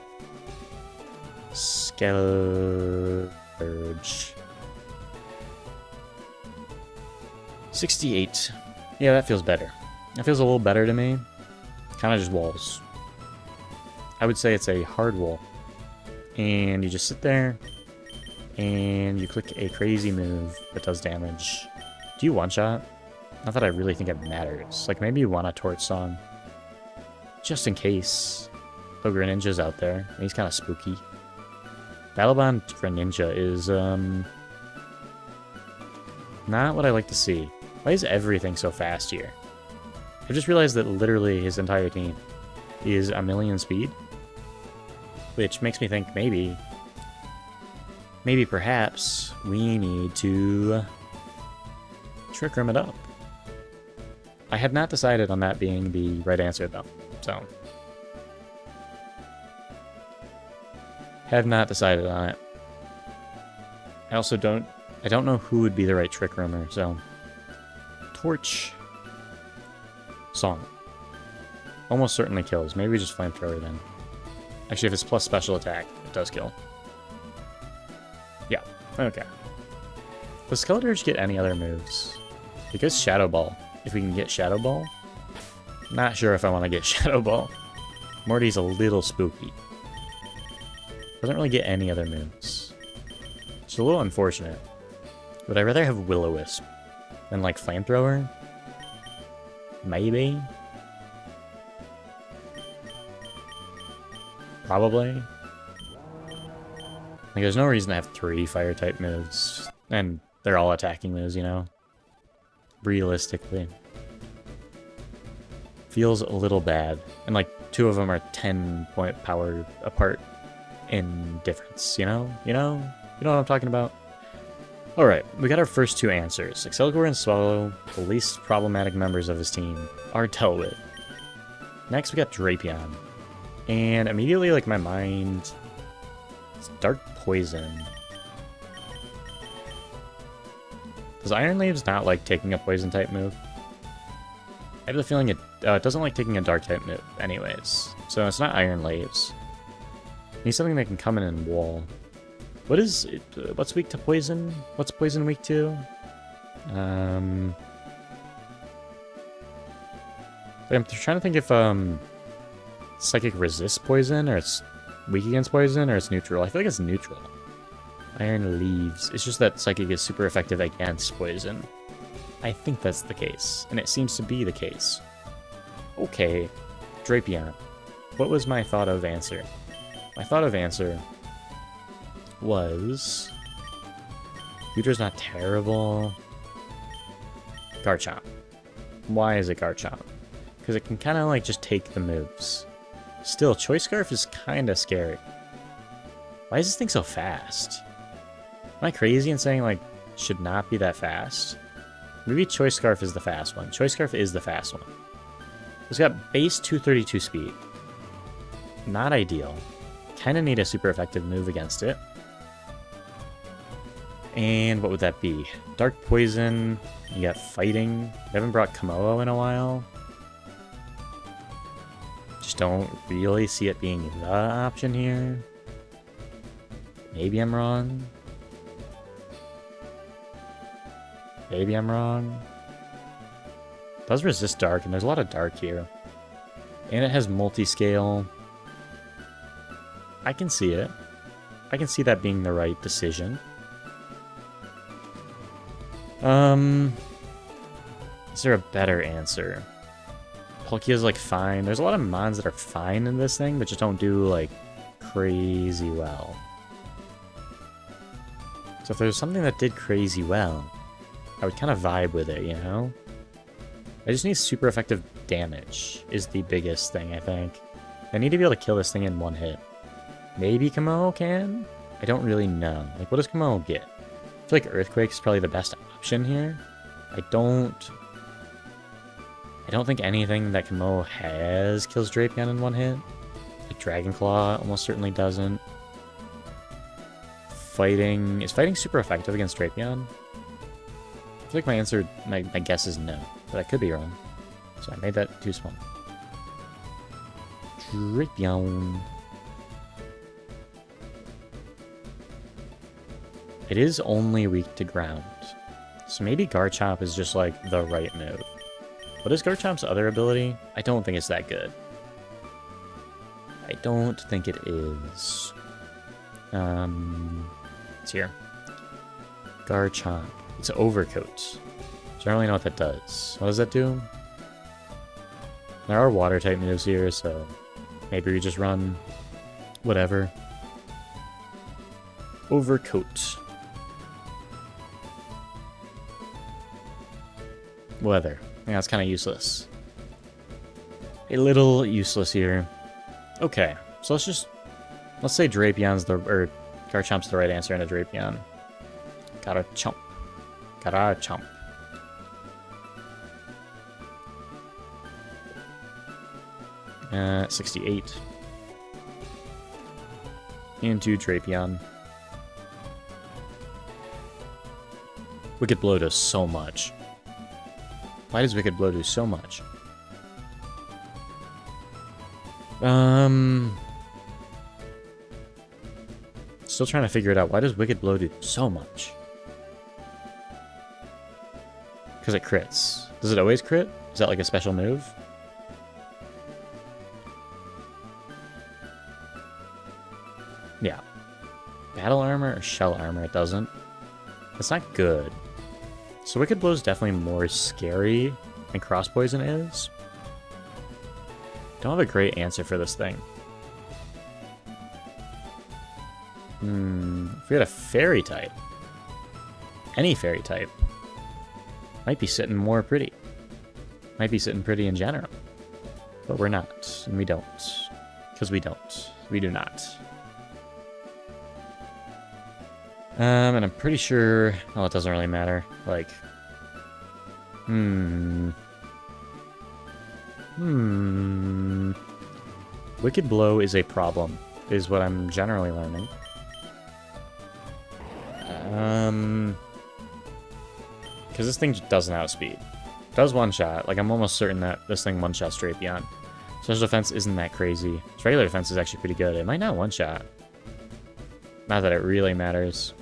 Skeledirge. 68. Yeah, that feels better. That feels a little better to me. Kind of just walls. I would say it's a hard wall. And you just sit there, and you click a crazy move that does damage. Do you one-shot? Not that I really think it matters. Like, maybe you want a Torch Song. Just in case. Though Greninja's out there, and he's kind of spooky. Battlebond Greninja is, not what I like to see. Why is everything so fast here? I just realized that literally his entire team is a million speed. Which makes me think maybe perhaps we need to Trick Room it up. I had not decided on that being the right answer though, so. Have not decided on it. I also don't know who would be the right Trick Roomer, so. Torch Song. Almost certainly kills. Maybe just Flamethrower then. Actually, if it's plus special attack, it does kill. Yeah, okay. Does Skeledirge get any other moves? Because Shadow Ball. If we can get Shadow Ball. Not sure if I want to get Shadow Ball. Morty's a little spooky. Doesn't really get any other moves. It's a little unfortunate. Would I rather have Will-O-Wisp than, like, Flamethrower? Maybe? Probably. Like, there's no reason to have 3 fire-type moves. And they're all attacking moves, you know? Realistically. Feels a little bad. And, like, 2 of them are 10-point power apart in difference, you know? You know what I'm talking about? Alright, we got our first 2 answers. Excelgor and Swallow, the least problematic members of his team, are dealt with. Next, we got Drapion. And immediately, like, my mind... It's Dark Poison. Does Iron Leaves not like taking a poison type move? I have the feeling it doesn't like taking a dark type move anyways. So it's not Iron Leaves. Need something that can come in and wall. What is it? What's weak to poison? What's poison weak to? I'm trying to think if Psychic resists poison, or it's weak against poison, or it's neutral. I feel like it's neutral. Iron Leaves. It's just that Psychic is super effective against poison. I think that's the case, and it seems to be the case. Okay, Drapion. What was my thought of answer? My thought of answer was... Future's not terrible. Garchomp. Why is it Garchomp? Because it can kind of like just take the moves. Still, Choice Scarf is kind of scary. Why is this thing so fast? Am I crazy in saying like should not be that fast? Maybe Choice Scarf is the fast one. Choice Scarf is the fast one. It's got base 232 speed. Not ideal. Kind of need a super effective move against it. And what would that be? Dark Poison. You got Fighting. We haven't brought Komodo in a while. Just don't really see it being the option here. Maybe I'm wrong. Maybe I'm wrong. It does resist dark, and there's a lot of dark here. And it has multi-scale. I can see it. I can see that being the right decision. Is there a better answer? Palkia's like fine. There's a lot of mons that are fine in this thing, but just don't do like crazy well. So if there's something that did crazy well, I would kind of vibe with it, you know? I just need super effective damage is the biggest thing, I think. I need to be able to kill this thing in one hit. Maybe Komodo can? I don't really know. Like, what does Komodo get? I feel like Earthquake is probably the best option here. I don't think anything that Komodo has kills Drapion in one hit. Like Dragon Claw almost certainly doesn't. Fighting... Is Fighting super effective against Drapion? I feel like my answer, my guess is no, but I could be wrong. So I made that too small. Drapion. It is only weak to ground. So maybe Garchomp is just like the right move. What is Garchomp's other ability? I don't think it's that good. I don't think it is. It's here. Garchomp. It's Overcoat. So I don't really know what that does. What does that do? There are water type moves here, so maybe we just run whatever. Overcoat. Weather. Yeah, that's kind of useless. A little useless here. Okay, so let's say Drapion's or Garchomp's the right answer in a Drapion. Gotta chomp. 68. Into Drapion. Wicked Blow does so much. Why does Wicked Blow do so much? Still trying to figure it out. Why does Wicked Blow do so much? Because it crits. Does it always crit? Is that like a special move? Yeah. Battle armor or shell armor? It doesn't. That's not good. So Wicked Blow is definitely more scary than Cross Poison is. Don't have a great answer for this thing. If we had a fairy type, any fairy type, might be sitting more pretty. Might be sitting pretty in general. But we're not, and we don't. Because we don't. We do not. And I'm pretty sure... Oh, it doesn't really matter. Like... Wicked Blow is a problem, is what I'm generally learning. Because this thing doesn't outspeed. It does one-shot. Like, I'm almost certain that this thing one-shots straight beyond. Special defense isn't that crazy. Its regular defense is actually pretty good. It might not one-shot. Not that it really matters.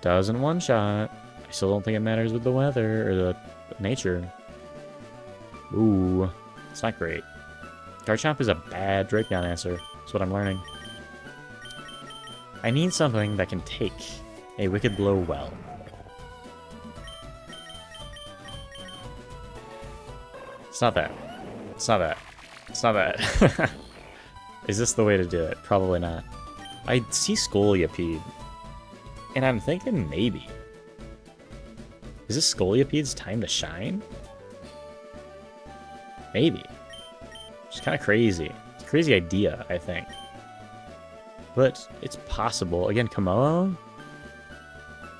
Doesn't one-shot. I still don't think it matters with the weather or the nature. Ooh, it's not great. Garchomp is a bad Drapion answer. That's what I'm learning. I need something that can take a Wicked Blow well. It's not that. It's not that. It's not that. Is this the way to do it? Probably not. I see Scolipede, and I'm thinking maybe. Is this Scolipede's time to shine? Maybe. It's kind of crazy. It's a crazy idea, I think. But it's possible. Again, Komodo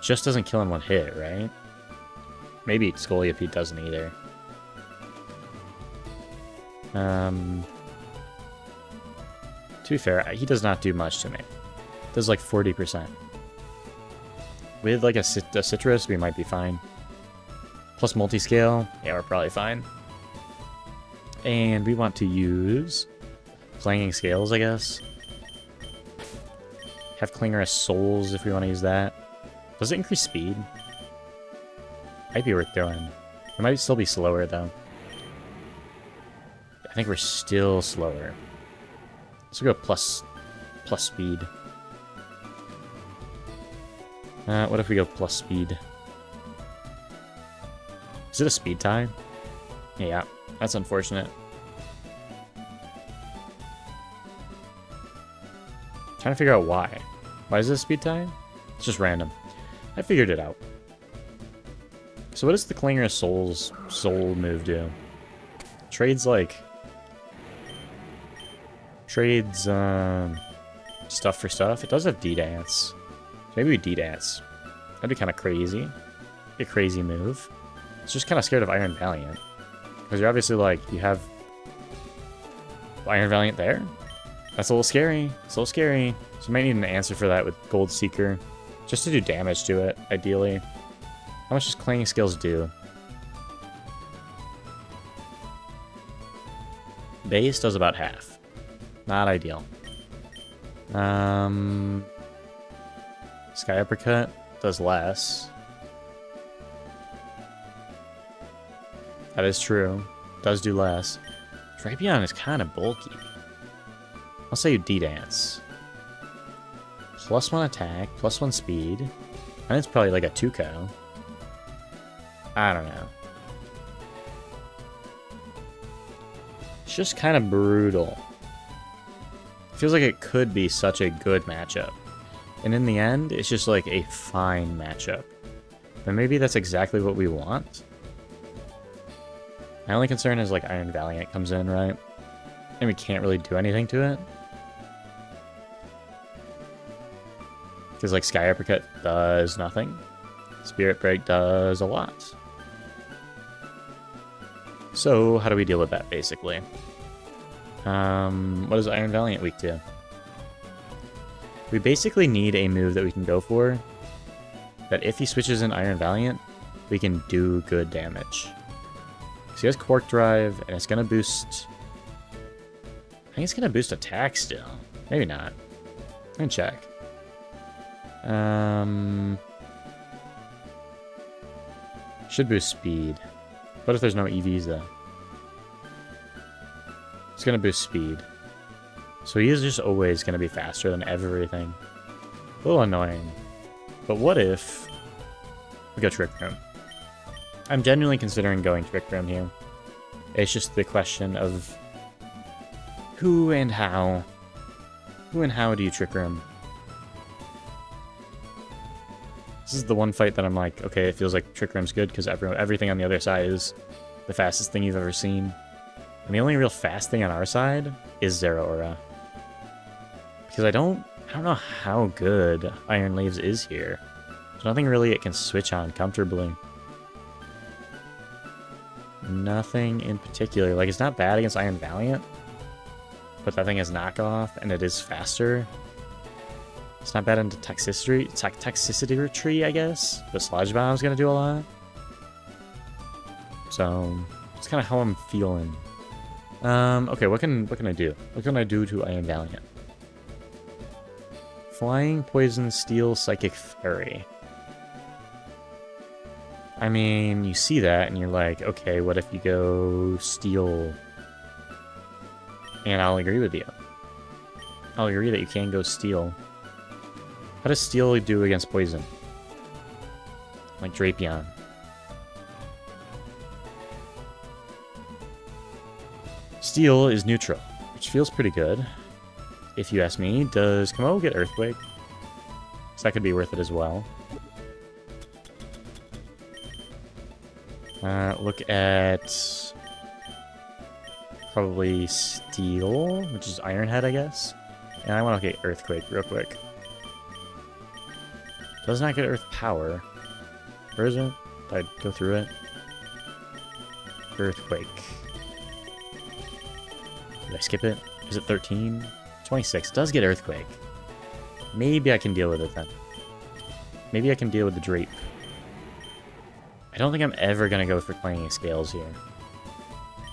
just doesn't kill in one hit, right? Maybe Scolipede doesn't either. To be fair, he does not do much to me. Does like 40%. With like a Citrus, we might be fine. Plus multi-scale, yeah, we're probably fine. And we want to use Clanging Scales, I guess. Have Clingerous Souls if we want to use that. Does it increase speed? Might be worth doing. It might still be slower, though. I think we're still slower. Let's go plus speed. What if we go plus speed? Is it a speed tie? Yeah, that's unfortunate. Trying to figure out why. Why is this a speed tie? It's just random. I figured it out. So what does the Clingerous Soul move do? Trades like... Trades stuff for stuff. It does have D-Dance. Maybe we D-Dance. That'd be kind of crazy. A crazy move. It's just kind of scared of Iron Valiant. Because you're obviously like, you have Iron Valiant there? That's a little scary. It's a little scary. So you might need an answer for that with Gold Seeker. Just to do damage to it, ideally. How much does Clanging Scales do? Base does about half. Not ideal. Sky Uppercut does less. That is true. Does do less. Drapion is kind of bulky. I'll say you D-Dance. +1 attack, +1 speed. And it's probably like a Tuco. I don't know. It's just kind of brutal. Feels like it could be such a good matchup. And in the end, it's just like a fine matchup. But maybe that's exactly what we want. My only concern is like Iron Valiant comes in, right? And we can't really do anything to it. Because like Sky Uppercut does nothing. Spirit Break does a lot. So how do we deal with that, basically? What is Iron Valiant weak to? We basically need a move that we can go for, that if he switches in Iron Valiant, we can do good damage. So he has Quark Drive, and it's gonna boost... I think it's gonna boost attack still. Maybe not. Let me check. Should boost speed. What if there's no EVs though? It's gonna boost speed. So he is just always gonna be faster than everything. A little annoying. But what if we go Trick Room? I'm genuinely considering going Trick Room here. It's just the question of who and how. Who and how do you Trick Room? This is the one fight that I'm like, okay, it feels like Trick Room's good because everything on the other side is the fastest thing you've ever seen. And the only real fast thing on our side is Zeraora. Because I don't know how good Iron Leaves is here. There's nothing really it can switch on comfortably. Nothing in particular. Like, it's not bad against Iron Valiant, but that thing is knockoff and it is faster. It's not bad into toxicity retreat, I guess. But Sludge Bomb's gonna do a lot. So it's kind of how I'm feeling. Okay, what can I do? What can I do to Iron Valiant? Flying, Poison, Steel, Psychic, Fairy. I mean, you see that and you're like, okay, what if you go Steel? And I'll agree with you. I'll agree that you can go Steel. How does Steel do against Poison? Like Drapion. Steel is neutral, which feels pretty good. If you ask me, does Kamo get Earthquake? So that could be worth it as well. Look at probably Steel, which is Iron Head, I guess. And I want to get Earthquake real quick. Does not get Earth Power. Where is it? Did I go through it? Earthquake. Did I skip it? Is it 13? 26. Does get Earthquake. Maybe I can deal with it then. Maybe I can deal with the Drape. I don't think I'm ever going to go for Clanging Scales here.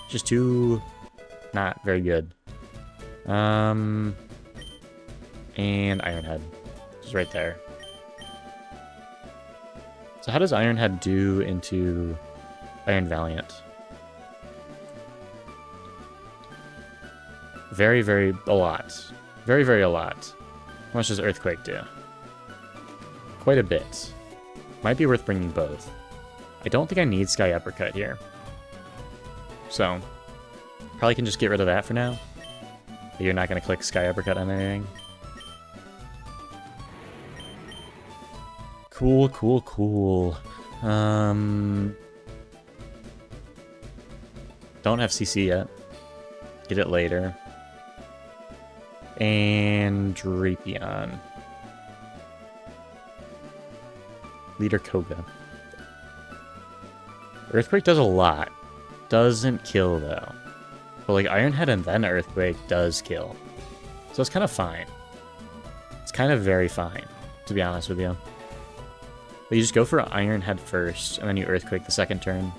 Just too... not very good. And Iron Head. Just right there. So how does Iron Head do into Iron Valiant? Very, very, a lot. Very, very a lot. How much does Earthquake do? Quite a bit. Might be worth bringing both. I don't think I need Sky Uppercut here. So, probably can just get rid of that for now. But you're not going to click Sky Uppercut on anything. Cool, cool, cool. Don't have CC yet. Get it later. And Drapion. Leader Koga. Earthquake does a lot. Doesn't kill, though. But, like, Iron Head and then Earthquake does kill. So it's kind of fine. It's kind of very fine, to be honest with you. But you just go for Iron Head first, and then you Earthquake the second turn.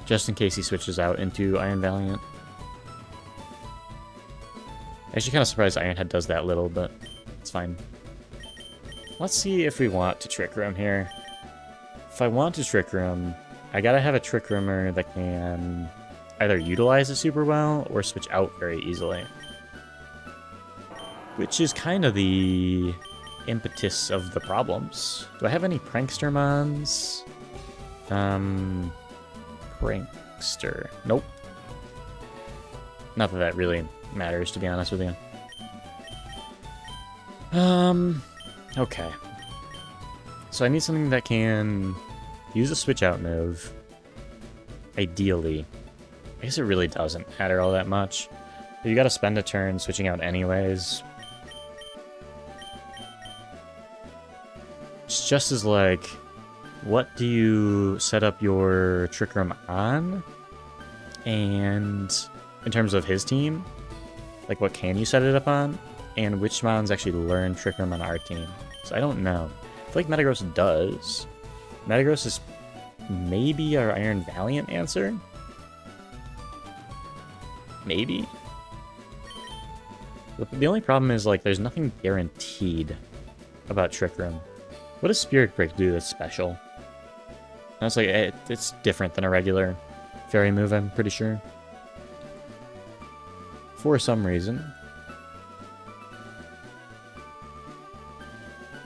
Just in case he switches out into Iron Valiant. Actually, kind of surprised Iron Head does that little, but it's fine. Let's see if we want to Trick Room here. If I want to Trick Room, I gotta have a Trick Roomer that can either utilize it super well or switch out very easily. Which is kind of the impetus of the problems. Do I have any Prankster mons? Prankster. Nope. Not that that really matters, to be honest with you. Okay. So I need something that can use a switch out move. Ideally. I guess it really doesn't matter all that much. But you gotta spend a turn switching out anyways. It's just as like, what do you set up your Trick Room on? And in terms of his team, like what can you set it up on? And which mons actually learn Trick Room on our team? So I don't know. I feel like Metagross does. Metagross is maybe our Iron Valiant answer? Maybe? But the only problem is, like, there's nothing guaranteed about Trick Room. What does Spirit Break do that's special? That's like, it's different than a regular fairy move, I'm pretty sure. For some reason.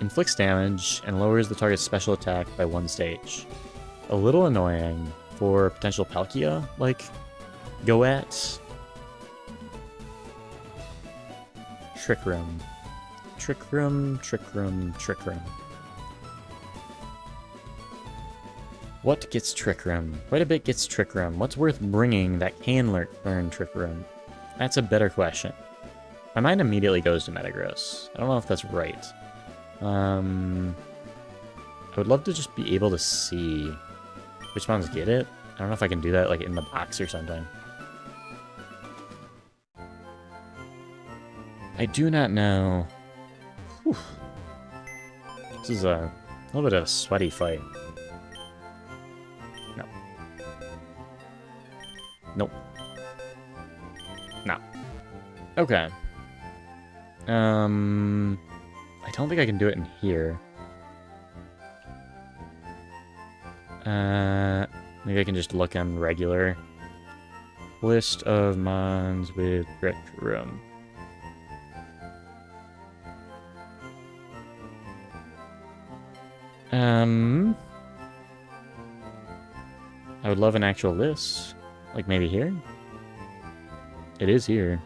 Inflicts damage and lowers the target's special attack by 1 stage. A little annoying for potential Palkia, like Goat. Trick Room. Trick Room, Trick Room, Trick Room. What gets Trick Room? Quite a bit gets Trick Room. What's worth bringing that can learn Trick Room? That's a better question. My mind immediately goes to Metagross. I don't know if that's right. I would love to just be able to see which ones get it. I don't know if I can do that like in the box or something. I do not know. Whew. This is a little bit of a sweaty fight. No. Nope. No. Okay. I don't think I can do it in here. Maybe I can just look on regular. List of mons with Rec Room. I would love an actual list. Like maybe here? It is here.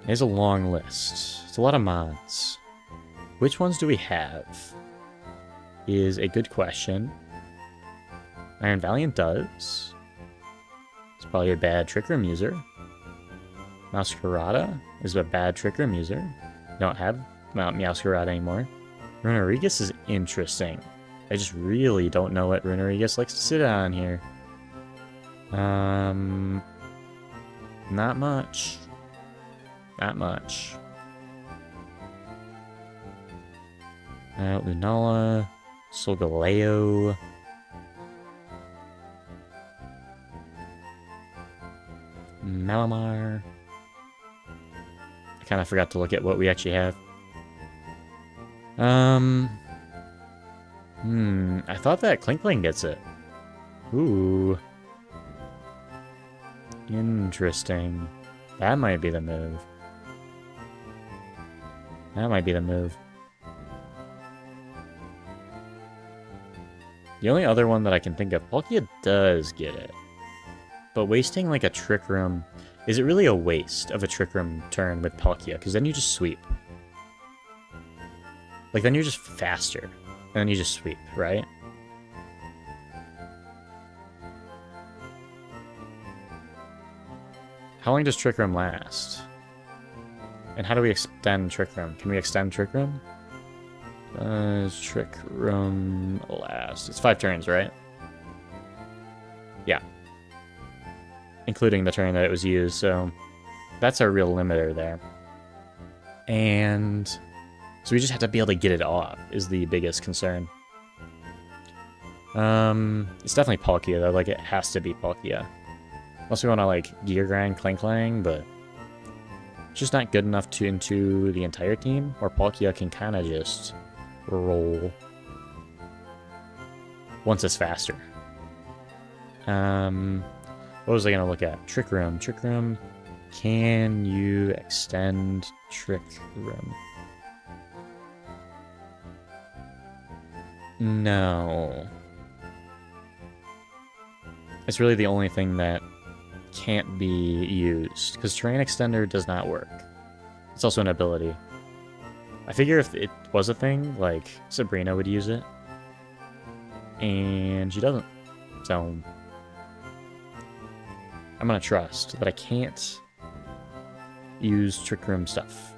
It's a long list. It's a lot of mods. Which ones do we have? Is a good question. Iron Valiant does. It's probably a bad Trick Room user. Masquerada is a bad Trick Room user. Don't have Masquerada anymore. Runarigus is interesting. I just really don't know what Runarigus likes to sit on here. Not much. Not much. Lunala, Solgaleo. Malamar. I kind of forgot to look at what we actually have. I thought that Klinkling gets it. Ooh. Interesting. That might be the move. That might be the move. The only other one that I can think of, Palkia does get it. But wasting like a Trick Room, is it really a waste of a Trick Room turn with Palkia? Because then you just sweep. Like then you're just faster. And then you just sweep, right? How long does Trick Room last? And how do we extend Trick Room? Can we extend Trick Room? Trick Room last? It's 5 turns, right? Yeah. Including the turn that it was used, so that's our real limiter there. And so we just have to be able to get it off, is the biggest concern. It's definitely Palkia, though. Like, it has to be Palkia. Unless we want to, like, Gear Grind Klinklang, but it's just not good enough to into the entire team, or Palkia can kind of just roll once it's faster. What was I going to look at? Trick Room. Trick Room. Can you extend Trick Room? No. It's really the only thing that can't be used, because Terrain Extender does not work. It's also an ability. I figure if it was a thing, like, Sabrina would use it. And she doesn't. So I'm gonna trust that I can't use Trick Room stuff.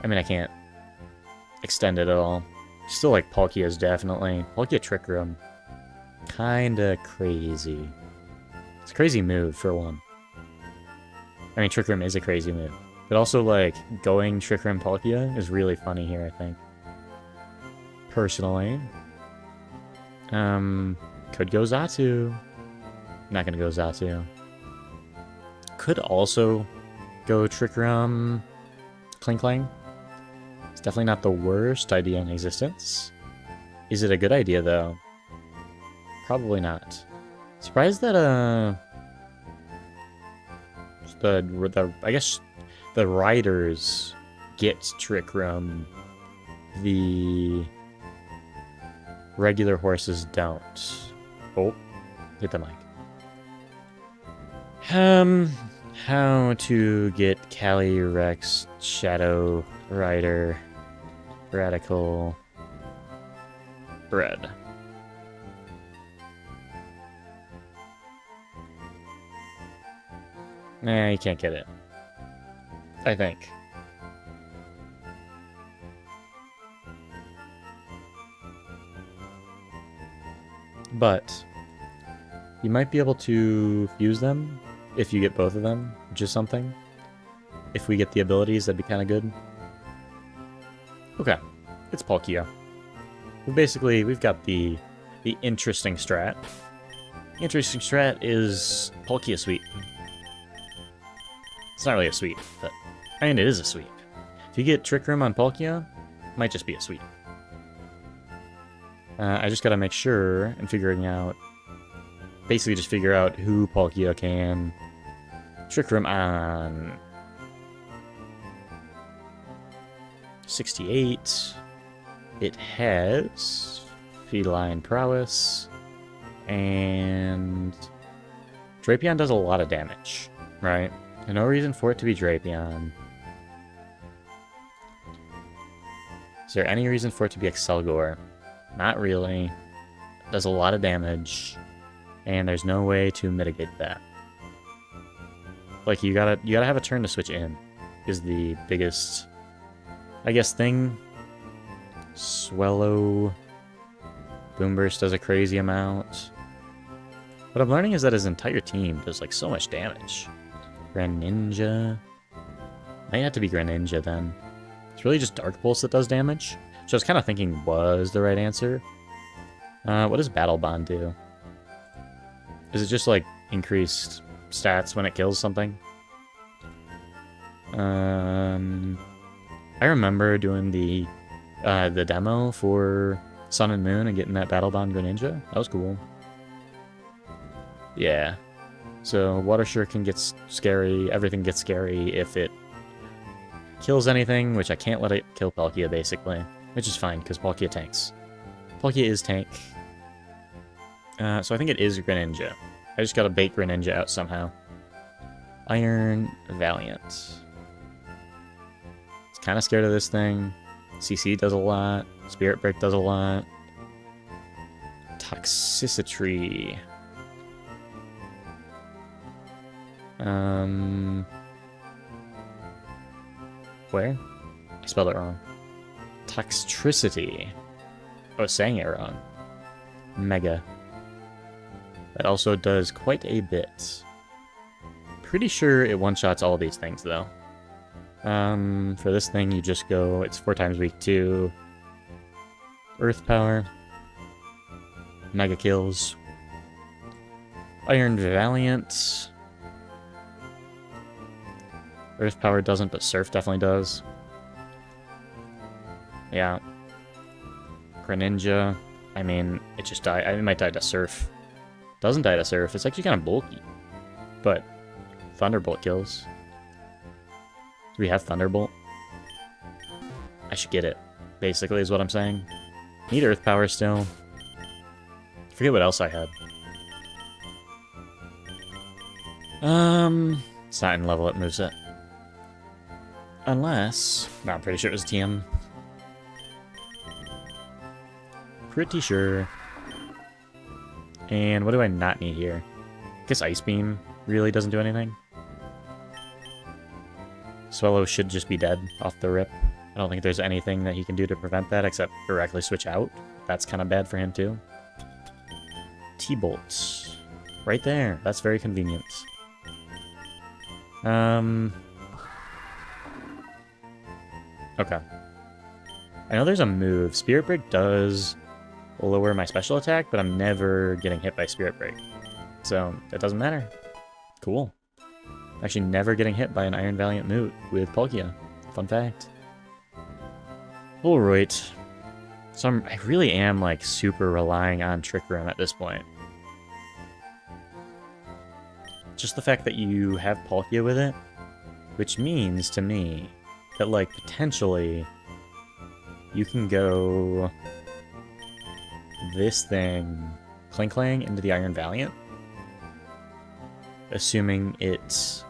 I mean, I can't extend it at all. Still like Palkia's definitely. Palkia Trick Room. Kinda crazy. It's a crazy move for one. I mean, Trick Room is a crazy move. But also, like, going Trick Room Palkia is really funny here, I think. Personally. Could go Xatu. Not gonna go Xatu. Could also go Trick Room Klinklang. It's definitely not the worst idea in existence. Is it a good idea, though? Probably not. Surprised that, I guess the riders get Trick Room. The regular horses don't. Oh, hit the mic. How to get Calyrex, Shadow Rider, Radical, Bread. Nah, you can't get it. I think. But you might be able to fuse them if you get both of them, which is something. If we get the abilities, that'd be kind of good. Okay, it's Palkia. Well, basically, we've got the interesting strat. The interesting strat is Palkia sweep. It's not really a sweep, but I mean, it is a sweep. If you get Trick Room on Palkia, it might just be a sweep. I just gotta make sure and figuring out, basically just figure out who Palkia can Trick Room on. 68. It has Feline Prowess, and Drapion does a lot of damage, right? There's no reason for it to be Drapion. Is there any reason for it to be Excelgor? Not really. It does a lot of damage, and there's no way to mitigate that. Like, you gotta have a turn to switch in, is the biggest, I guess, thing. Swallow. Boomburst does a crazy amount. What I'm learning is that his entire team does, like, so much damage. Greninja. Might have to be Greninja, then. It's really just Dark Pulse that does damage, which I was kind of thinking was the right answer. What does Battle Bond do? Is it just, like, increased stats when it kills something? I remember doing the demo for Sun and Moon and getting that Battle Bond Greninja. That was cool. Yeah. So Water Shuriken gets scary. Everything gets scary if it kills anything, which I can't let it kill Palkia, basically. Which is fine, because Palkia tanks. Palkia is tank. So I think it is Greninja. I just gotta bait Greninja out somehow. Iron Valiant. It's kind of scared of this thing. CC does a lot. Spirit Break does a lot. Toxicity. Where? I spelled it wrong. Toxtricity. I was saying it wrong. Mega. That also does quite a bit. Pretty sure it one-shots all these things, though. For this thing, you just go, it's 4 times weak 2. Earth Power. Mega kills. Iron Valiant. Earth Power doesn't, but Surf definitely does. Yeah. Greninja. I mean, it just died. It might die to Surf. Doesn't die to Surf. It's actually kind of bulky. But Thunderbolt kills. Do we have Thunderbolt? I should get it, basically, is what I'm saying. Need Earth Power still. Forget what else I had. It's not in level up moveset. Unless... No, I'm pretty sure it was TM. Pretty sure. And what do I not need here? I guess Ice Beam really doesn't do anything. Swallow should just be dead off the rip. I don't think there's anything that he can do to prevent that except directly switch out. That's kind of bad for him too. T-Bolt. Right there. That's very convenient. Okay. I know there's a move. Spirit Break does lower my special attack, but I'm never getting hit by Spirit Break. So, that doesn't matter. Cool. Actually never getting hit by an Iron Valiant move with Palkia. Fun fact. Alright. So I really am, like, super relying on Trick Room at this point. Just the fact that you have Palkia with it, which means to me that, like, potentially you can go this thing, Clang into the Iron Valiant, assuming it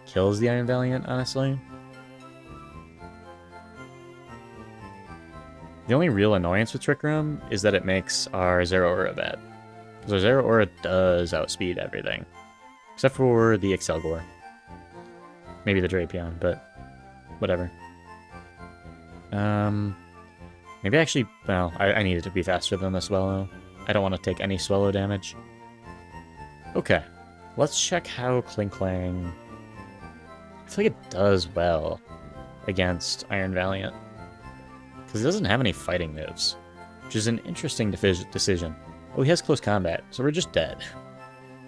kills the Iron Valiant, honestly. The only real annoyance with Trick Room is that it makes our Zero Aura bad. Because our Zero Aura does outspeed everything. Except for the Excelgor. Maybe the Drapion, but whatever. Maybe actually, well, I need it to be faster than the Swallow. I don't want to take any Swallow damage. Okay, let's check how Clang. I feel like it does well against Iron Valiant. Because he doesn't have any fighting moves, which is an interesting decision. Oh, he has close combat, so we're just dead.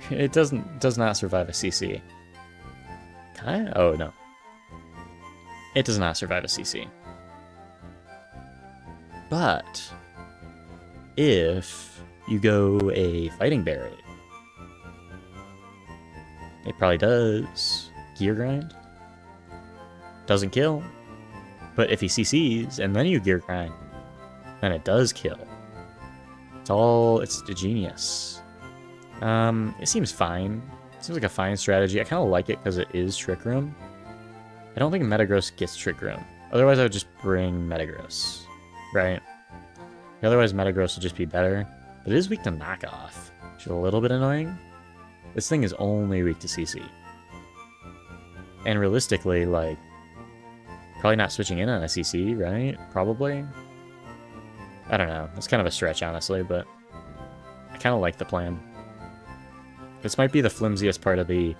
It does not survive a CC. Kind of? Oh, no. It does not survive a CC. But if you go a fighting berry, it probably does gear grind. Doesn't kill. But if he CCs and then you gear grind, then it does kill. It's a genius. It seems fine. It seems like a fine strategy. I kind of like it because it is Trick Room. I don't think Metagross gets Trick Room. Otherwise, I would just bring Metagross, right? Otherwise, Metagross would just be better. But it is weak to Knockoff, which is a little bit annoying. This thing is only weak to CC. And realistically, like, probably not switching in on a CC, right? Probably. I don't know. It's kind of a stretch, honestly, but I kind of like the plan. This might be the flimsiest part of the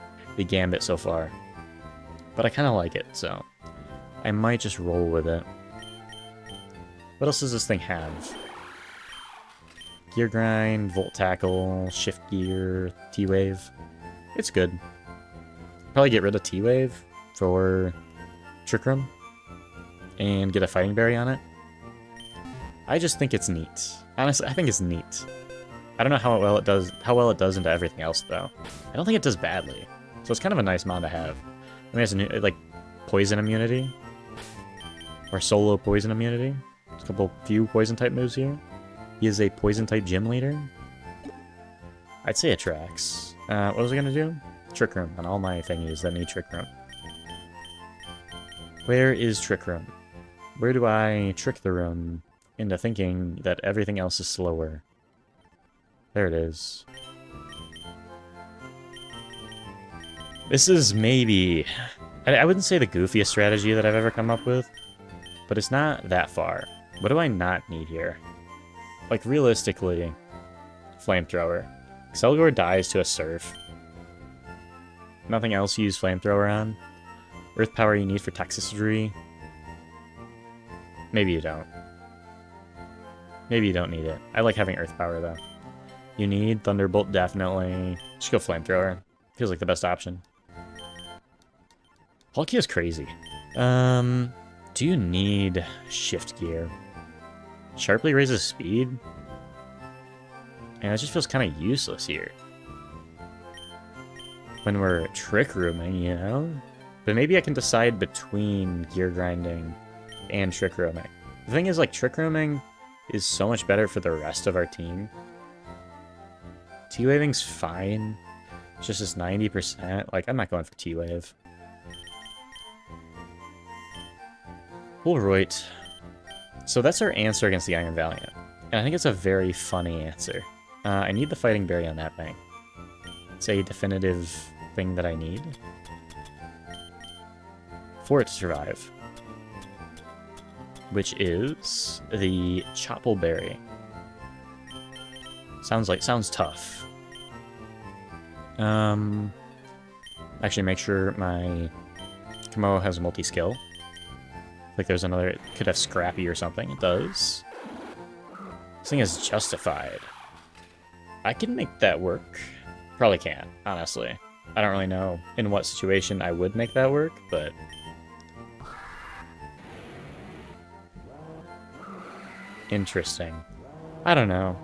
gambit so far. But I kind of like it, so I might just roll with it. What else does this thing have? Gear Grind, Volt Tackle, Shift Gear, T-Wave. It's good. Probably get rid of T-Wave for Trick Room and get a Fighting Berry on it. I just think it's neat. Honestly, I think it's neat. I don't know how well it does into everything else, though. I don't think it does badly. So it's kind of a nice mon to have. I mean, it's a like poison immunity. Or solo poison immunity. There's a few poison type moves here. He is a poison type gym leader. I'd say it tracks. What was I gonna do? Trick Room on all my thingies that need Trick Room. Where is Trick Room? Where do I trick the room into thinking that everything else is slower? There it is. This is maybe... I wouldn't say the goofiest strategy that I've ever come up with, but it's not that far. What do I not need here? Like, realistically, Flamethrower. Xelgor dies to a Surf. Nothing else you use Flamethrower on. Earth Power you need for Toxicity. Maybe you don't. Maybe you don't need it. I like having Earth Power, though. You need Thunderbolt, definitely. Just go Flamethrower. Feels like the best option. Palkia is crazy. Do you need Shift Gear? Sharply raises speed? And it just feels kind of useless here. When we're Trick Rooming, you know? But maybe I can decide between Gear Grinding and Trick Rooming. The thing is, like, Trick Rooming is so much better for the rest of our team. T-Waving's fine. It's just this 90%. Like, I'm not going for T-Wave. Alright. So that's our answer against the Iron Valiant. And I think it's a very funny answer. I need the Fighting Berry on that thing. It's a definitive thing that I need for it to survive. Which is the Chople Berry. Sounds tough. Actually make sure my Kamo has multi-skill. Like there's another, it could have Scrappy or something. It does. This thing is Justified. I can make that work. Probably can't, honestly. I don't really know in what situation I would make that work, but... Interesting. I don't know.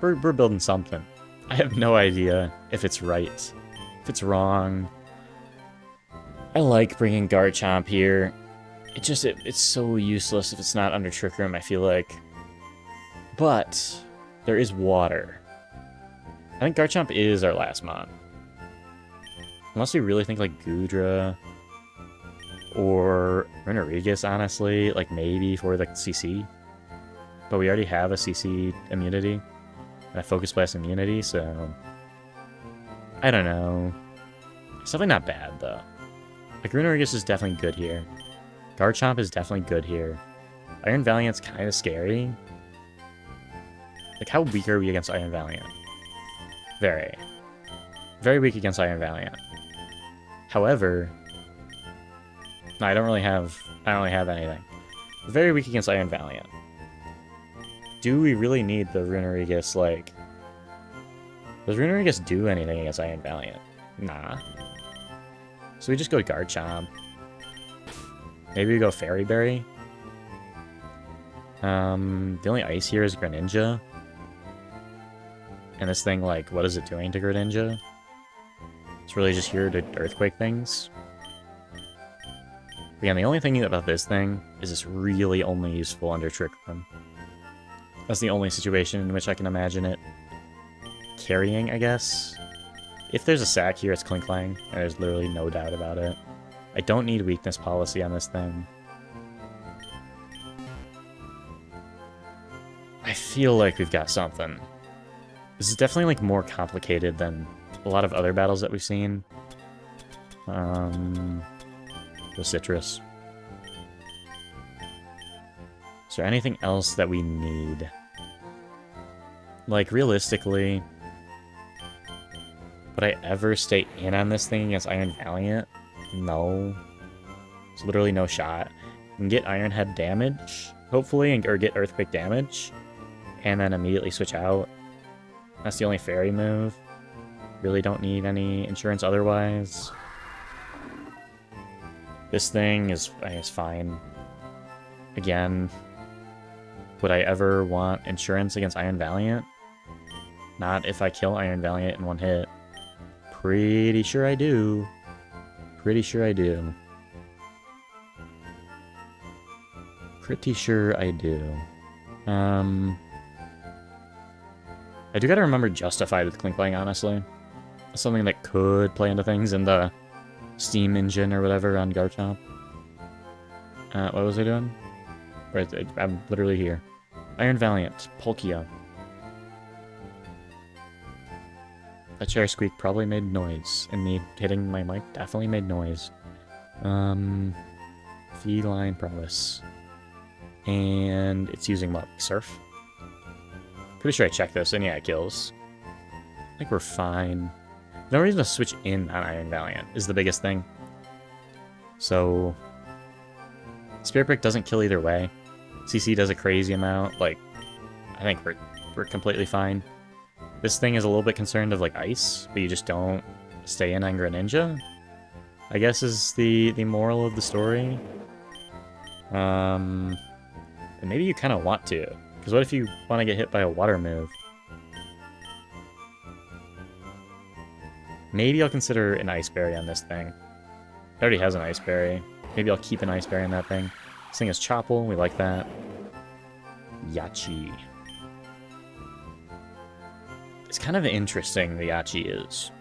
We're building something. I have no idea if it's right, if it's wrong. I like bringing Garchomp here. It's so useless if it's not under Trick Room, I feel like. But there is water. I think Garchomp is our last mon. Unless we really think like Goodra or Renorigus, honestly, like maybe for the CC. But we already have a CC immunity and a Focus Blast immunity, so I don't know. It's definitely not bad though. Like Renorigus is definitely good here. Garchomp is definitely good here. Iron Valiant's kind of scary. Like, how weak are we against Iron Valiant? Very. Very weak against Iron Valiant. However, No, I don't really have anything. Very weak against Iron Valiant. Do we really need the Runerigus, like... Does Runerigus do anything against Iron Valiant? Nah. So we just go Garchomp. Maybe we go Fairy Berry. The only ice here is Greninja. And this thing, like, what is it doing to Greninja? It's really just here to Earthquake things. Again, the only thing about this thing is it's really only useful under Trick Room. That's the only situation in which I can imagine it carrying, I guess. If there's a sack here, it's Klinklang, and there's literally no doubt about it. I don't need weakness policy on this thing. I feel like we've got something. This is definitely, like, more complicated than a lot of other battles that we've seen. The Citrus. Is there anything else that we need? Like, realistically, would I ever stay in on this thing against Iron Valiant? No. There's literally no shot. You can get Iron Head damage, hopefully, or get Earthquake damage, and then immediately switch out. That's the only fairy move. Really don't need any insurance otherwise. This thing is, I guess, fine. Again, would I ever want insurance against Iron Valiant? Not if I kill Iron Valiant in one hit. Pretty sure I do. Pretty sure I do. Pretty sure I do. I do gotta remember Justified with Klinklang, honestly. That's something that could play into things in the Steam engine or whatever on Garchomp. What was I doing? Right, I'm literally here. Iron Valiant, Palkia. That chair squeak probably made noise, and me hitting my mic definitely made noise. Feline Prowess. And it's using what? Surf? Pretty sure I checked this, and yeah, it kills. I think we're fine. No reason to switch in on Iron Valiant is the biggest thing. So, Spirit Break doesn't kill either way. CC does a crazy amount. Like, I think we're completely fine. This thing is a little bit concerned of like ice, but you just don't stay in on Greninja, I guess is the moral of the story. And maybe you kind of want to, because what if you want to get hit by a water move? Maybe I'll consider an Ice Berry on this thing. It already has an Ice Berry. Maybe I'll keep an Ice Berry on that thing. This thing is Chople, we like that. Yachi. It's kind of interesting, the Yachi is.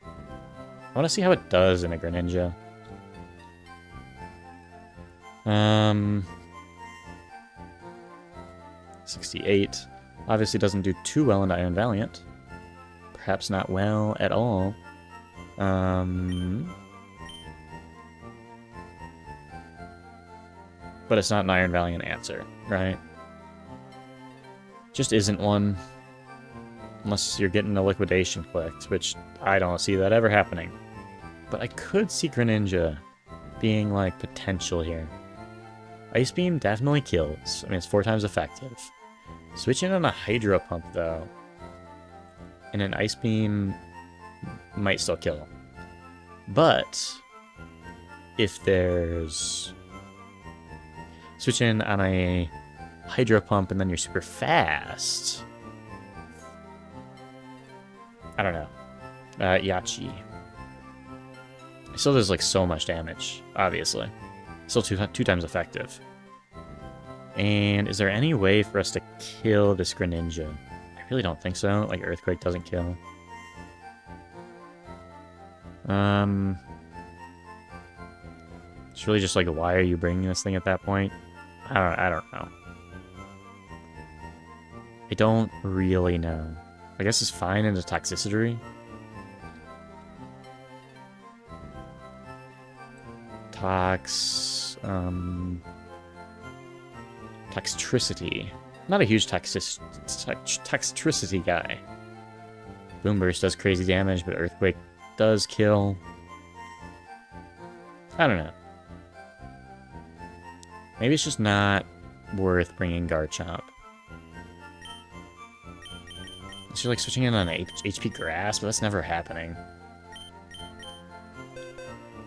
I want to see how it does in a Greninja. 68. Obviously doesn't do too well into Iron Valiant. Perhaps not well at all. But it's not an Iron Valiant answer, right? Just isn't one. Unless you're getting a liquidation clicked, which I don't see that ever happening. But I could see Greninja being, like, potential here. Ice Beam definitely kills. I mean, it's 4 times effective. Switching on a Hydro Pump, though, and an Ice Beam might still kill. But if there's... Switch in on a Hydro Pump and then you're super fast... I don't know. Yachi. Still does, like, so much damage, obviously. Still two times effective. And is there any way for us to kill this Greninja? I really don't think so. Like, Earthquake doesn't kill. It's really just like, why are you bringing this thing at that point? I don't know. I don't really know. I guess it's fine into Toxicity. Toxtricity. Not a huge Toxtricity guy. Boom Burst does crazy damage, but Earthquake does kill. I don't know. Maybe it's just not worth bringing Garchomp. She's like switching in on HP Grass, but that's never happening.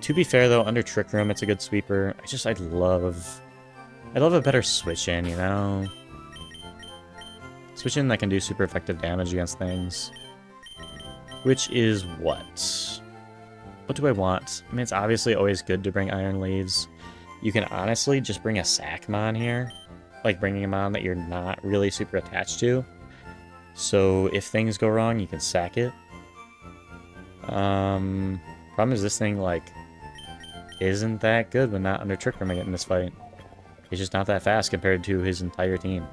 To be fair though, under Trick Room, it's a good sweeper. I'd love a better switch in, you know? Switch in that can do super effective damage against things. Which is what? What do I want? I mean, it's obviously always good to bring Iron Leaves. You can honestly just bring a Sackmon here. Like bringing a mon that you're not really super attached to. So if things go wrong, you can sack it. Problem is this thing, like, isn't that good when not under Trick Room in this fight. He's just not that fast compared to his entire team.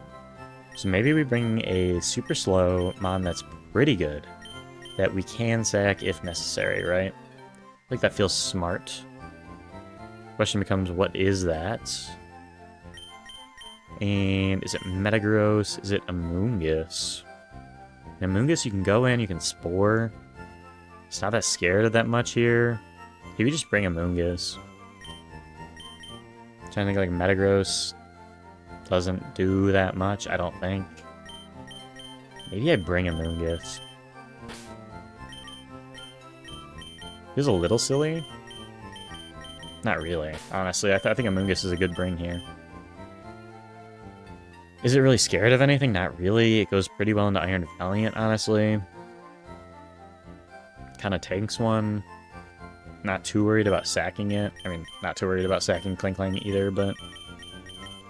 So maybe we bring a super slow mon that's pretty good, that we can sack if necessary, right? I think that feels smart. Question becomes, what is that? And is it Metagross? Is it Amoonguss? Amoonguss, you can go in, you can Spore. It's not that scared of that much here. Maybe just bring Amoonguss. I'm trying to think, like, Metagross doesn't do that much, I don't think. Maybe I bring Amoonguss. Feels a little silly. Not really, honestly. I think Amoonguss is a good bring here. Is it really scared of anything? Not really. It goes pretty well into Iron Valiant, honestly. Kind of tanks one. Not too worried about sacking it. I mean, not too worried about sacking Klinkling either, but...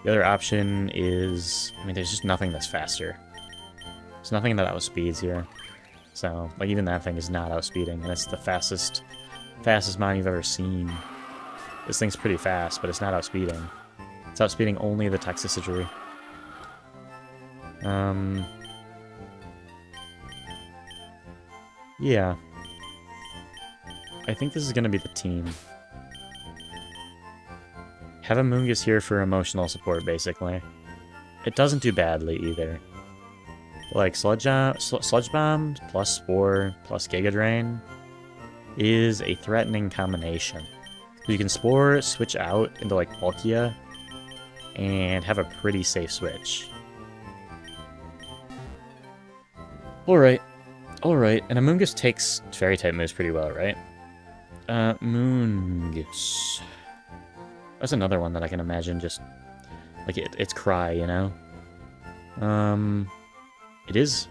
The other option is... I mean, there's just nothing that's faster. There's nothing that outspeeds here. So, like, even that thing is not outspeeding, and it's the fastest mon you've ever seen. This thing's pretty fast, but it's not outspeeding. It's outspeeding only the Toxicity. Yeah. I think this is going to be the team. Have Amoonguss here for emotional support, basically. It doesn't do badly, either. Like, Sludge Bomb plus Spore plus Giga Drain is a threatening combination. You can Spore, switch out into, like, Palkia, and have a pretty safe switch. Alright. Alright, and Amoonguss takes Fairy-type moves pretty well, right? Amoonguss. That's another one that I can imagine just... Like, it's Cry, you know? It is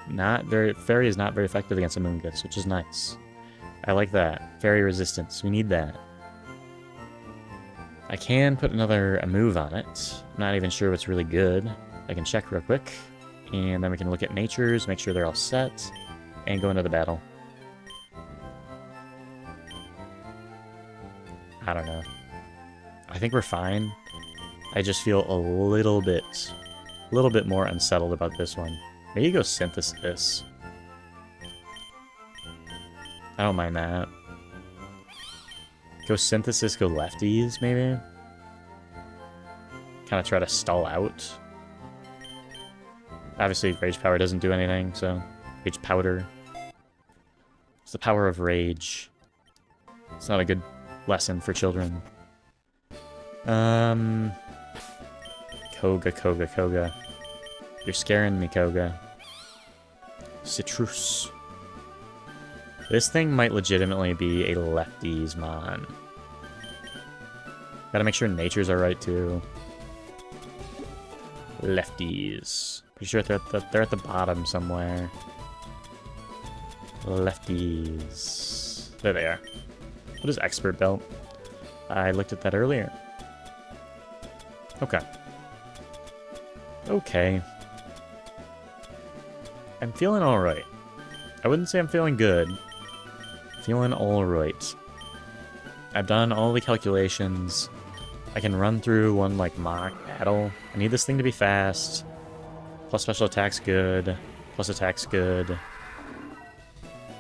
not very... Fairy is not very effective against Amoonguss, which is nice. I like that. Fairy resistance. We need that. I can put another move on it. I'm not even sure what's really good. I can check real quick. And then we can look at natures, make sure they're all set, and go into the battle. I don't know. I think we're fine. I just feel a little bit more unsettled about this one. Maybe go Synthesis. I don't mind that. Go Synthesis, go lefties, maybe? Kind of try to stall out. Obviously, Rage Power doesn't do anything, so... Rage Powder. It's the power of rage. It's not a good lesson for children. Koga. You're scaring me, Koga. Citrus. This thing might legitimately be a lefties mon. Gotta make sure natures are right, too. Lefties. Pretty sure they're at the bottom somewhere. Lefties. There they are. What is Expert Belt? I looked at that earlier. Okay. Okay. I'm feeling alright. I wouldn't say I'm feeling good. Feeling alright. I've done all the calculations. I can run through one, like, mock battle. I need this thing to be fast. Plus special attack's good. Plus attack's good.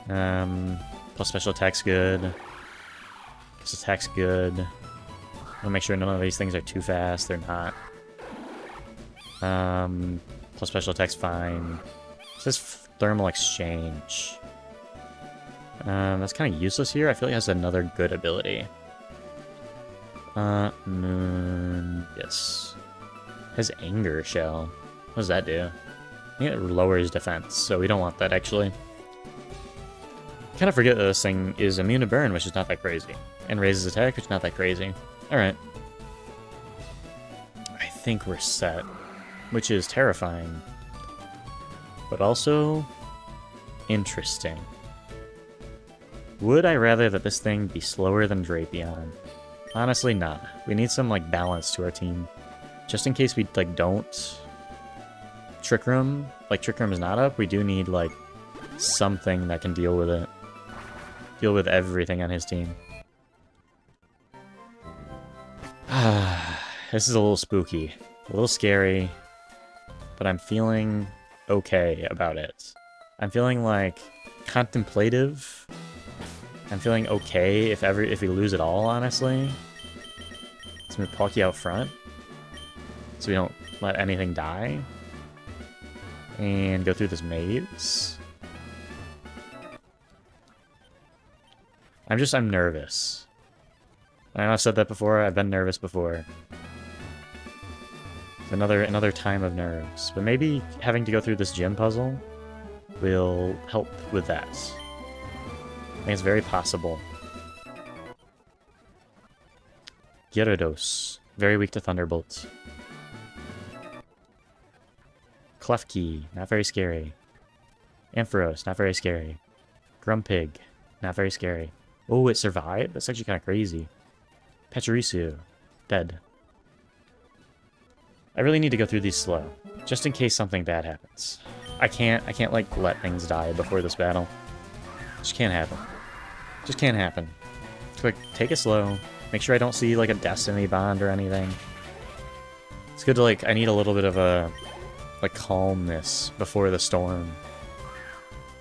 Plus special attack's good. Plus attack's good. I want to make sure none of these things are too fast. They're not. Plus special attack's fine. It says Thermal Exchange. That's kind of useless here. I feel like it has another good ability. Yes. Has Anger Shell. What does that do? I think it lowers defense, so we don't want that, actually. I kind of forget that this thing is immune to burn, which is not that crazy. And raises attack, which is not that crazy. Alright. I think we're set. Which is terrifying. But also... interesting. Would I rather that this thing be slower than Drapion? Honestly, not. We need some, like, balance to our team. Just in case we, like, don't... Trick Room. Like, Trick Room is not up. We do need, like, something that can deal with it. Deal with everything on his team. This is a little spooky. A little scary. But I'm feeling okay about it. I'm feeling, like, contemplative. I'm feeling okay if we lose it all, honestly. Let's move Palkia out front. So we don't let anything die. And go through this maze. I'm nervous. I know I've said that before, I've been nervous before. It's another time of nerves. But maybe having to go through this gym puzzle will help with that. I think it's very possible. Gyarados. Very weak to Thunderbolt. Klefki. Not very scary. Ampharos. Not very scary. Grumpig. Not very scary. Oh, it survived? That's actually kind of crazy. Pachirisu. Dead. I really need to go through these slow. Just in case something bad happens. I can't like let things die before this battle. Just can't happen. Just can't happen. Quick, take it slow. Make sure I don't see like a Destiny Bond or anything. It's good to like, I need a little bit of a like calmness before the storm.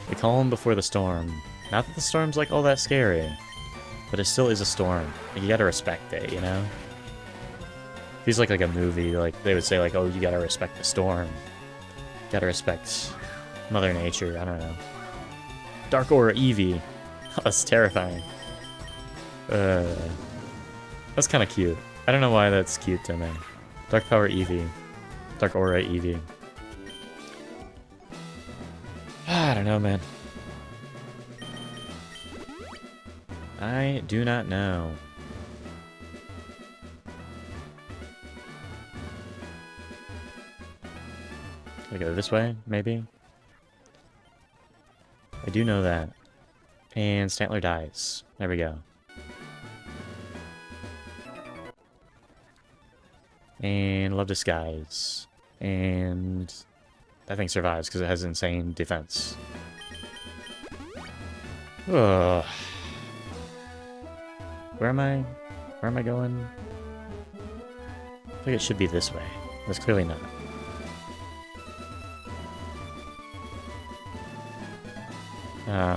The calm before the storm. Not that the storm's like all that scary, but it still is a storm. Like, you gotta respect it, you know? Feels like a movie, like they would say like, oh, you gotta respect the storm. Gotta respect Mother Nature, I don't know. Dark Aura Eevee. That's terrifying. That's kind of cute. I don't know why that's cute to me. Dark Power Eevee. Dark Aura Eevee. I don't know, man. I do not know. Can I go this way, maybe? I do know that. And Stantler dies. There we go. And Love Disguise. And that thing survives because it has insane defense. Ugh. Where am I? Where am I going? I think it should be this way. That's clearly not.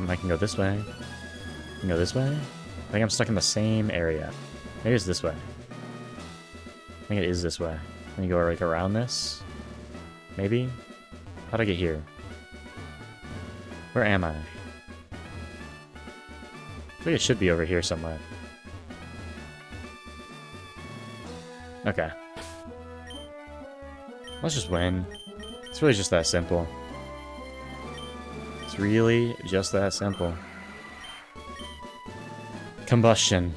I can go this way. I can go this way. I think I'm stuck in the same area. Maybe it's this way. I think it is this way. Let me go like around this. Maybe? How'd I get here? Where am I? I think it should be over here somewhere. Okay. Let's just win. It's really just that simple. It's really just that simple. Combustion.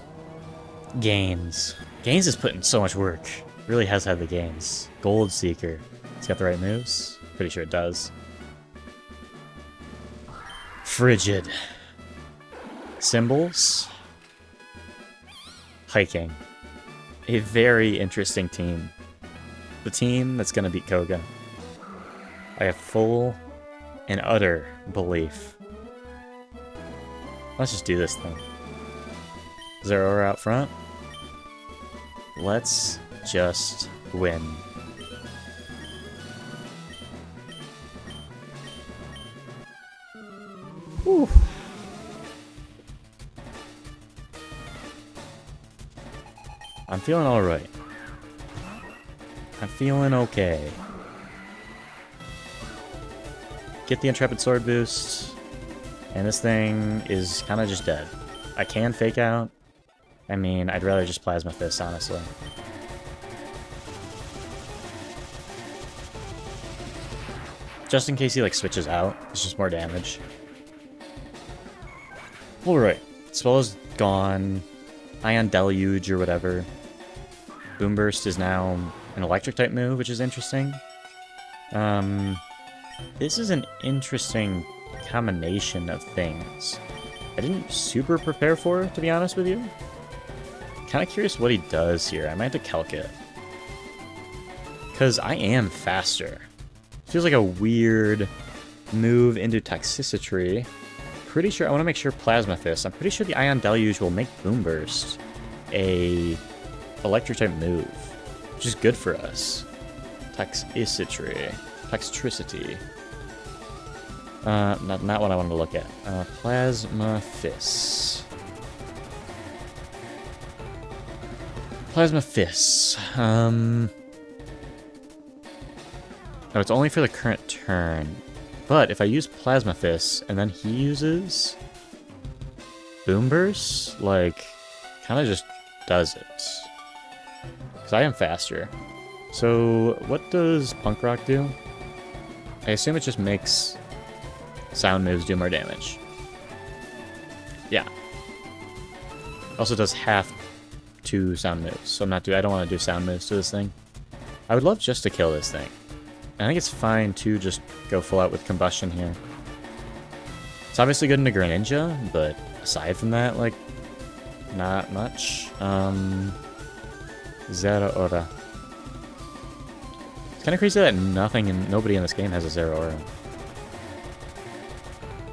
Gains. Gains is putting so much work. Really has had the gains. Gold Seeker. It's got the right moves. Pretty sure it does. Frigid. Symbols. Hiking. A very interesting team. The team that's going to beat Koga. I have full and utter belief. Let's just do this thing. Zeraora out front. Let's just win. Whew. I'm feeling alright. I'm feeling okay. Get the Intrepid Sword boost, and this thing is kind of just dead. I can fake out, I mean, I'd rather just Plasma Fist, honestly. Just in case he, like, switches out. It's just more damage. Alright. Spell is gone. Ion Deluge or whatever. Boom Burst is now an electric-type move, which is interesting. This is an interesting combination of things. I didn't super prepare for, to be honest with you. Kind of curious what he does here. I might have to calc it. Because I am faster. Feels like a weird move into Toxicity. Pretty sure, I want to make sure Plasma Fist. I'm pretty sure the Ion Deluge will make Boom Burst a electric-type move. Which is good for us. Toxicity. Toxicity. Not what I wanted to look at. Plasma Fist. Plasma Fist. Oh, it's only for the current turn. But if I use Plasma Fist and then he uses Boom Burst, like, kind of just does it. Because I am faster. So, what does Punk Rock do? I assume it just makes sound moves do more damage. Yeah. Also does half to sound moves, so I don't want to do sound moves to this thing. I would love just to kill this thing. I think it's fine to just go full out with Combustion here. It's obviously good into Greninja, but aside from that, like, not much. Zero Aura. It's kind of crazy that nobody in this game has a Zero Aura.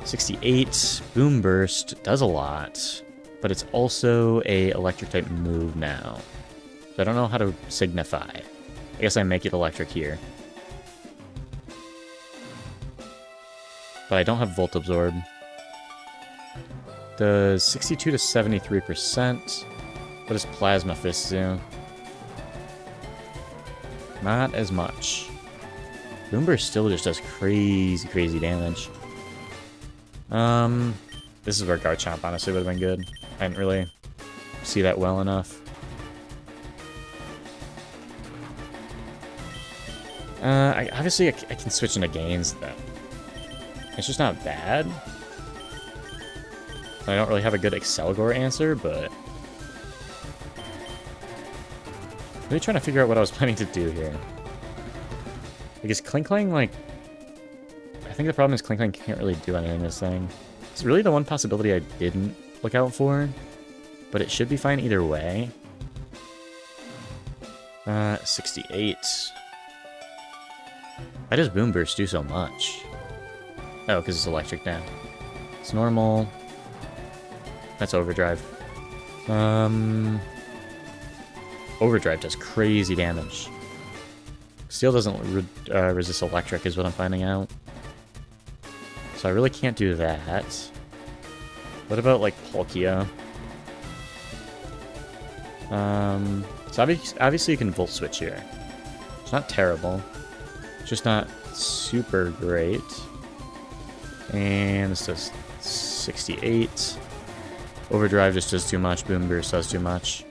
68, Boom Burst does a lot, but it's also a electric type move now. So I don't know how to signify. I guess I make it electric here. But I don't have Volt Absorb. Does 62 to 73%. What does Plasma Fist do? Not as much. Boom Burst still just does crazy, crazy damage. This is where Garchomp honestly would have been good. I didn't really see that well enough. Obviously I can switch into Gains though. It's just not bad. I don't really have a good Excelgor answer, but really trying to figure out what I was planning to do here. Because Klinklang, like, I think the problem is Klinklang can't really do anything in this thing. It's really the one possibility I didn't look out for, but it should be fine either way. 68. Why does Boom Burst do so much? Oh, because it's electric now. It's normal. That's Overdrive. Overdrive does crazy damage. Steel doesn't resist electric is what I'm finding out. So I really can't do that. What about, like, Palkia? So obviously you can Volt Switch here. It's not terrible. It's just not super great. And this does 68. Overdrive just does too much. Boom Burst does too much.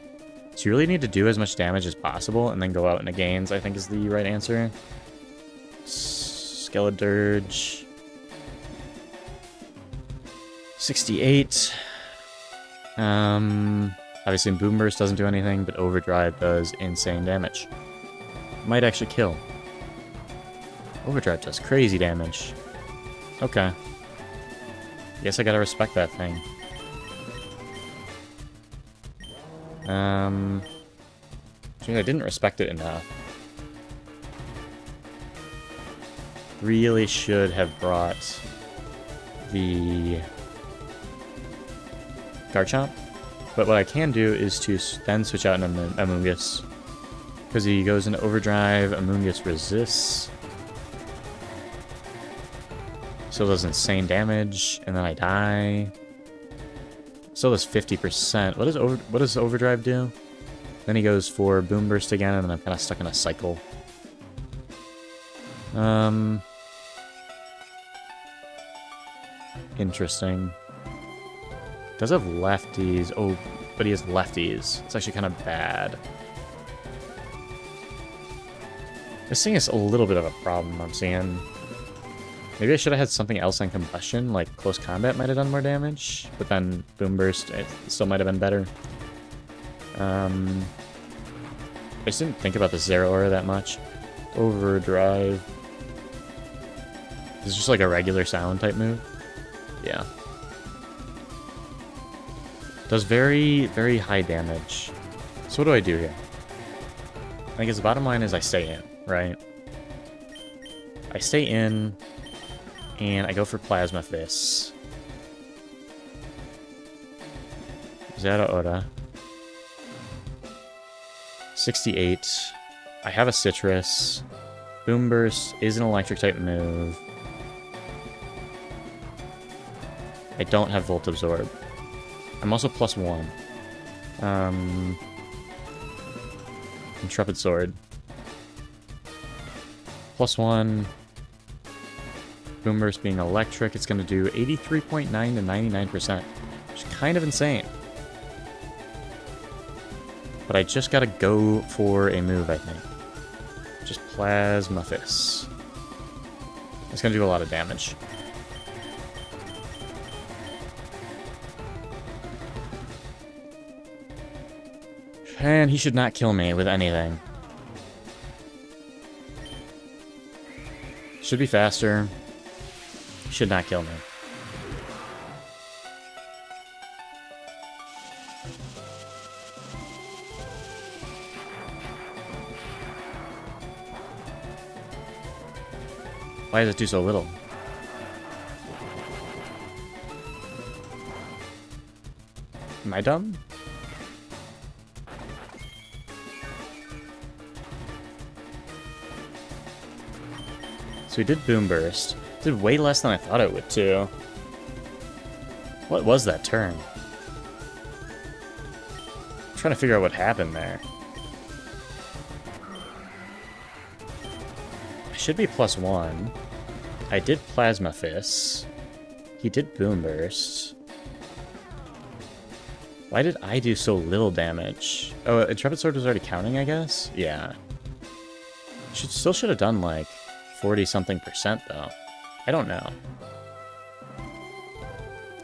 So you really need to do as much damage as possible and then go out into Gains, I think is the right answer. Skeledirge. 68. Obviously Boom Burst doesn't do anything, but Overdrive does insane damage. Might actually kill. Overdrive does crazy damage. Okay. Guess I gotta respect that thing. I didn't respect it enough. Really should have brought the Garchomp. But what I can do is to then switch out an Amoonguss. Because he goes into Overdrive, Amoonguss resists. Still does insane damage, and then I die. Still does 50%. What does Overdrive do? Then he goes for Boom Burst again, and then I'm kind of stuck in a cycle. Interesting. Does have lefties. Oh, but he has lefties. It's actually kind of bad. This thing is a little bit of a problem I'm seeing. Maybe I should have had something else on combustion, like close combat might have done more damage, but then boom burst, it still might have been better. I just didn't think about the Zero Aura that much. Overdrive. Is it just like a regular sound type move? Yeah. Does very, very high damage. So what do I do here? I guess the bottom line is I stay in, right? I stay in, and I go for Plasma Fists. Zero Aura. 68. I have a Citrus. Boom Burst is an electric type move. I don't have Volt Absorb. I'm also +1. Intrepid Sword. +1. Boom Burst being electric, it's going to do 83.9 to 99%, which is kind of insane. But I just gotta go for a move, I think. Just Plasma Fist. It's gonna do a lot of damage. And he should not kill me with anything. Should be faster. Should not kill me. Why does it do so little? Am I dumb? So we did Boom Burst. Did way less than I thought it would, too. What was that turn? I'm trying to figure out what happened there. I should be +1. I did Plasma Fist. He did Boom Burst. Why did I do so little damage? Oh, Intrepid Sword was already counting, I guess? Yeah. Still should have done like 40-something%, though. I don't know.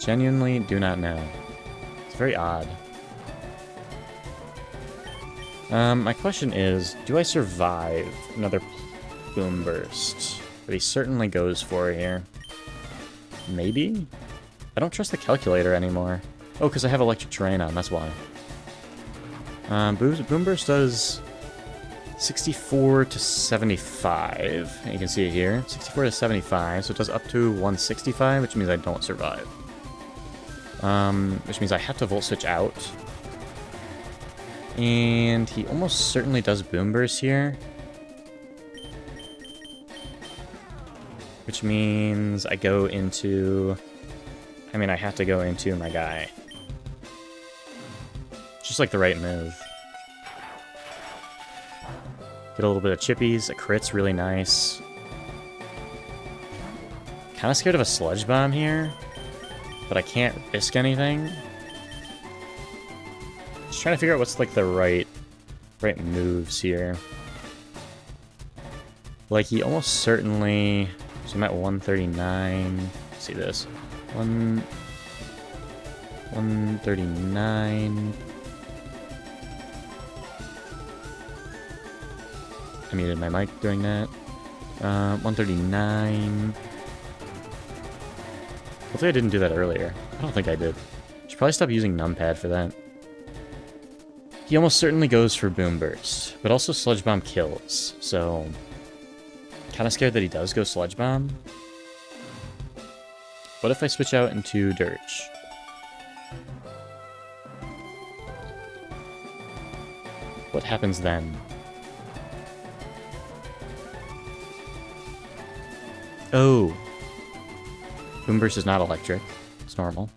Genuinely do not know. It's very odd. My question is, do I survive another Boom Burst? That he certainly goes for here. Maybe? I don't trust the calculator anymore. Oh, because I have Electric Terrain on, that's why. Boom Burst does 64 to 75. And you can see it here. 64 to 75, so it does up to 165, which means I don't survive. Which means I have to Volt Switch out. And he almost certainly does Boom Burst here. Which means I go into... I mean, I have to go into my guy. Just like the right move. Get a little bit of chippies. A crit's really nice. Kind of scared of a Sludge Bomb here. But I can't risk anything. Just trying to figure out what's like the right moves here. Like he almost certainly... So I'm at 139. Let's see this. 139. I muted my mic doing that. 139. Hopefully I didn't do that earlier. I don't think I did. Should probably stop using numpad for that. He almost certainly goes for Boom Burst, but also Sludge Bomb kills, so... Kind of scared that he does go Sludge Bomb. What if I switch out into Dirge? What happens then? Oh! Boom Burst is not electric. It's normal.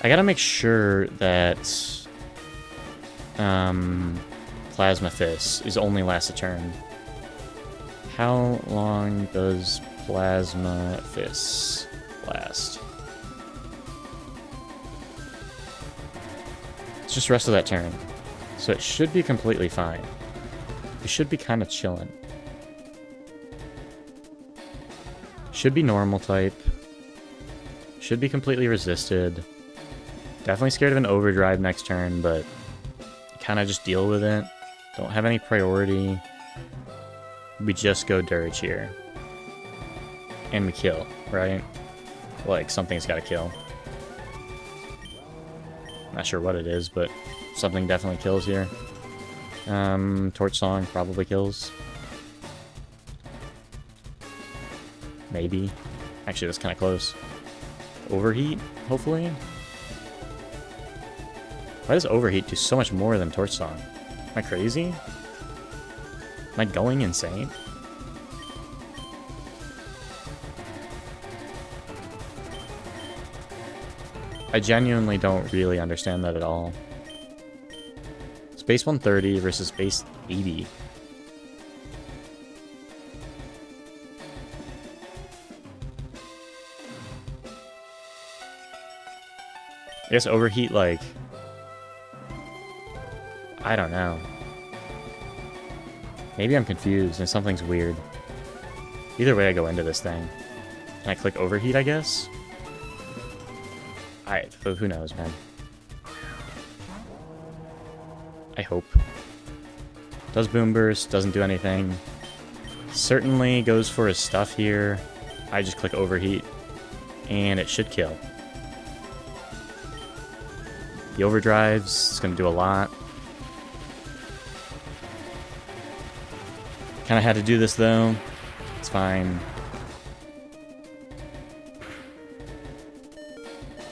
I gotta make sure that... Plasma Fist is only last a turn. How long does Plasma Fist last? It's just rest of that turn. So it should be completely fine. We should be kind of chilling. Should be normal type. Should be completely resisted. Definitely scared of an overdrive next turn, but kind of just deal with it. Don't have any priority. We just go dirge here. And we kill, right? Like, something's got to kill. Not sure what it is, but something definitely kills here. Torch Song probably kills. Maybe. Actually, that's kind of close. Overheat, hopefully? Why does Overheat do so much more than Torch Song? Am I crazy? Am I going insane? I genuinely don't really understand that at all. It's base 130 versus base 80. I guess Overheat, like... I don't know. Maybe I'm confused and something's weird. Either way I go into this thing. Can I click Overheat, I guess? Who knows, man. I hope. Does Boom Burst, doesn't do anything. Certainly goes for his stuff here. I just click Overheat, and it should kill. The overdrives, it's going to do a lot. Kind of had to do this, though. It's fine.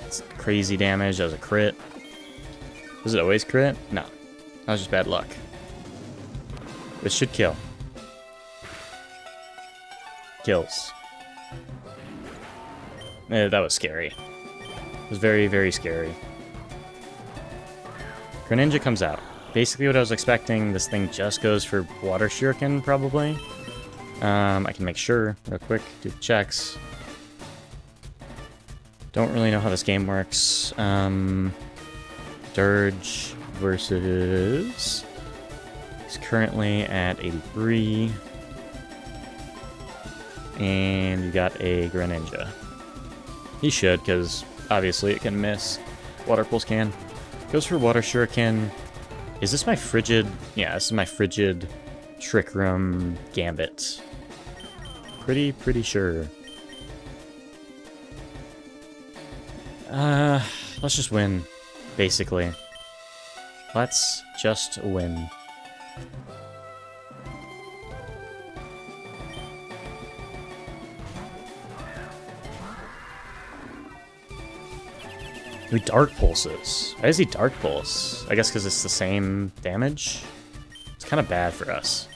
It's crazy damage. That was a crit. Was it always crit? No. That was just bad luck. This should kill. Kills. That was scary. It was very, very scary. Greninja comes out. Basically what I was expecting, this thing just goes for Water Shuriken, probably. I can make sure, real quick, do the checks. Don't really know how this game works. Dirge versus... He's currently at 83. And you got a Greninja. He should, because obviously it can miss. Water Pulse can. Goes for Water Shuriken. Is this my Frigid? Yeah, this is my Frigid Trick Room Gambit. Pretty sure. Let's just win, basically. Let's just win. Ooh, Dark Pulses. Why is he Dark Pulse? I guess because it's the same damage? It's kind of bad for us.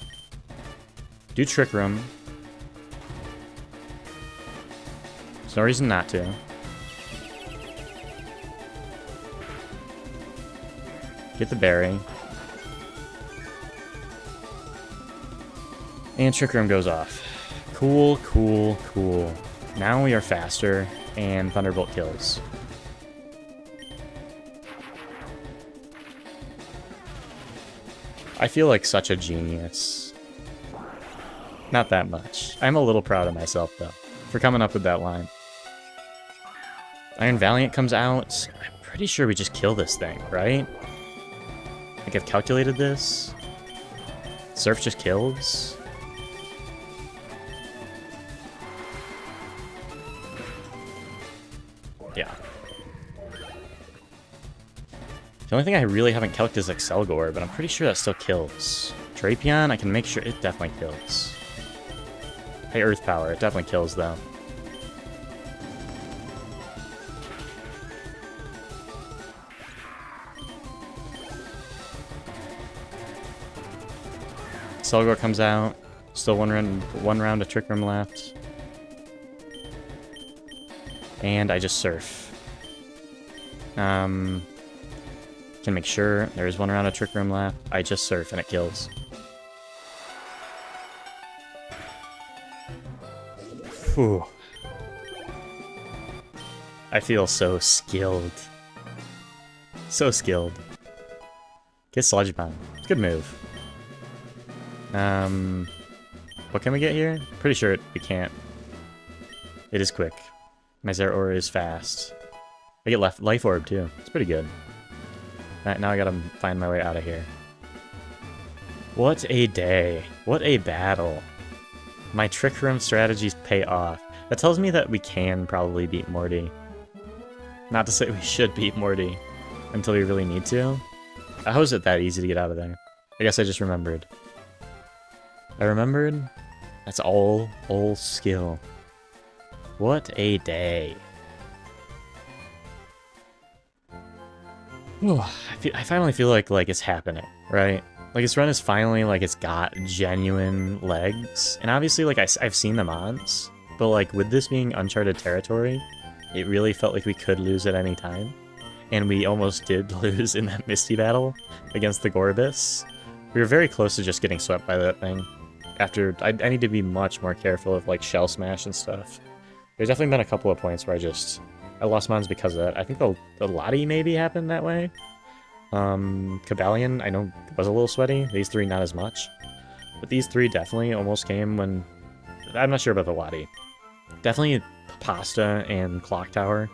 Do Trick Room. There's no reason not to. Get the berry. And Trick Room goes off. Cool, cool, cool. Now we are faster, and Thunderbolt kills. I feel like such a genius. Not that much. I'm a little proud of myself, though, for coming up with that line. Iron Valiant comes out. I'm pretty sure we just kill this thing, right? Like, I've calculated this. Surf just kills. Yeah. The only thing I really haven't calced is Excelgor, but I'm pretty sure that still kills. Drapion, I can make sure it definitely kills. Hey, Earth Power, it definitely kills, though. Excelgor comes out. Still one round of Trick Room left. And I just Surf. Can make sure there is one round of Trick Room left. I just Surf and it kills. Whew. I feel so skilled. So skilled. Get Sludge Bomb. It's a good move. What can we get here? Pretty sure we can't. It is quick. My Zeraora is fast. I get Life Orb too. It's pretty good. Alright, now I gotta find my way out of here. What a day. What a battle. My Trick Room strategies pay off. That tells me that we can probably beat Morty. Not to say we should beat Morty until we really need to. How is it that easy to get out of there? I guess I just remembered. I remembered? That's all skill. What a day. I finally feel like it's happening, right? Like, this run is finally, like, it's got genuine legs. And obviously, like, I've seen the mons, but, like, with this being uncharted territory, it really felt like we could lose at any time. And we almost did lose in that Misty battle against the Gorbis. We were very close to just getting swept by that thing. After, I need to be much more careful of, like, Shell Smash and stuff. There's definitely been a couple of points where I lost mons because of that. I think the Lottie maybe happened that way. Cabalion, I know, was a little sweaty. These three, not as much. But these three definitely almost came when... I'm not sure about the Lottie. Definitely Pasta and Clock Tower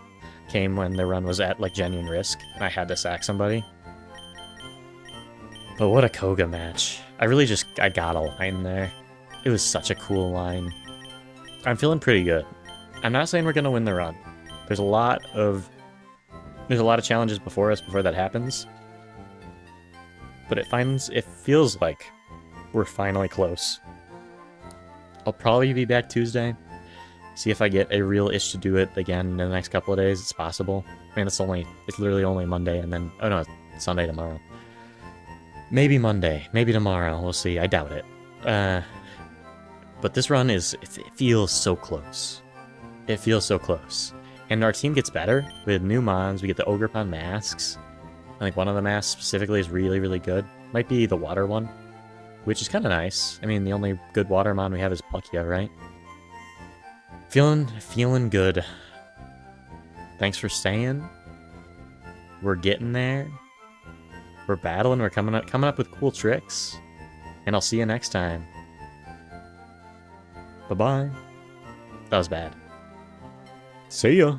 came when the run was at, like, genuine risk, and I had to sack somebody. But what a Koga match. I got a line there. It was such a cool line. I'm feeling pretty good. I'm not saying we're gonna win the run. There's a lot of challenges before us before that happens. But it feels like we're finally close. I'll probably be back Tuesday. See if I get a real itch to do it again in the next couple of days. It's possible. I mean, it's literally only Monday and then, oh no, it's Sunday tomorrow. Maybe Monday, maybe tomorrow, we'll see. I doubt it. But this run it feels so close. It feels so close. And our team gets better with new mons. We get the Ogerpon masks. I think one of the masks specifically is really, really good. Might be the water one, which is kind of nice. I mean, the only good water mon we have is Palkia, right? Feeling good. Thanks for staying. We're getting there. We're battling. We're coming up with cool tricks. And I'll see you next time. Bye-bye. That was bad. See ya.